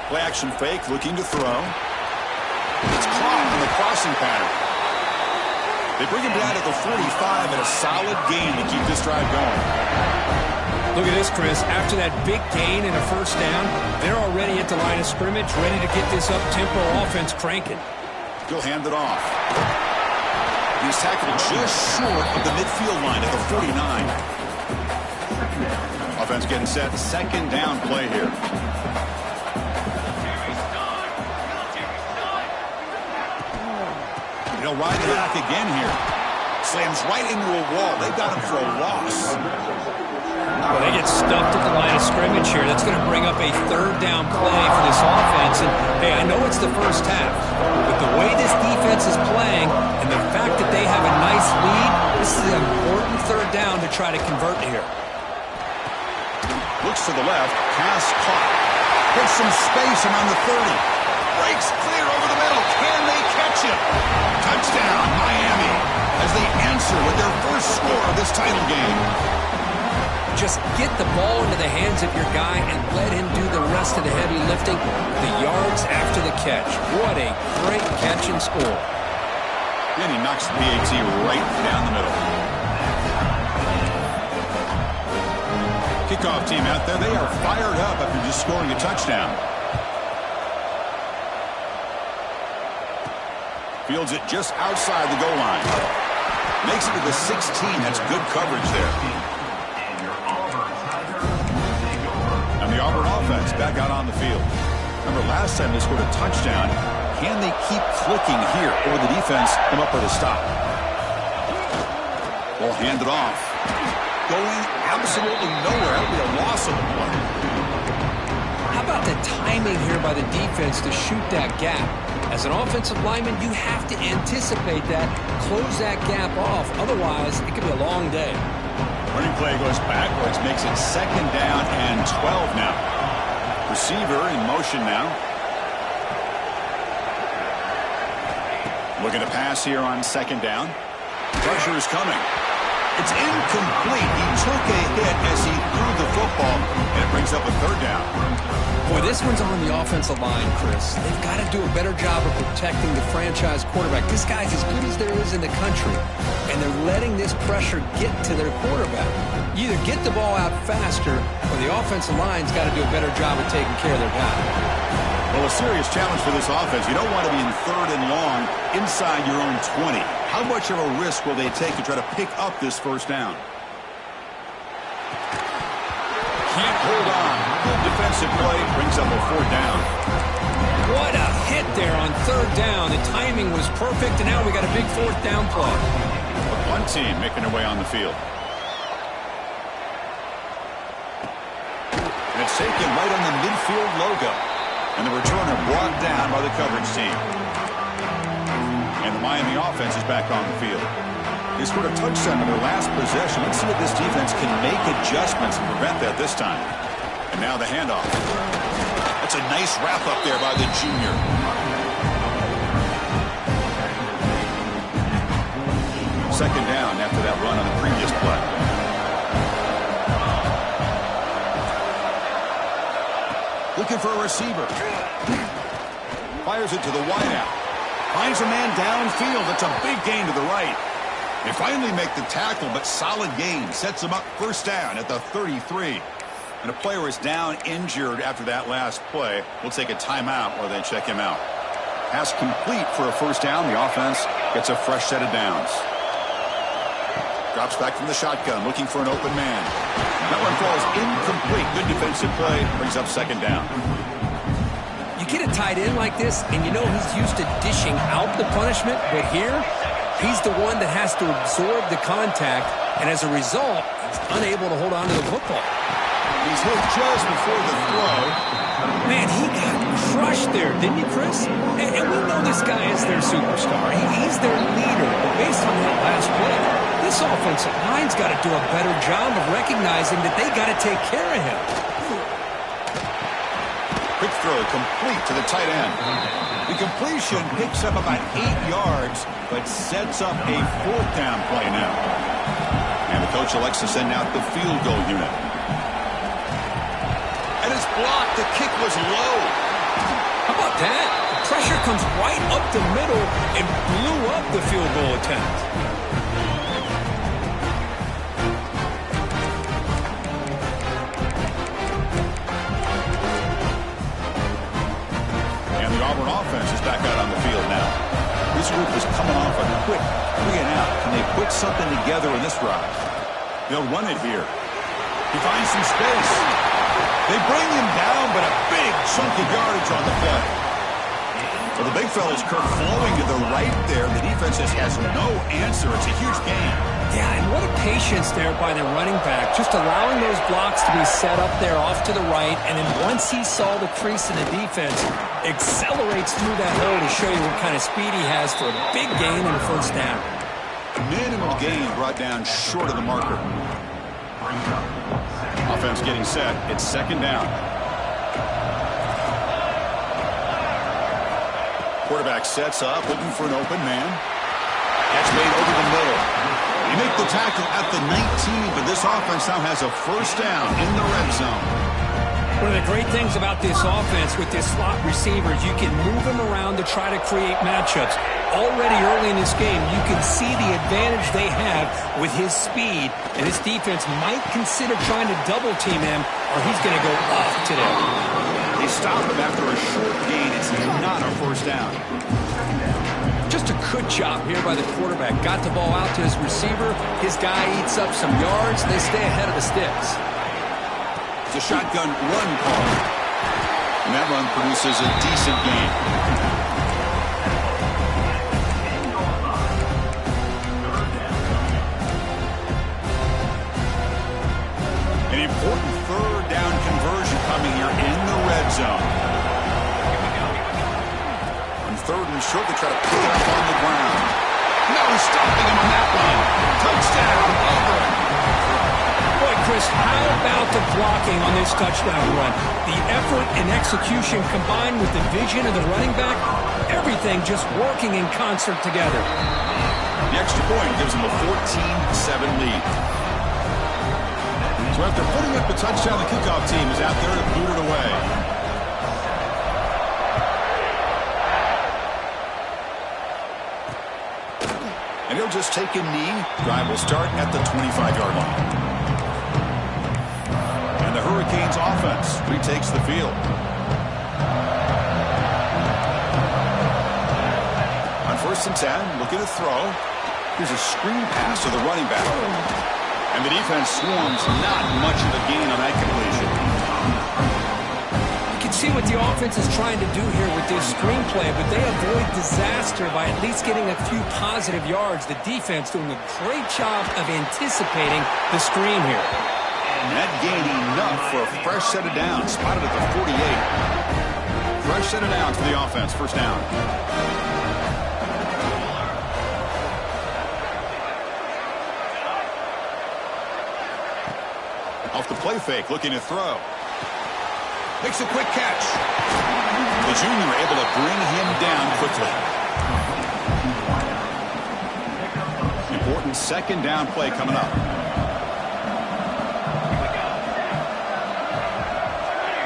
Play action fake, looking to throw. It's caught in the crossing pattern. They bring him down at the 45 and a solid gain to keep this drive going. Look at this, Chris. After that big gain and a first down, they're already at the line of scrimmage, ready to get this up-tempo offense cranking. He'll hand it off. He's tackled just short of the midfield line at the 49. Offense getting set. Second down play here. He'll ride it back again here. Slams right into a wall. They've got him for a loss. Well, they get stuffed at the line of scrimmage here. That's going to bring up a third down play for this offense. And, hey, I know it's the first half, but the way this defense is playing and the fact that they have a nice lead, this is an important third down to try to convert here. Looks to the left. Pass caught. Puts some space around the 30. Breaks clear over the middle. Can they catch him? Touchdown, Miami, as they answer with their first score of this title game. Just get the ball into the hands of your guy and let him do the rest of the heavy lifting, the yards after the catch. What a great catch and score. And he knocks the PAT right down the middle. Kickoff team out there. They are fired up after just scoring a touchdown. Fields it just outside the goal line. Makes it to the 16. That's good coverage there. And the Auburn offense back out on the field. Remember last time they scored a touchdown. Can they keep clicking here? Or the defense come up with a stop? Ball handed off. Going absolutely nowhere. That'll be a loss of the play. How about the timing here by the defense to shoot that gap? As an offensive lineman, you have to anticipate that, close that gap off. Otherwise, it could be a long day. Running play goes backwards, makes it second down and 12 now. Receiver in motion now. Looking to pass here on second down. Pressure is coming. It's incomplete. He took a hit as he threw the football, and it brings up a third down. Boy, this one's on the offensive line, Chris. They've got to do a better job of protecting the franchise quarterback. This guy's as good as there is in the country, and they're letting this pressure get to their quarterback. You either get the ball out faster, or the offensive line's got to do a better job of taking care of their guy. Well, a serious challenge for this offense. You don't want to be in third and long inside your own 20. How much of a risk will they take to try to pick up this first down? Can't hold on. Good defensive play brings up a fourth down. What a hit there on third down. The timing was perfect, and now we got a big fourth down play. One team making their way on the field. And it's taken right on the midfield logo. And the returner brought down by the coverage team. And the Miami offense is back on the field. They scored a touchdown on their last possession. Let's see if this defense can make adjustments and prevent that this time. And now the handoff. That's a nice wrap up there by the junior. Second down after that run on the previous play. Looking for a receiver. Fires it to the wideout. Finds a man downfield. That's a big gain to the right. They finally make the tackle, but solid gain. Sets them up first down at the 33. And a player is down injured after that last play. We'll take a timeout while they check him out. Pass complete for a first down. The offense gets a fresh set of downs. Drops back from the shotgun, looking for an open man. That one falls incomplete. Good defensive play. Brings up second down. You get a tight end like this, and you know he's used to dishing out the punishment, but here, he's the one that has to absorb the contact, and as a result, he's unable to hold on to the football. He's hit just before the throw. Man, he got crushed there, didn't he, Chris? And we know this guy is their superstar. He's their leader. But based on that last play, this offensive line's got to do a better job of recognizing that they got to take care of him. Quick throw complete to the tight end. The completion picks up about 8 yards, but sets up a fourth down play now. And the coach elects to send out the field goal unit. And it's blocked. The kick was low. How about that? The pressure comes right up the middle and blew up the field goal attempt. group is coming off a quick 3-and-out. Can they put something together in this drive? They'll run it here. He finds some space. They bring him down, but a big chunk of yardage on the play. Well, the big fella's Kirk flowing to the right there. The defense just has no answer. It's a huge gain. Yeah, and what a patience there by the running back, just allowing those blocks to be set up there off to the right, and then once he saw the crease in the defense, accelerates through that hole to show you what kind of speed he has for a big gain and a first down. Minimum gain brought down short of the marker. Offense getting set. It's second down. Quarterback sets up, looking for an open man. Catch made over the middle. They make the tackle at the 19, but this offense now has a first down in the red zone. One of the great things about this offense with this slot receivers, you can move them around to try to create matchups. Already early in this game, you can see the advantage they have with his speed, and this defense might consider trying to double team him, or he's going to go off today. They stop him after a short gain. It's not a first down. Just a good job here by the quarterback. Got the ball out to his receiver. His guy eats up some yards, and they stay ahead of the sticks. It's a shotgun run call. And that run produces a decent gain. An important third down conversion coming here in the red zone. On third and short, they try to pick it up on the ground. No stopping him on that one. Touchdown, Auburn. Boy, Chris, how about the blocking on this touchdown run? The effort and execution combined with the vision of the running back, everything just working in concert together. The extra point gives them a 14-7 lead. So after putting up the touchdown, the kickoff team is out there to boot it away. And he'll just take a knee. Drive will start at the 25-yard line. And the Hurricanes offense retakes the field. On 1st and 10, looking to throw. Here's a screen pass to the running back. And the defense swarms, not much of a gain on that completion. You can see what the offense is trying to do here with this screenplay, but they avoid disaster by at least getting a few positive yards. The defense doing a great job of anticipating the screen here. And that gained enough for a fresh set of downs, spotted at the 48. Fresh set of downs for the offense, first down. Off the play fake, looking to throw. Makes a quick catch. The junior able to bring him down quickly. Important second down play coming up.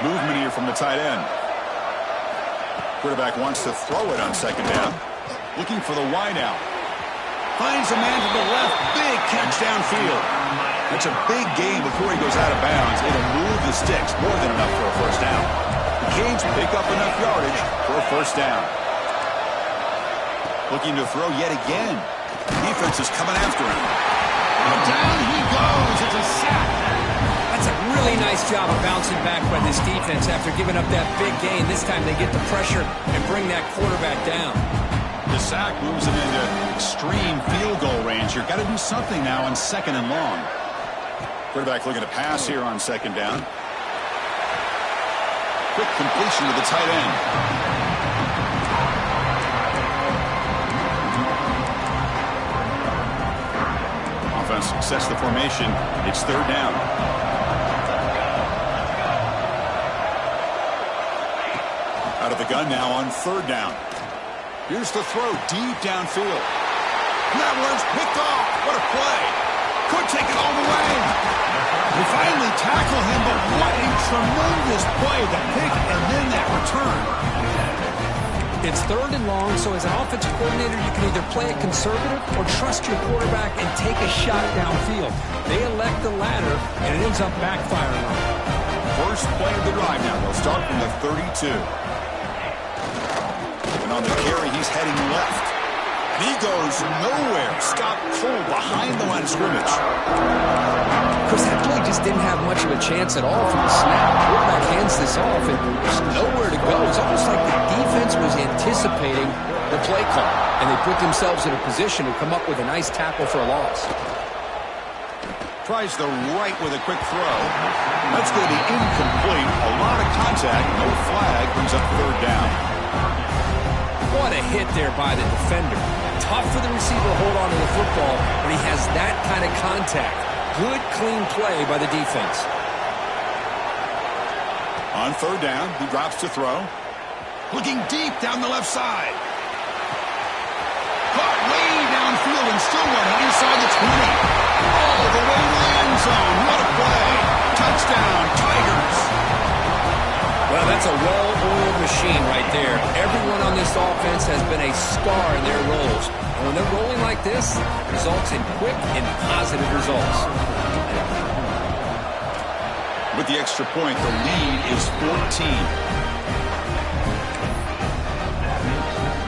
Movement here from the tight end. Quarterback wants to throw it on second down. Looking for the wide out. Finds a man to the left. Big catch downfield. That's a big gain before he goes out of bounds. It'll move the sticks, more than enough for a first down. The Canes pick up enough yardage for a first down. Looking to throw yet again. Defense is coming after him. And down he goes. It's a sack. That's a really nice job of bouncing back by this defense after giving up that big gain. This time they get the pressure and bring that quarterback down. The sack moves him into extreme field goal range. You've got to do something now on second and long. Quarterback looking to pass here on second down. Quick completion to the tight end. Offense sets the formation. It's third down. Out of the gun now on third down. Here's the throw deep downfield. And that one's picked off. What a play. Could take it all the way. They finally tackle him, but what a tremendous play. The pick and then that return. It's third and long, so as an offensive coordinator, you can either play it conservative or trust your quarterback and take a shot downfield. They elect the latter, and it ends up backfiring on them. First play of the drive now. They'll start from the 32. And on the carry, he's heading left. And he goes nowhere. Stopped cold behind the line of scrimmage. Chris, that play just didn't have much of a chance at all from the snap. The quarterback hands this off, and there's nowhere to go. It's almost like the defense was anticipating the play call, and they put themselves in a position to come up with a nice tackle for a loss. Tries the right with a quick throw. That's going to be incomplete. A lot of contact. No flag. Brings up third down. What a hit there by the defender. Tough for the receiver to hold on to the football when he has that kind of contact. Good, clean play by the defense. On third down, he drops to throw. Looking deep down the left side. Caught way downfield and still running inside the 20. All the way to the end zone. What a play. Touchdown, Tigers. Well, that's a well-oiled machine right there. Everyone on this offense has been a star in their roles. And when they're rolling like this, it results in quick and positive results. With the extra point, the lead is 14.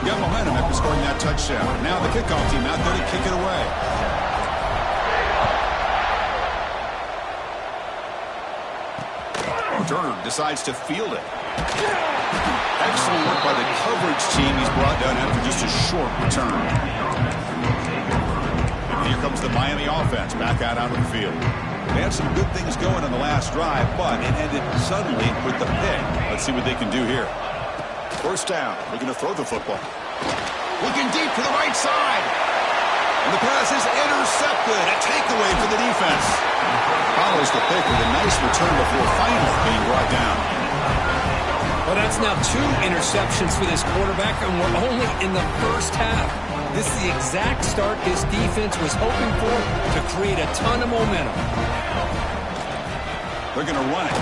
Got momentum after scoring that touchdown. Now the kickoff team out there to kick it away. Turner decides to field it. Excellent work by the coverage team. He's brought down after just a short return. And here comes the Miami offense back out onto the field. They had some good things going on the last drive, but it ended suddenly with the pick. Let's see what they can do here. First down. Looking to throw the football. Looking deep to the right side. And the pass is intercepted. A takeaway for the defense. Follows the pick with a nice return before finally being brought down. Well, that's now 2 interceptions for this quarterback, and we're only in the first half. This is the exact start this defense was hoping for to create a ton of momentum. They're going to run it.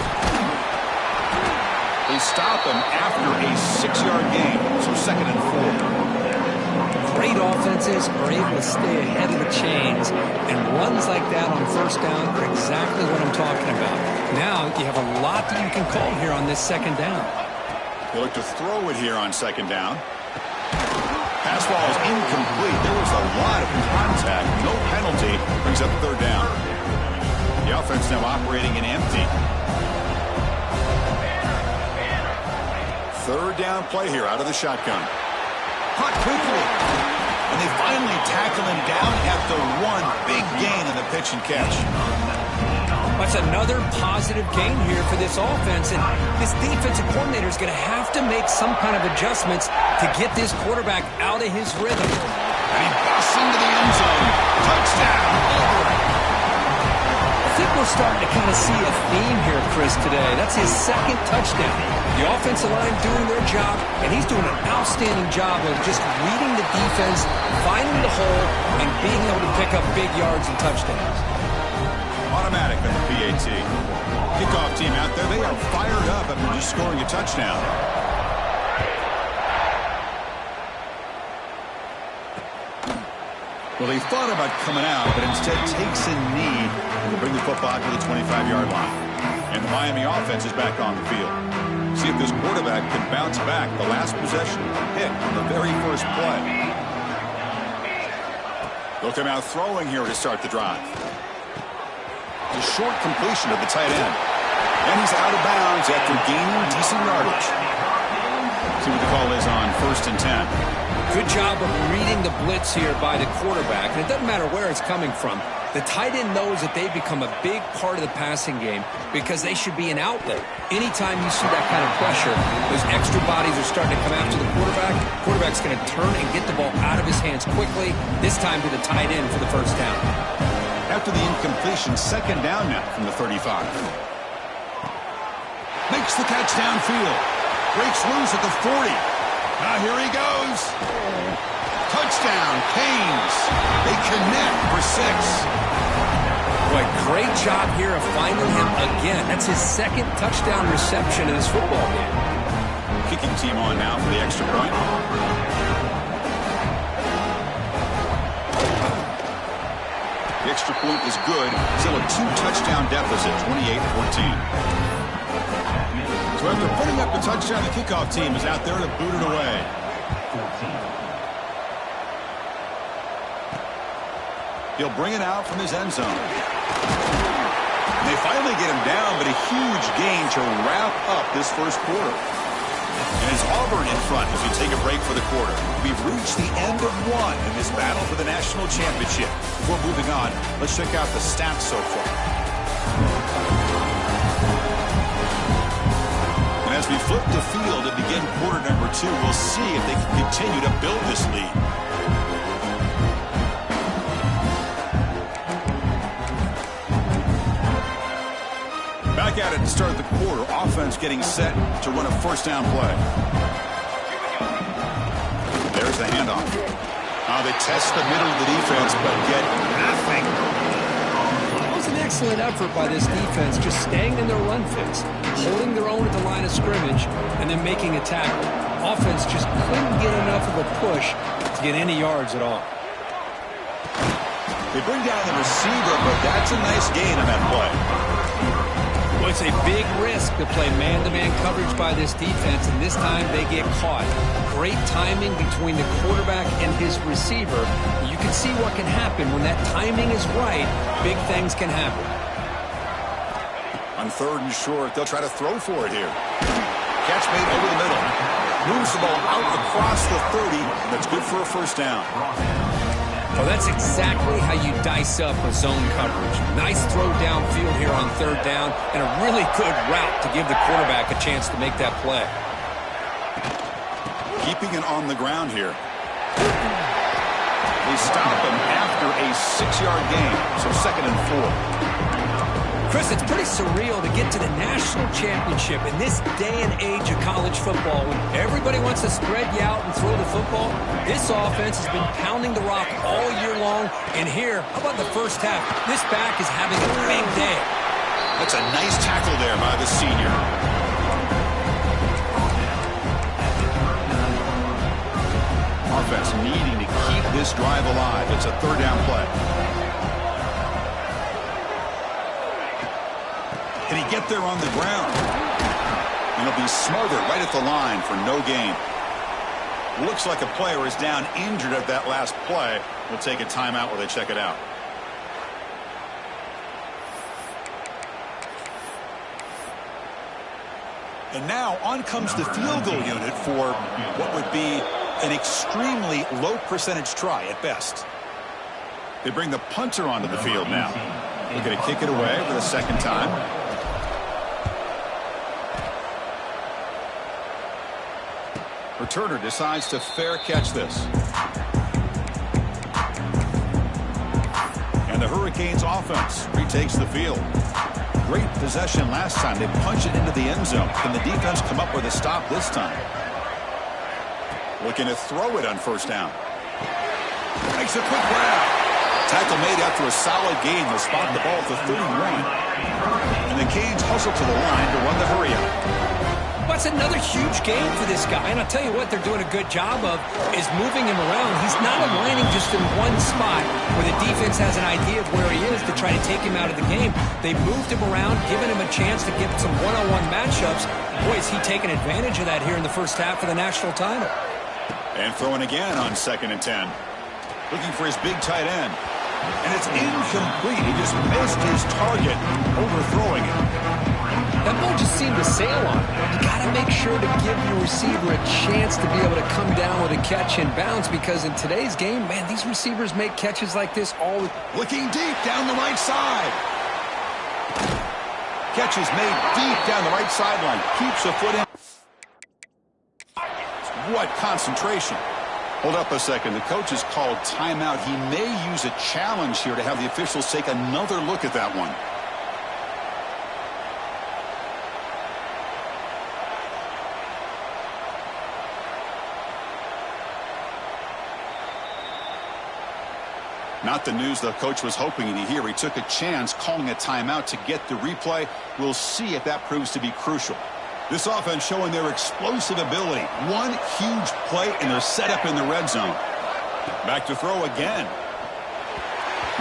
They stop him after a 6-yard gain, so 2nd and 4. Great offenses are able to stay ahead of the chains, and runs like that on first down are exactly what I'm talking about. Now you have a lot that you can call here on this 2nd down. They look to throw it here on 2nd down. Pass ball is incomplete. There was a lot of contact. No penalty. Brings up 3rd down. The offense now operating in empty. 3rd down play here out of the shotgun. Caught quickly. And they finally tackle him down after one big gain in the pitch and catch. That's another positive gain here for this offense, and this defensive coordinator is going to have to make some kind of adjustments to get this quarterback out of his rhythm. And he busts into the end zone. Touchdown, Auburn. I think we're starting to kind of see a theme here, Chris, today. That's his 2nd touchdown. The offensive line doing their job, and he's doing an outstanding job of just reading the defense, finding the hole, and being able to pick up big yards and touchdowns. Automatic on the PAT. Kickoff team out there, they are fired up after just scoring a touchdown. Well, he thought about coming out, but instead takes a knee to bring the football to the 25-yard line. And the Miami offense is back on the field. See if this quarterback can bounce back. The last possession, a pick on the very first play. They'll come out throwing here to start the drive. A short completion of the tight end. And he's out of bounds after gaining decent yardage. See what the call is on 1st and 10. Good job of reading the blitz here by the quarterback. And it doesn't matter where it's coming from. The tight end knows that they've become a big part of the passing game because they should be an outlet. Anytime you see that kind of pressure, those extra bodies are starting to come after the quarterback. Quarterback's going to turn and get the ball out of his hands quickly, this time to the tight end for the first down. After the incompletion, 2nd down now from the 35. Makes the catch downfield. Breaks loose at the 40. Now here he goes. Touchdown, Canes. They connect for 6. Boy, great job here of finding him again. That's his 2nd touchdown reception in this football game. Kicking team on now for the extra point. The extra point is good. Still a 2-touchdown deficit, 28-14. So after putting up the touchdown, the kickoff team is out there to boot it away. He'll bring it out from his end zone. And they finally get him down, but a huge gain to wrap up this first quarter. And it's Auburn in front as we take a break for the quarter. We've reached the end of one in this battle for the national championship. Before moving on, let's check out the stats so far. And as we flip the field to begin quarter number 2, we'll see if they can continue to build this lead. Back at it to start the quarter. Offense getting set to run a first down play. There's the handoff. They test the middle of the defense, but get nothing. That was an excellent effort by this defense, just staying in their run fix, holding their own at the line of scrimmage, and then making a tackle. Offense just couldn't get enough of a push to get any yards at all. They bring down the receiver, but that's a nice gain on that play. Well, it's a big risk to play man-to-man coverage by this defense, and this time they get caught. Great timing between the quarterback and his receiver. You can see what can happen when that timing is right. Big things can happen. On 3rd and short, they'll try to throw for it here. Catch made over the middle. Moves the ball out across the 30. That's good for a first down. Well, that's exactly how you dice up a zone coverage. Nice throw downfield here on 3rd down, and a really good route to give the quarterback a chance to make that play. Keeping it on the ground here. They stop him after a 6-yard gain, so 2nd and 4. Chris, it's pretty surreal to get to the national championship in this day and age of college football when everybody wants to spread you out and throw the football. This offense has been pounding the rock all year long, and here, how about the first half? This back is having a big day. That's a nice tackle there by the senior. Offense needing to keep this drive alive. It's a 3rd down play. Can he get there on the ground? And he'll be smothered right at the line for no gain. Looks like a player is down injured at that last play. We'll take a timeout while they check it out. And now on comes the field goal unit for what would be an extremely low percentage try at best. They bring the punter onto the field now. They're going to kick it away for the 2nd time. Returner decides to fair catch this. And the Hurricanes offense retakes the field. Great possession last time. They punch it into the end zone. Can the defense come up with a stop this time? Looking to throw it on 1st down. Makes a quick grab. Tackle made after a solid gain. They'll spot the ball at the 31. And the Canes hustle to the line to run the hurry up. That's another huge game for this guy, and I'll tell you what they're doing a good job of is moving him around. He's not aligning just in one spot where the defense has an idea of where he is to try to take him out of the game. They've moved him around, given him a chance to get some one-on-one matchups. Boy, is he taking advantage of that here in the first half of the national title. And throwing again on 2nd and 10. Looking for his big tight end. And it's incomplete. He just missed his target, overthrowing it. That ball just seemed to sail on him. You got to make sure to give your receiver a chance to be able to come down with a catch and bounce, because in today's game, man, these receivers make catches like this all the time. Looking deep down the right side. Catches made deep down the right sideline. Keeps a foot in. What concentration. Hold up a second. The coach has called timeout. He may use a challenge here to have the officials take another look at that one. Not the news the coach was hoping to hear. He took a chance calling a timeout to get the replay. We'll see if that proves to be crucial. This offense showing their explosive ability. One huge play, and they're set up in the red zone. Back to throw again.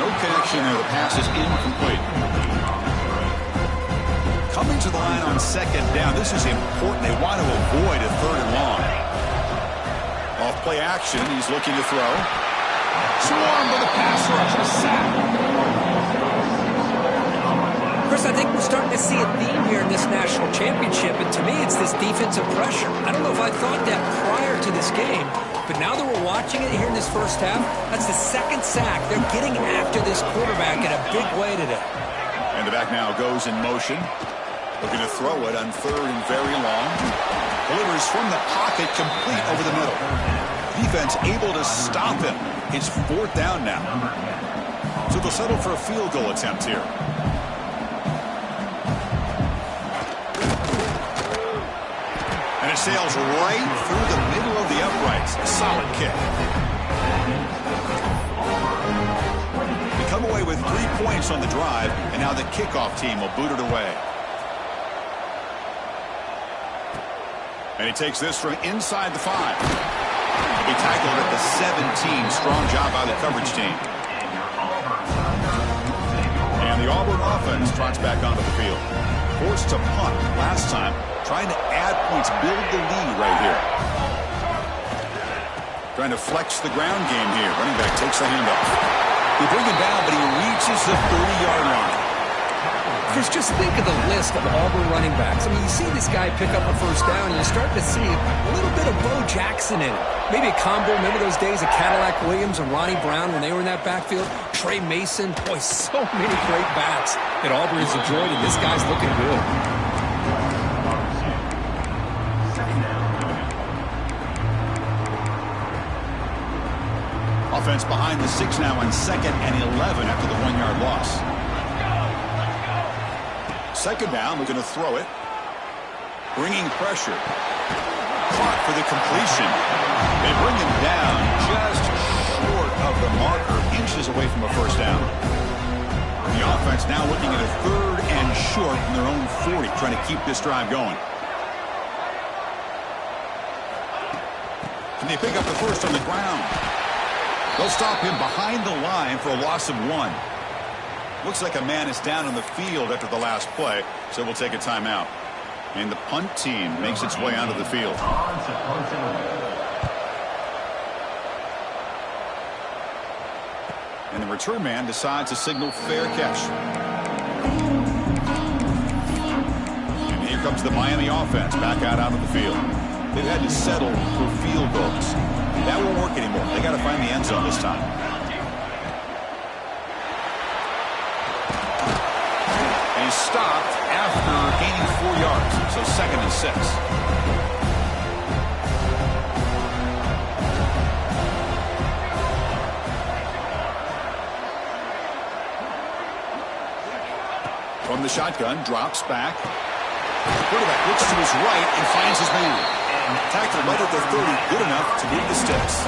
No connection there. The pass is incomplete. Coming to the line on 2nd down. This is important. They want to avoid a 3rd and long. Off play action. He's looking to throw. Swarmed with a pass rush. A sack. Chris, I think we're starting to see a theme here in this national championship, and to me, it's this defensive pressure. I don't know if I thought that prior to this game, but now that we're watching it here in this first half, that's the second sack. They're getting after this quarterback in a big way today. And the back now goes in motion. Looking to throw it on third and very long. Delivers from the pocket, complete over the middle. Defense able to stop him. It's fourth down now. So they'll settle for a field goal attempt here. And it sails right through the middle of the uprights. A solid kick. They come away with 3 points on the drive, and now the kickoff team will boot it away. And he takes this from inside the 5. He tackled at the 17. Strong job by the coverage team. And the Auburn offense trots back onto the field. Forced to punt last time. Trying to add points, build the lead right here. Trying to flex the ground game here. Running back takes the handoff. They bring him down, but he reaches the 30-yard line. Chris, just think of the list of Auburn running backs. I mean, you see this guy pick up a first down, and you start to see a little bit of Bo Jackson in it. Maybe a combo. Remember those days of Cadillac Williams and Ronnie Brown when they were in that backfield? Trey Mason. Boy, so many great backs that Auburn has enjoyed, and this guy's looking good. Offense behind the 6 now on 2nd and 11 after the 1-yard loss. Second down, we're going to throw it. Bringing pressure. Caught for the completion. They bring him down just short of the marker, inches away from a first down. The offense now looking at a 3rd and short from their own 40, trying to keep this drive going. Can they pick up the first on the ground? They'll stop him behind the line for a loss of 1. Looks like a man is down on the field after the last play, so we'll take a timeout. And the punt team makes its way onto the field. And the return man decides to signal fair catch. And here comes the Miami offense back out onto the field. They've had to settle for field goals. That won't work anymore. They got to find the end zone this time. And he's stopped after gaining 4 yards. So 2nd and 6. From the shotgun, drops back. The quarterback looks to his right and finds his man. Tackle right at the 30, good enough to move the sticks.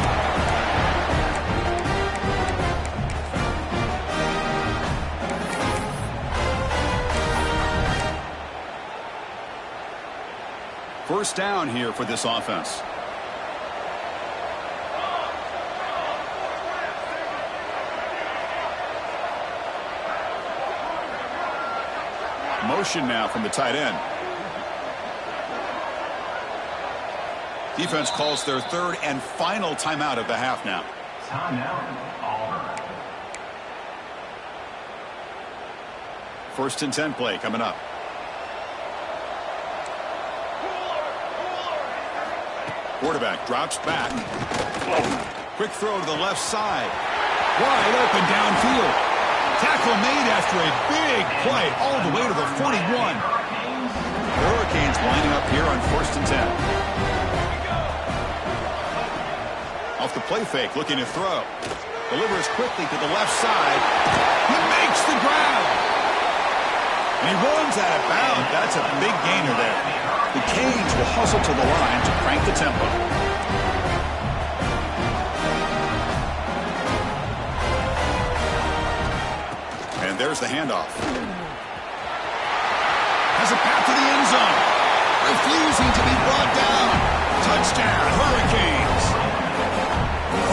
First down here for this offense. Motion now from the tight end. Defense calls their 3rd and final timeout of the half now. Timeout, Auburn. 1st and 10 play coming up. Quarterback drops back. Quick throw to the left side. Wide open downfield. Tackle made after a big play all the way to the 41. The Hurricanes lining up here on 1st and 10. Off the play fake, looking to throw. Delivers quickly to the left side. He makes the grab. And he runs out of bounds. That's a big gainer there. The Canes will hustle to the line to crank the tempo. And there's the handoff. Has a path to the end zone. Refusing to be brought down. Touchdown, Hurricanes.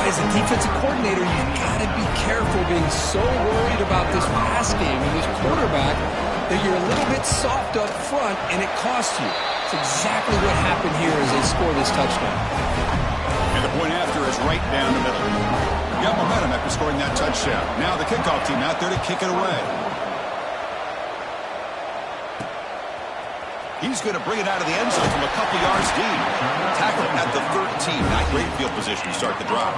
As a defensive coordinator, you've got to be careful being so worried about this pass game and this quarterback that you're a little bit soft up front and it costs you. It's exactly what happened here as they score this touchdown. And the point after is right down the middle. Got momentum after scoring that touchdown. Now the kickoff team out there to kick it away. He's going to bring it out of the end zone from a couple yards deep. Tackle at the 13. Not great field position to start the drive.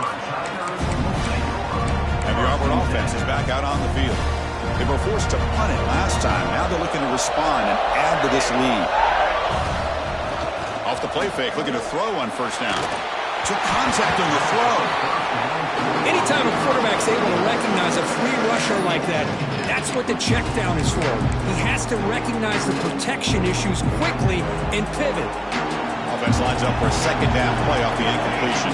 And the Auburn offense is back out on the field. They were forced to punt it last time. Now they're looking to respond and add to this lead. Off the play fake, looking to throw on first down. Took contact on the throw. Anytime a quarterback's able to recognize a free rusher like that, that's what the check down is for. He has to recognize the protection issues quickly and pivot. Offense lines up for a second down play off the incompletion.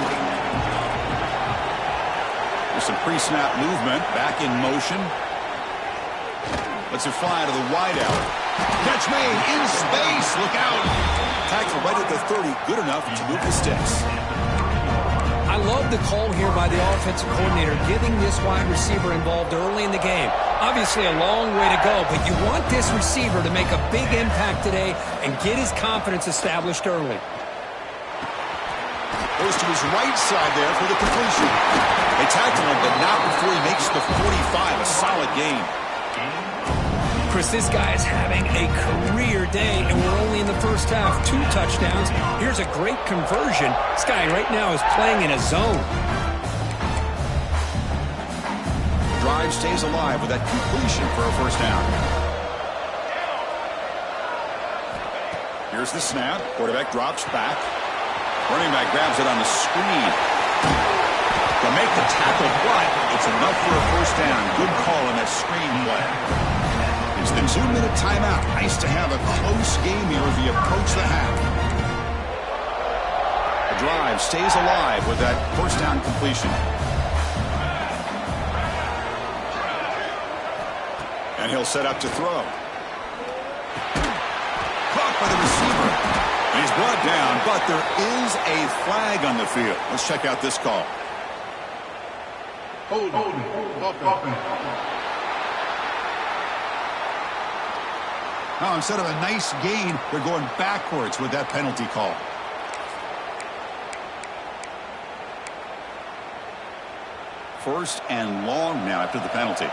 There's some pre-snap movement. Back in motion. Lets it fly to the wideout. Catch made in space. Look out. Tackle right at the 30. Good enough to move the sticks. I love the call here by the offensive coordinator, getting this wide receiver involved early in the game. Obviously a long way to go, but you want this receiver to make a big impact today and get his confidence established early. Goes to his right side there for the completion. They tackle him, but not before he makes the 45. A solid gain. Chris, this guy is having a career day, and we're only in the first half. 2 touchdowns. Here's a great conversion. This guy right now is playing in a zone. Drive stays alive with that completion for a first down. Here's the snap. Quarterback drops back. Running back grabs it on the screen. To make the tackle, but it's enough for a first down. Good call on that screen play. It's the 2-minute timeout. Nice to have a close game here as we approach the half. The drive stays alive with that first down completion. And he'll set up to throw. Caught by the receiver. And he's brought down, but there is a flag on the field. Let's check out this call. Hold. Now, instead of a nice gain, they're going backwards with that penalty call. First and long now after the penalty.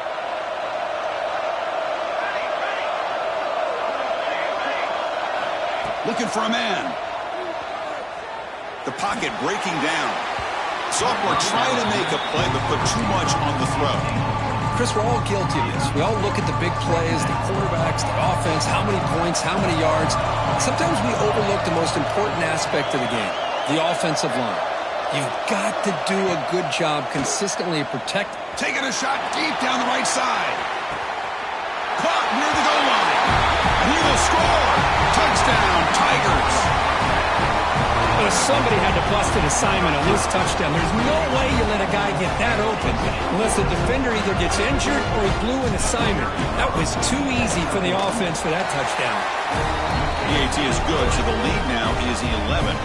Looking for a man. The pocket breaking down. Sophomore trying to make a play, but put too much on the throw. Chris, we're all guilty of this. We all look at the big plays, the quarterbacks, the offense, how many points, how many yards. Sometimes we overlook the most important aspect of the game, the offensive line. You've got to do a good job consistently protect. Taking a shot deep down the right side. Caught near the goal line. And he will score. Touchdown, Tigers. Well, somebody had to bust an assignment on this touchdown. There's no way you let a guy get that open unless the defender either gets injured or he blew an assignment. That was too easy for the offense for that touchdown. PAT is good, so the lead now is 11.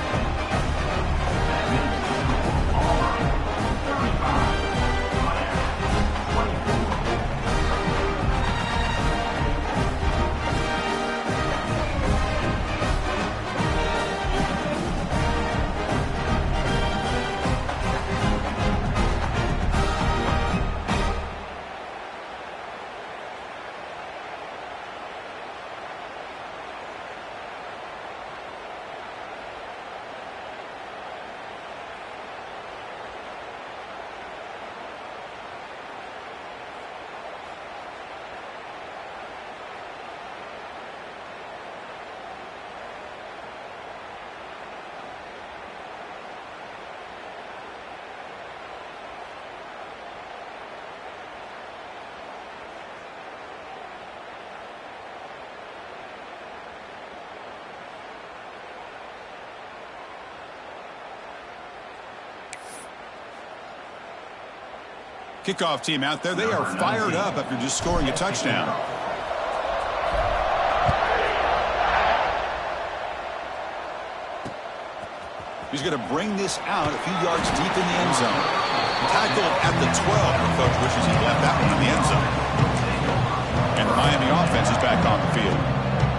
Kickoff team out there. They are fired up after just scoring a touchdown. He's going to bring this out a few yards deep in the end zone. Tackled at the 12. The coach wishes he left that one in the end zone. And the Miami offense is back on the field.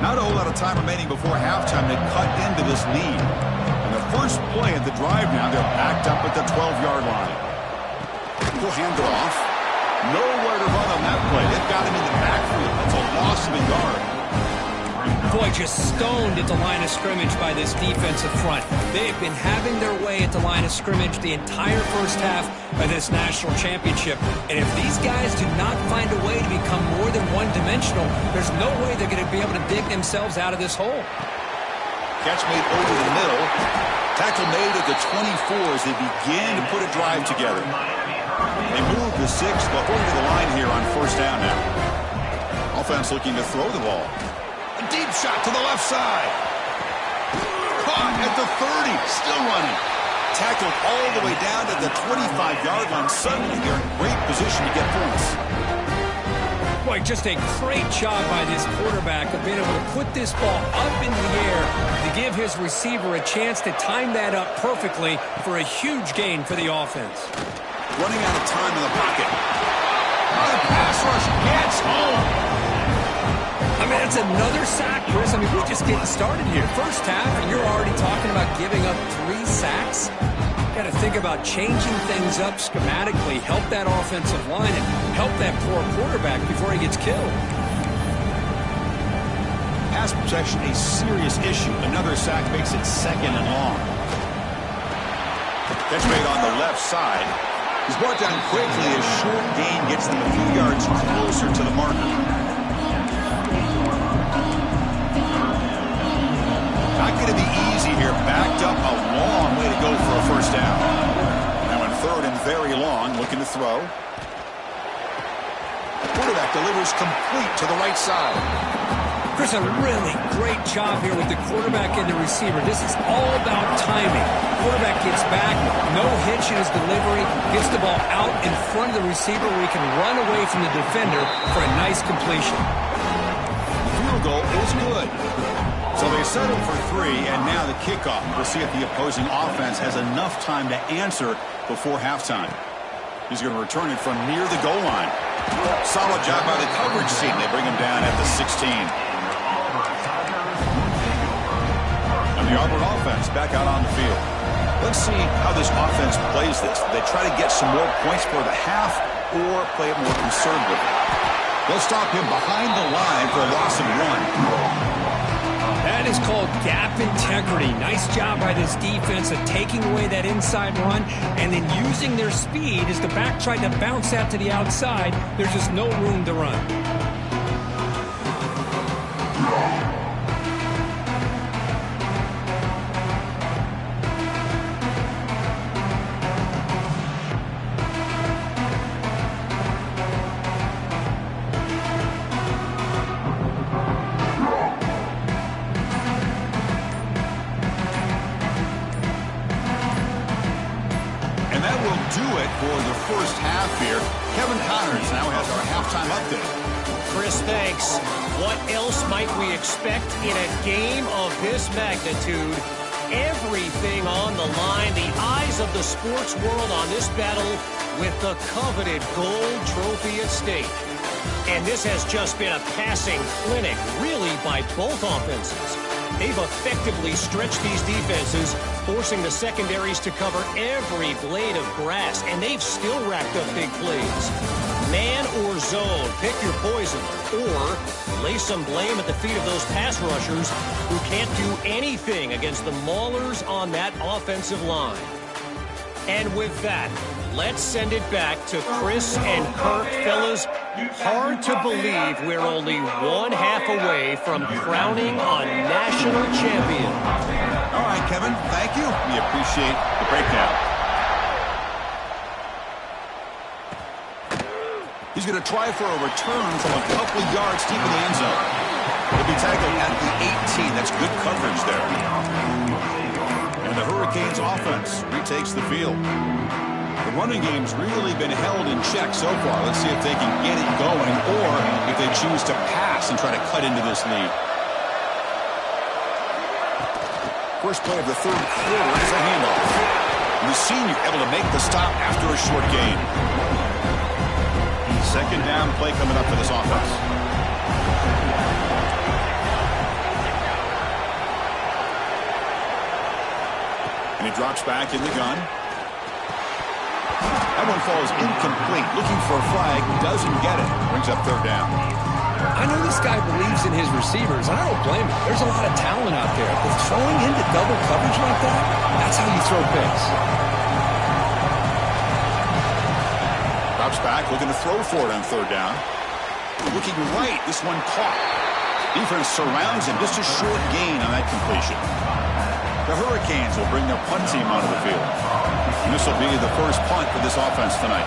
Not a whole lot of time remaining before halftime to cut into this lead. And the first play of the drive now, they're backed up at the 12-yard line. tackle, hand it off. Nowhere to run on that play. They've got him in the backfield. That's a loss of a yard. Boy, just stoned at the line of scrimmage by this defensive front. They've been having their way at the line of scrimmage the entire first half of this national championship. And if these guys do not find a way to become more than one-dimensional, there's no way they're going to be able to dig themselves out of this hole. Catch made over the middle. Tackle made at the 24 as they begin to put a drive together. They move the 6. They'll go to the line here on first down now. Offense looking to throw the ball. A deep shot to the left side. Caught at the 30. Still running. Tackled all the way down to the 25-yard line. Suddenly they're in great position to get points. Boy, just a great job by this quarterback of being able to put this ball up into the air to give his receiver a chance to time that up perfectly for a huge gain for the offense. Running out of time in the pocket. The pass rush gets home. I mean, that's another sack, Chris. I mean, we're just getting started here. First half, and you're already talking about giving up 3 sacks. Got to think about changing things up schematically, help that offensive line, and help that poor quarterback before he gets killed. Pass protection, a serious issue. Another sack makes it 2nd and long. Catch made on the left side. He's brought down quickly as short gain gets them a few yards closer to the marker. Not going to be easy here. Backed up a long way to go for a first down. Now in 3rd and very long, looking to throw. Quarterback delivers complete to the right side. Chris, a really great job here with the quarterback and the receiver. This is all about timing. Quarterback gets back, no hitch in his delivery, gets the ball out in front of the receiver where he can run away from the defender for a nice completion. The field goal is good. So they settle for 3, and now the kickoff. We'll see if the opposing offense has enough time to answer before halftime. He's going to return it from near the goal line. Solid job by the coverage team. They bring him down at the 16. And the Auburn offense back out on the field. Let's see how this offense plays this. They try to get some more points for the half or play it more conservatively. They'll stop him behind the line for a loss of 1. That is called gap integrity. Nice job by this defense of taking away that inside run and then using their speed as the back tried to bounce out to the outside. There's just no room to run. For the first half here, Kevin Connors now has our halftime update. Chris, thanks. What else might we expect in a game of this magnitude? Everything on the line, the eyes of the sports world on this battle with the coveted gold trophy at stake. And this has just been a passing clinic, really, by both offenses. They've effectively stretched these defenses, forcing the secondaries to cover every blade of grass, and they've still racked up big plays. Man or zone, pick your poison, or lay some blame at the feet of those pass rushers who can't do anything against the maulers on that offensive line. And with that, let's send it back to Chris and Kirk. Fellas, hard to believe we're only 1/2 away from crowning a national champion. All right, Kevin, thank you. We appreciate the breakdown. He's going to try for a return from a couple of yards deep in the end zone. He'll be tackled at the 18. That's good coverage there. And the Hurricanes offense retakes the field. The running game's really been held in check so far. Let's see if they can get it going or if they choose to pass and try to cut into this lead. First play of the 3rd quarter is a handoff. And the senior able to make the stop after a short gain. 2nd down play coming up for this offense. And he drops back in the gun. That one falls incomplete. Looking for a flag. Doesn't get it. Brings up third down. I know this guy believes in his receivers, and I don't blame him. There's a lot of talent out there. But throwing into double coverage like that, that's how you throw picks. Drops back, looking to throw for it on third down. Looking right. This one caught. Defense surrounds him. Just a short gain on that completion. The Hurricanes will bring their punt team onto the field. And this will be the first punt for this offense tonight.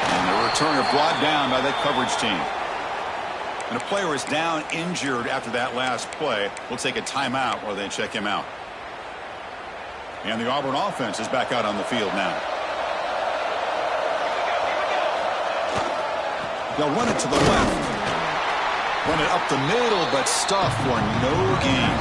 And the returner brought down by that coverage team. And a player is down injured after that last play. We'll take a timeout while they check him out. And the Auburn offense is back out on the field now. They'll run it to the left. Run it up the middle, but stuffed for no gain.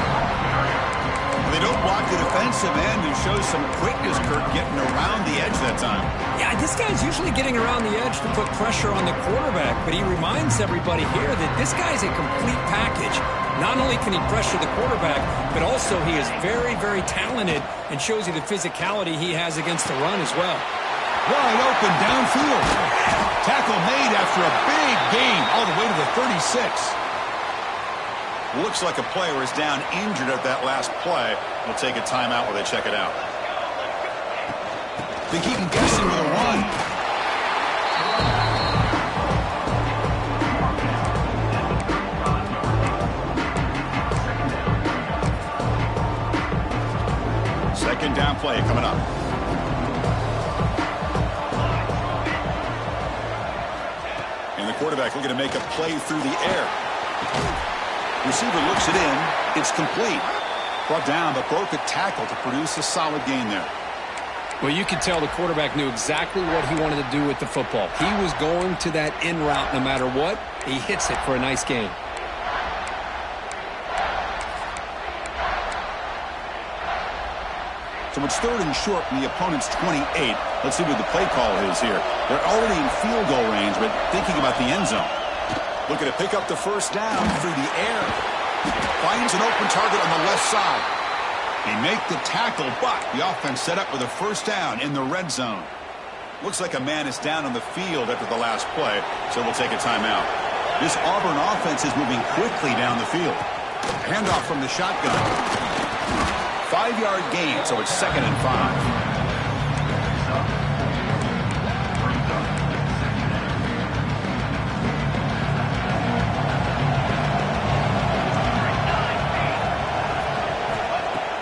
They don't block the defensive end and show some quickness, Kurt, getting around the edge that time. Yeah, this guy's usually getting around the edge to put pressure on the quarterback, but he reminds everybody here that this guy's a complete package. Not only can he pressure the quarterback, but also he is very, very talented and shows you the physicality he has against the run as well. Wide open downfield. Tackle made after a big gain all the way to the 36. Looks like a player is down injured at that last play. We'll take a timeout while they check it out. They keep him guessing with a run. Second down play coming up. And the quarterback looking to make a play through the air. Receiver looks it in. It's complete. Brought down, but broke a tackle to produce a solid gain there. Well, you could tell the quarterback knew exactly what he wanted to do with the football. He was going to that in route no matter what. He hits it for a nice gain. So it's third and short from the opponent's 28. Let's see what the play call is here. They're already in field goal range, but thinking about the end zone. Looking to pick up the first down through the air. Finds an open target on the left side. They make the tackle, but the offense set up with a first down in the red zone. Looks like a man is down on the field after the last play, so we'll take a timeout. This Auburn offense is moving quickly down the field. Handoff from the shotgun. 5-yard gain, so it's 2nd and 5.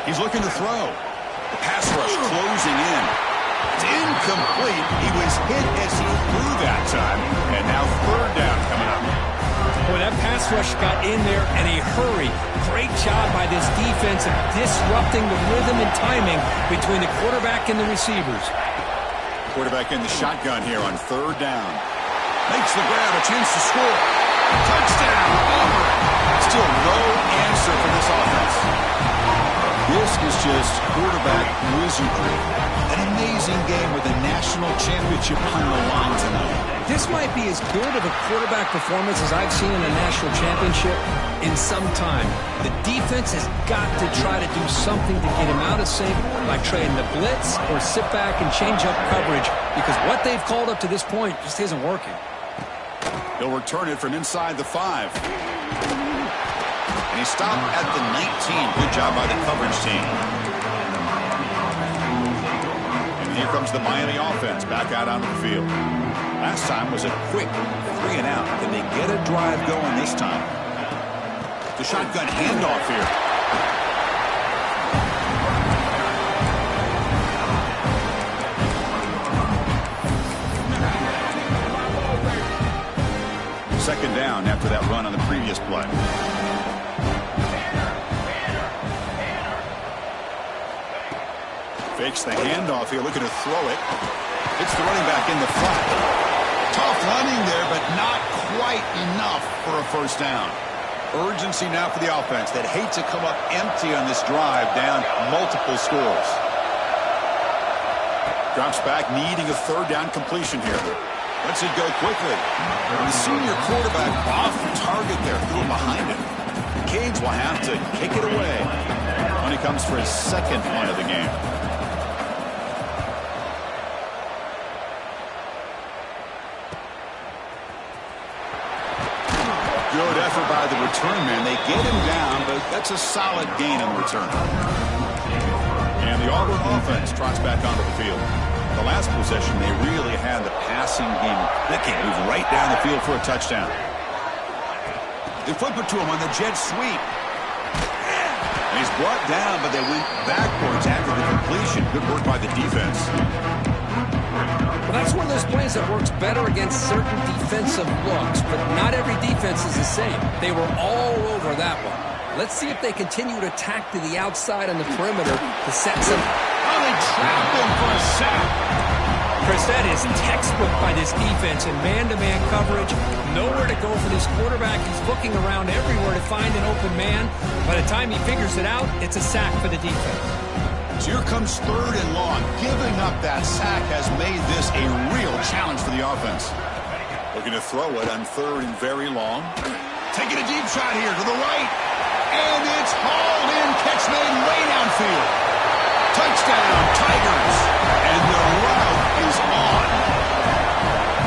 He's looking to throw. The pass rush closing in. It's incomplete. He was hit as he threw that time. And now third down coming up. Boy, that pass rush got in there in a hurry. Great job by this defense of disrupting the rhythm and timing between the quarterback and the receivers. Quarterback in the shotgun here on third down. Makes the grab, a chance to score. Touchdown, Auburn. Still no answer for this offense. This is just quarterback wizardry. An amazing game with a national championship on the line tonight. This might be as good of a quarterback performance as I've seen in a national championship in some time. The defense has got to try to do something to get him out of sync by trading the blitz or sit back and change up coverage, because what they've called up to this point just isn't working. He'll return it from inside the 5. And he stopped at the 19. Good job by the coverage team. And here comes the Miami offense back out onto the field. Last time was a quick 3 and out. Can they get a drive going this time? The shotgun handoff here. Second down after that run on the previous play. Fakes the handoff here, looking to throw it. Hits the running back in the flat. Tough running there, but not quite enough for a first down. Urgency now for the offense that hate to come up empty on this drive, down multiple scores. Drops back, needing a third down completion here. Lets it go quickly. And the senior quarterback off target there, threw him behind him. The Canes will have to kick it away. And he comes for his second punt of the game. Good effort by the return man. They get him down, but that's a solid gain on the return. And the Auburn offense trots back onto the field. The last possession, they really had the passing game clicking. Move right down the field for a touchdown. They flip it to him on the jet sweep. And he's brought down, but they went backwards after the completion. Good work by the defense. Well, that's one of those plays that works better against certain defensive looks, but not every defense is the same. They were all over that one. Let's see if they continue to attack to the outside on the perimeter to set some... Oh, they trap him for a sack. Chris, that is textbook by this defense in man-to-man coverage. Nowhere to go for this quarterback. He's looking around everywhere to find an open man. By the time he figures it out, it's a sack for the defense. So here comes 3rd and long. Giving up that sack has made this a real challenge for the offense. Looking to throw it on 3rd and very long. Taking a deep shot here to the right. And it's hauled in. Catch made way downfield. Touchdown, Tigers. And the route is on.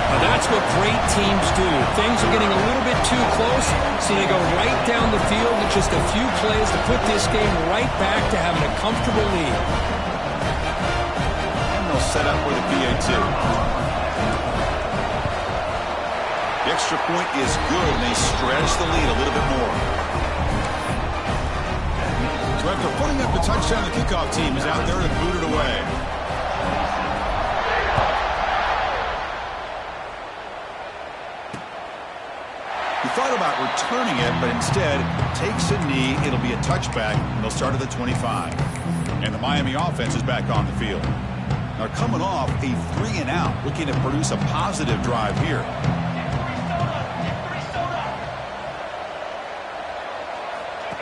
Now that's what great teams do. Things are getting a little bit too close, so they go right down the field with just a few plays to put this game right back to having a comfortable lead. And they'll set up with a PA2. The extra point is good, and they stretch the lead a little bit more. So after putting up the touchdown, the kickoff team is out there to boot it away. He thought about returning it, but instead takes a knee. It'll be a touchback, and they'll start at the 25. And the Miami offense is back on the field. Now coming off a 3-and-out, looking to produce a positive drive here.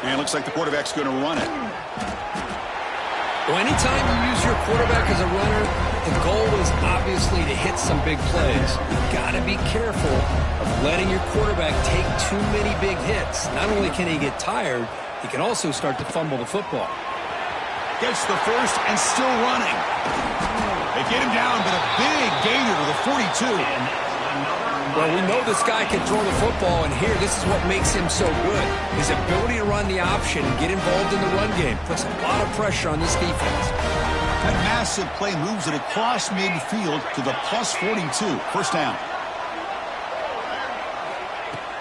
And it looks like the quarterback's going to run it. Well, anytime you use your quarterback as a runner, the goal is obviously to hit some big plays. You've got to be careful of letting your quarterback take too many big hits. Not only can he get tired, he can also start to fumble the football. Gets the first and still running. They get him down, but a big gainer to the 42. Well, we know this guy can throw the football, and here, this is what makes him so good. His ability to run the option and get involved in the run game puts a lot of pressure on this defense. That massive play moves it across midfield to the plus 42. First down.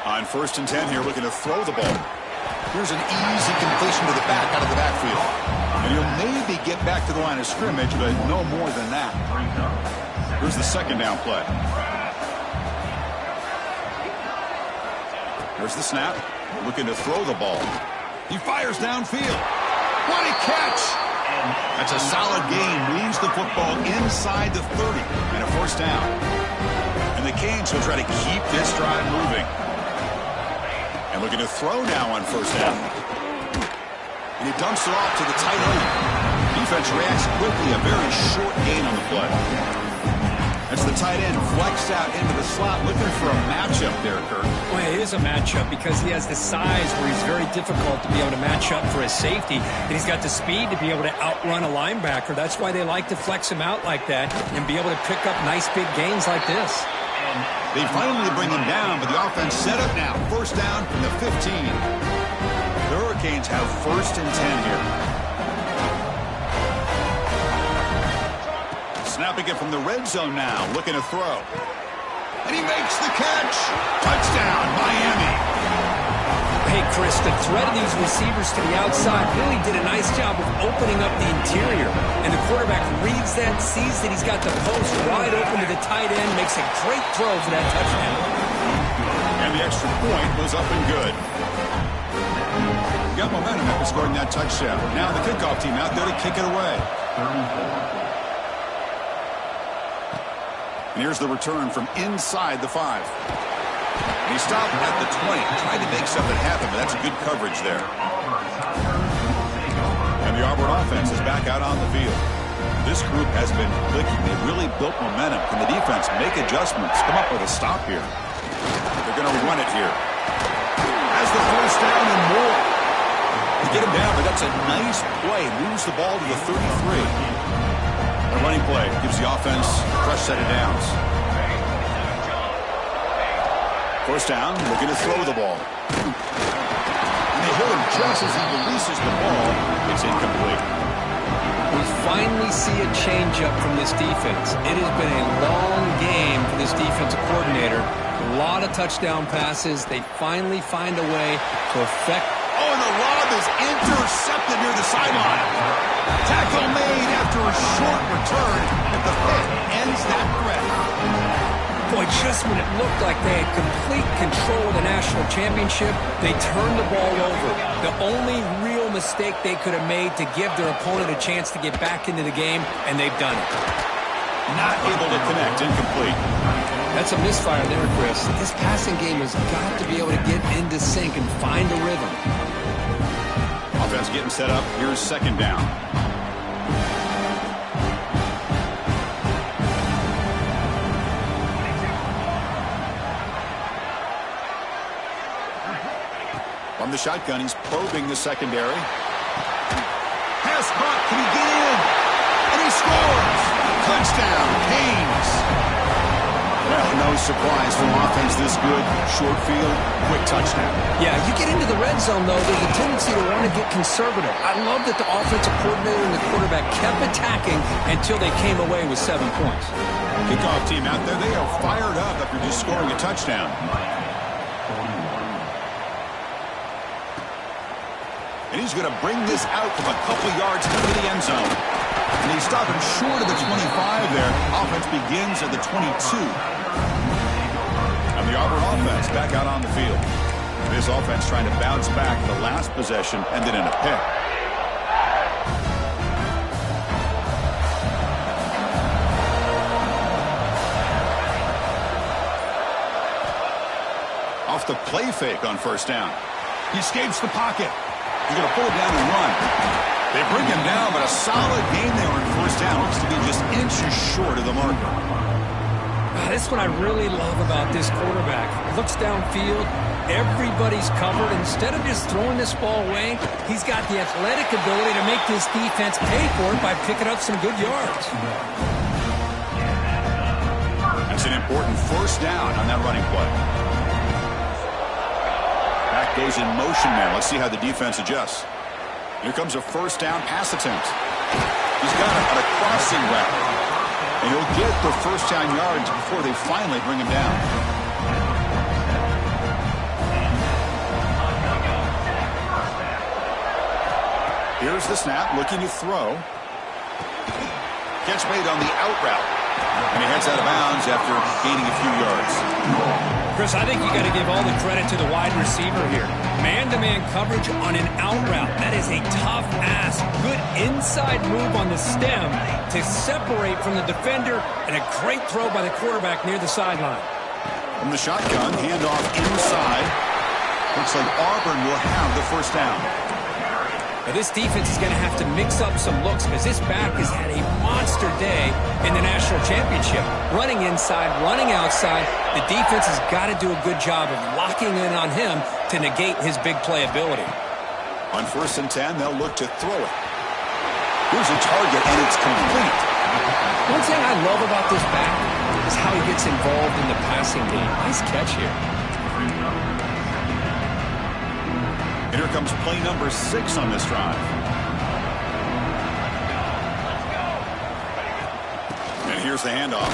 On 1st and 10 here, looking to throw the ball. Here's an easy completion to the back out of the backfield. And he'll maybe get back to the line of scrimmage, but no more than that. Here's the 2nd down play. There's the snap. Looking to throw the ball. He fires downfield. What a catch! That's a solid gain. Moves the football inside the 30. And a 1st down. And the Canes will try to keep this drive moving. And looking to throw now on 1st down. And he dumps it off to the tight end. Defense reacts quickly. A very short gain on the play. That's the tight end flexed out into the slot, looking for a matchup there, Kirk. Well, it is a matchup because he has the size where he's very difficult to be able to match up for his safety. And he's got the speed to be able to outrun a linebacker. That's why they like to flex him out like that and be able to pick up nice big gains like this. They finally bring him down, but the offense set up now. 1st down from the 15. The Hurricanes have 1st and 10 here. Snapping it from the red zone now, looking to throw. And he makes the catch. Touchdown, Miami. Hey, Chris, the threat of these receivers to the outside really did a nice job of opening up the interior. And the quarterback reads that, sees that he's got the post wide open to the tight end, makes a great throw for that touchdown. And the extra point was up and good. Got momentum after scoring that touchdown. Now the kickoff team out there to kick it away. And here's the return from inside the 5. And he stopped at the 20, tried to make something happen, but that's good coverage there. And the Auburn offense is back out on the field. This group has been clicking. They've really built momentum. Can the defense make adjustments? Come up with a stop here. They're going to run it here. Has the 1st down and more. They get him down, but that's a nice play. Moves the ball to the 33. The running play gives the offense a fresh set of downs. First down, looking to throw the ball. And they hit him just as he releases the ball. It's incomplete. We finally see a change-up from this defense. It has been a long game for this defensive coordinator. A lot of touchdown passes. They finally find a way to affect. Oh, and the lob is intercepted near the sideline. Tackle made after a short return, but the hit ends that threat. Boy, just when it looked like they had complete control of the national championship, they turned the ball over. The only real mistake they could have made to give their opponent a chance to get back into the game, and they've done it. Not able to connect, incomplete. That's a misfire there, Chris. This passing game has got to be able to get into sync and find a rhythm. Offense getting set up. Here's second down. From the shotgun, he's probing the secondary. Pass caught. Can he get in? And he scores! Touchdown, Canes! Well, no surprise from offense this good. Short field, quick touchdown. Yeah, you get into the red zone, though, there's a tendency to want to get conservative. I love that the offensive coordinator and the quarterback kept attacking until they came away with 7 points. Kickoff team out there, they are fired up after just scoring a touchdown. And he's going to bring this out from a couple yards into the end zone. And he's stopping short of the 25 there. Offense begins at the 22. And the Auburn offense back out on the field. This offense trying to bounce back the last possession, ended in a pick. Off the play fake on first down. He escapes the pocket. He's going to pull it down and run. They bring him down, but a solid gain there on first down. Looks to be just inches short of the marker. This is what I really love about this quarterback. He looks downfield. Everybody's covered. Instead of just throwing this ball away, he's got the athletic ability to make this defense pay for it by picking up some good yards. That's an important first down on that running play. Back goes in motion now. Let's see how the defense adjusts. Here comes a first down pass attempt. He's got it on a crossing route. And he'll get the first down yards before they finally bring him down. Here's the snap, looking to throw. Catch made on the out route. And he heads out of bounds after gaining a few yards. Chris, I think you got to give all the credit to the wide receiver here. Man-to-man coverage on an out route. That is a tough ask. Good inside move on the stem to separate from the defender, and a great throw by the quarterback near the sideline. From the shotgun, handoff inside. Looks like Auburn will have the first down. Now this defense is going to have to mix up some looks because this back has had a monster day in the national championship. Running inside, running outside. The defense has got to do a good job of locking in on him to negate his big play ability. On 1st and 10, they'll look to throw it. Here's a target, and it's complete. One thing I love about this back is how he gets involved in the passing game. Nice catch here. And here comes play number 6 on this drive. And here's the handoff.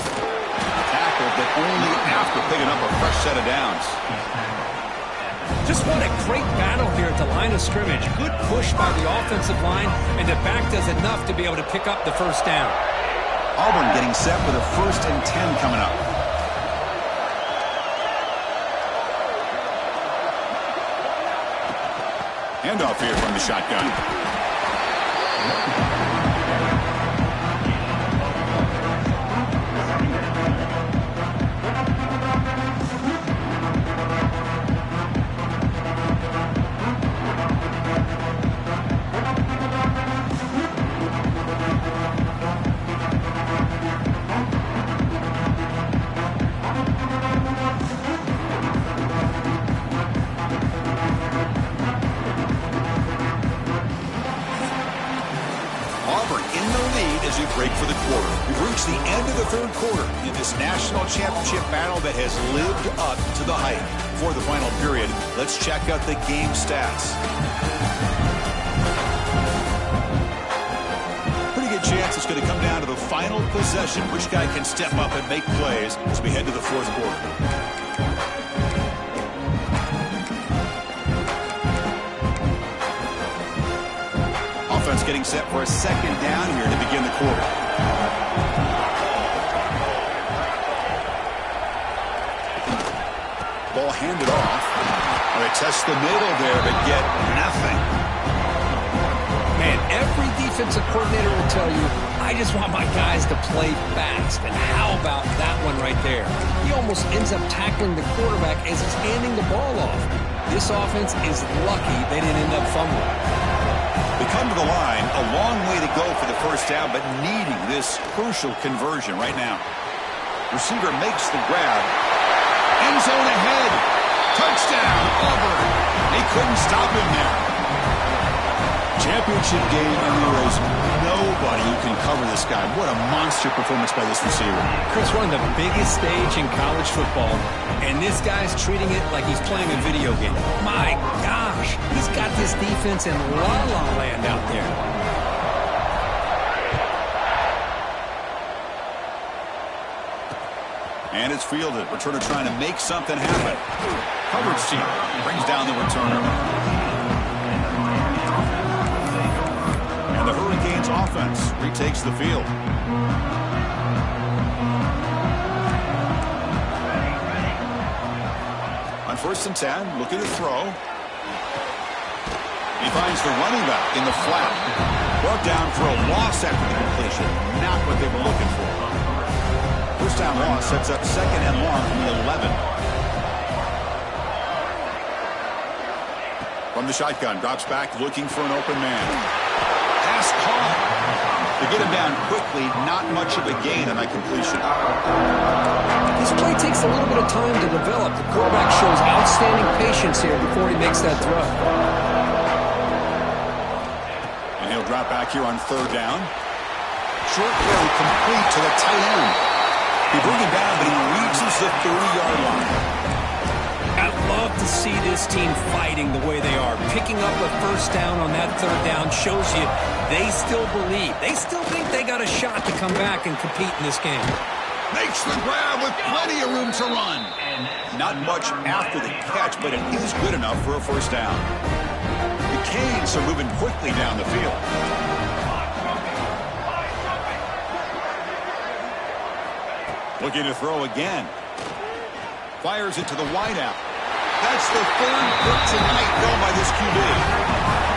Tackled, but only after picking up a fresh set of downs. Just what a great battle here at the line of scrimmage. Good push by the offensive line, and the back does enough to be able to pick up the first down. Auburn getting set for the 1st and 10 coming up. Handoff here from the shotgun. third quarter. In this national championship battle that has lived up to the hype. For the final period, let's check out the game stats. Pretty good chance it's going to come down to the final possession. Which guy can step up and make plays as we head to the fourth quarter. Offense getting set for a second down here to begin the quarter. Ball handed off. They test the middle there, but get nothing. Man, every defensive coordinator will tell you, I just want my guys to play fast. And how about that one right there? He almost ends up tackling the quarterback as he's handing the ball off. This offense is lucky they didn't end up fumbling. They come to the line, a long way to go for the first down, but needing this crucial conversion right now. Receiver makes the grab. End zone ahead. Touchdown, Auburn. They couldn't stop him there. Championship game, and there is nobody who can cover this guy. What a monster performance by this receiver. Chris, we're on the biggest stage in college football, and this guy's treating it like he's playing a video game. My gosh, he's got this defense in la-la land out there. And it's fielded. Returner trying to make something happen. Coverage team brings down the returner. And the Hurricanes offense retakes the field. On 1st and 10, looking to throw. He finds the running back in the flat. Brought down for a loss after the completion. Not what they were looking for. First down loss sets up second and long from the 11. From the shotgun, drops back looking for an open man. Pass caught. They get him down quickly, not much of a gain on that completion. This play takes a little bit of time to develop. The quarterback shows outstanding patience here before he makes that throw. And he'll drop back here on 3rd down. Short throw complete to the tight end. He brings him down, but he reaches the 30-yard line. I love to see this team fighting the way they are. Picking up a first down on that 3rd down shows you they still believe. They still think they got a shot to come back and compete in this game. Makes the grab with plenty of room to run. Not much after the catch, but it is good enough for a first down. The Canes are moving quickly down the field. Looking to throw again. Fires it to the wideout. That's the 3rd pick tonight thrown by this QB.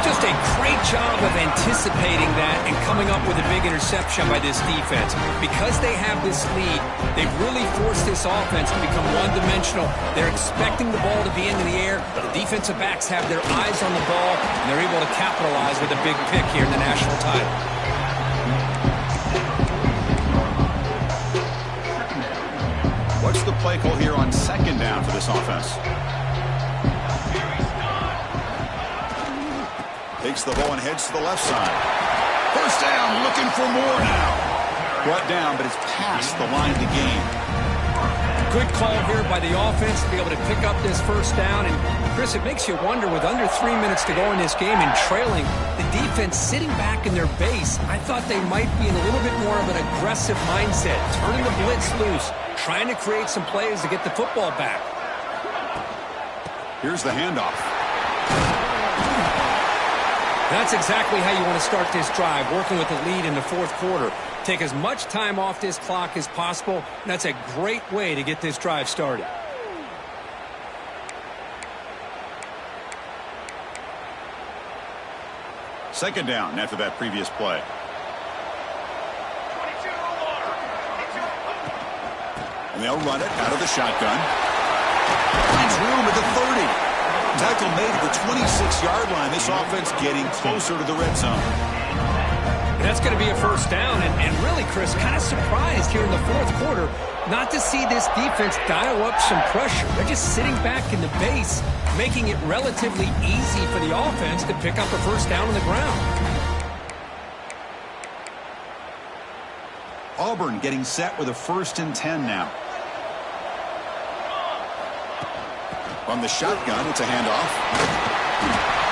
Just a great job of anticipating that and coming up with a big interception by this defense. Because they have this lead, they've really forced this offense to become one-dimensional. They're expecting the ball to be into the air. The defensive backs have their eyes on the ball, and they're able to capitalize with a big pick here in the national title. What's the play call here on 2nd down for this offense? Takes the ball and heads to the left side. First down, looking for more now. Brought down, but it's past the line to gain. Good call here by the offense to be able to pick up this first down. And, Chris, it makes you wonder, with under 3 minutes to go in this game and trailing, the defense sitting back in their base, I thought they might be in a little bit more of an aggressive mindset, turning the blitz loose, trying to create some plays to get the football back. Here's the handoff. That's exactly how you want to start this drive, working with the lead in the 4th quarter. Take as much time off this clock as possible. That's a great way to get this drive started. Second down after that previous play. And they'll run it out of the shotgun. Finds room at the 30. Tackle made at the 26-yard line. This offense getting closer to the red zone. And that's going to be a first down. And really, Chris, kind of surprised here in the 4th quarter not to see this defense dial up some pressure. They're just sitting back in the base, making it relatively easy for the offense to pick up a first down on the ground. Auburn getting set with a 1st and 10 now. On the shotgun, it's a handoff.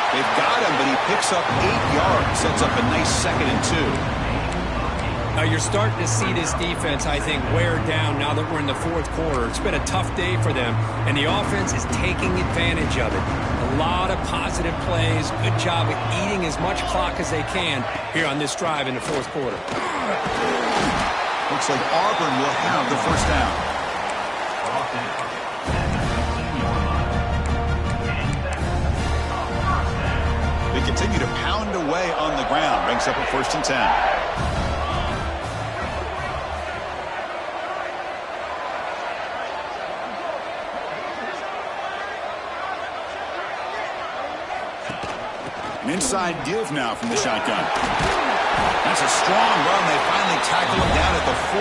They've got him, but he picks up 8 yards, sets up a nice 2nd and 2. Now you're starting to see this defense, I think, wear down now that we're in the 4th quarter. It's been a tough day for them, and the offense is taking advantage of it. A lot of positive plays. Good job at eating as much clock as they can here on this drive in the 4th quarter. Looks like Auburn will have the 1st down. They continue to pound away on the ground. Brings up a 1st and 10. An inside give now from the shotgun. That's a strong run. They finally tackle him down at the 4.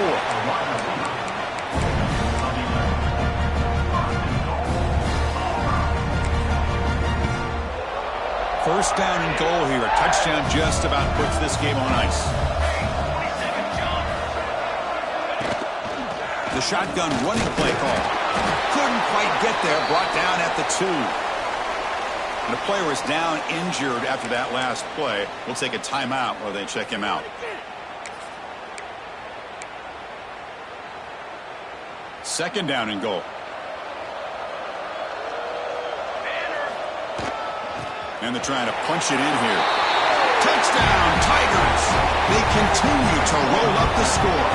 First down and goal here. A touchdown just about puts this game on ice. The shotgun running play call. Couldn't quite get there. Brought down at the 2. The player is down injured after that last play. We'll take a timeout while they check him out. 2nd down and goal. And they're trying to punch it in here. Touchdown, Tigers! They continue to roll up the score.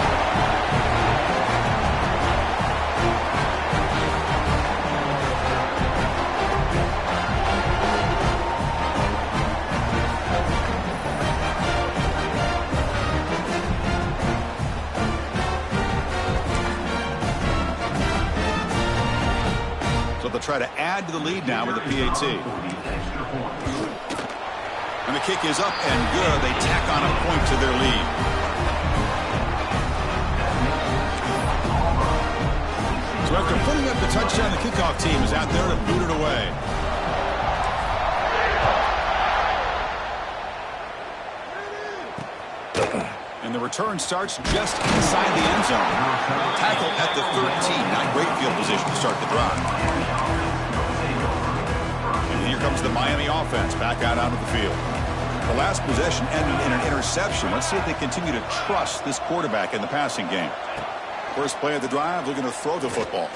They'll try to add to the lead now with the PAT. And the kick is up and good. They tack on a point to their lead. So after putting up the touchdown, the kickoff team is out there to boot it away. And the return starts just inside the end zone. Tackle at the 13. Not great field position to start the drive. And here comes the Miami offense back out onto the field. The last possession ended in an interception. Let's see if they continue to trust this quarterback in the passing game. First play of the drive, looking to throw the football.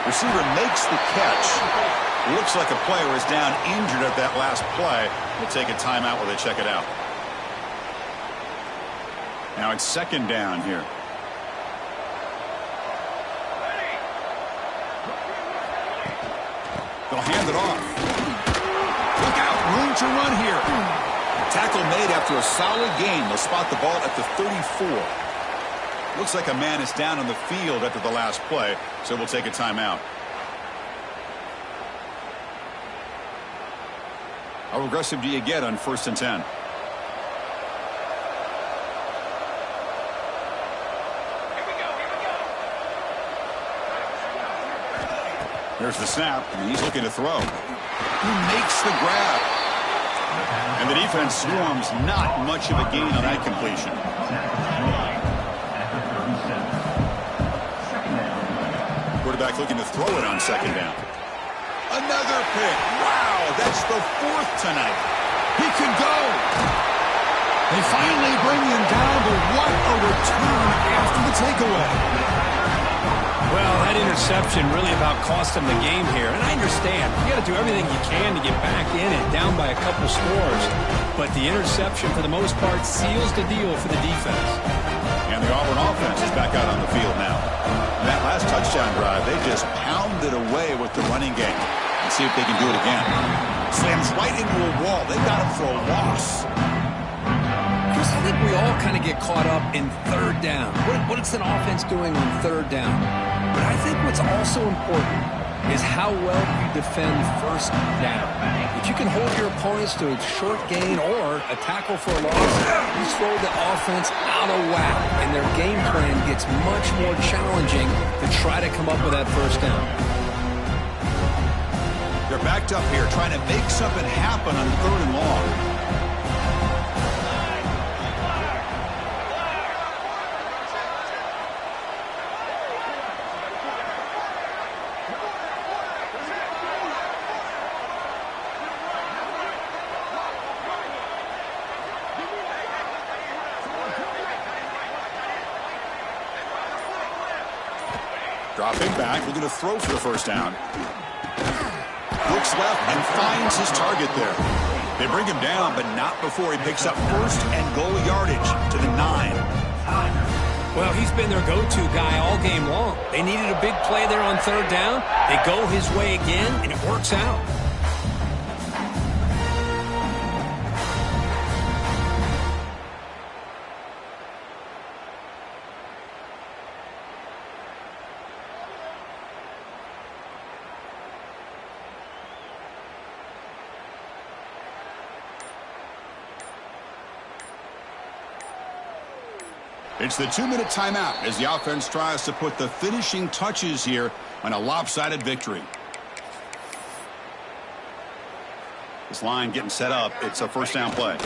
Receiver makes the catch. Looks like a player is down injured at that last play. We'll take a timeout while they check it out. Now it's 2nd down here. They'll hand it off. Look out, room to run here. Tackle made after a solid gain. They'll spot the ball at the 34. Looks like a man is down on the field after the last play, so we'll take a timeout. How aggressive do you get on 1st and 10? Here's the snap, and he's looking to throw. He makes the grab. And the defense swarms. Not much of a gain on that completion. Quarterback looking to throw it on 2nd down. Another pick. Wow, that's the 4th tonight. He can go. They finally bring him down, but what a return after the takeaway. Well, that interception really about cost them the game here. And I understand. You got to do everything you can to get back in it, down by a couple scores. But the interception, for the most part, seals the deal for the defense. And the Auburn offense is back out on the field now. And that last touchdown drive, they just pounded away with the running game. Let's see if they can do it again. Slams right into a wall. They got him for a loss. Because I think we all kind of get caught up in 3rd down. What is an offense doing on 3rd down? But I think what's also important is how well you defend 1st down. If you can hold your opponents to a short gain or a tackle for a loss, you throw the offense out of whack, and their game plan gets much more challenging to try to come up with that 1st down. They're backed up here trying to make something happen on 3rd and long. Dropping back, looking to throw for the first down. Looks left and finds his target there. They bring him down, but not before he picks up first and goal yardage to the 9. Well, he's been their go-to guy all game long. They needed a big play there on third down. They go his way again, and it works out. It's the 2-minute timeout as the offense tries to put the finishing touches here on a lopsided victory. This line getting set up. It's a first down play.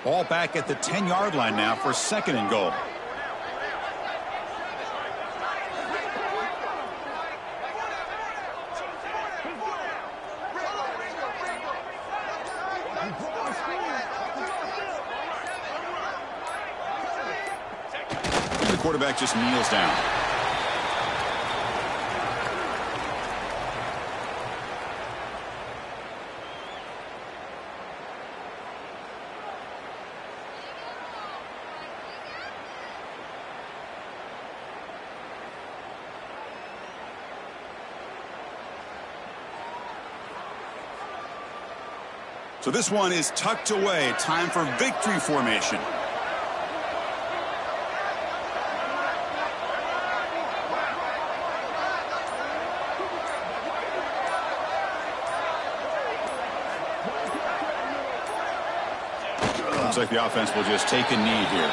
Ball back at the 10-yard line now for second and goal. And the quarterback just kneels down. So this one is tucked away. Time for victory formation. Looks like the offense will just take a knee here.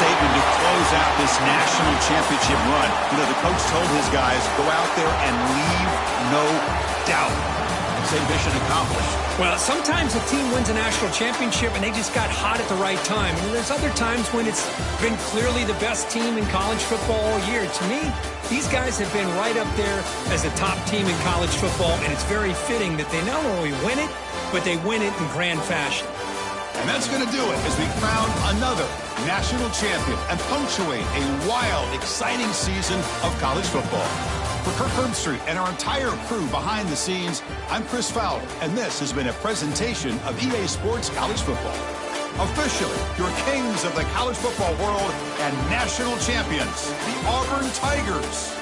Statement to close out this national championship run. You know, the coach told his guys, go out there and leave no doubt. Same mission accomplished. Well, sometimes a team wins a national championship and they just got hot at the right time. And there's other times when it's been clearly the best team in college football all year. To me, these guys have been right up there as the top team in college football, and it's very fitting that they not only win it, but they win it in grand fashion. And that's going to do it as we crown another national champion and punctuate a wild, exciting season of college football. For Kirk Herbstreit and our entire crew behind the scenes, I'm Chris Fowler, and this has been a presentation of EA Sports College Football. Officially, your kings of the college football world and national champions, the Auburn Tigers.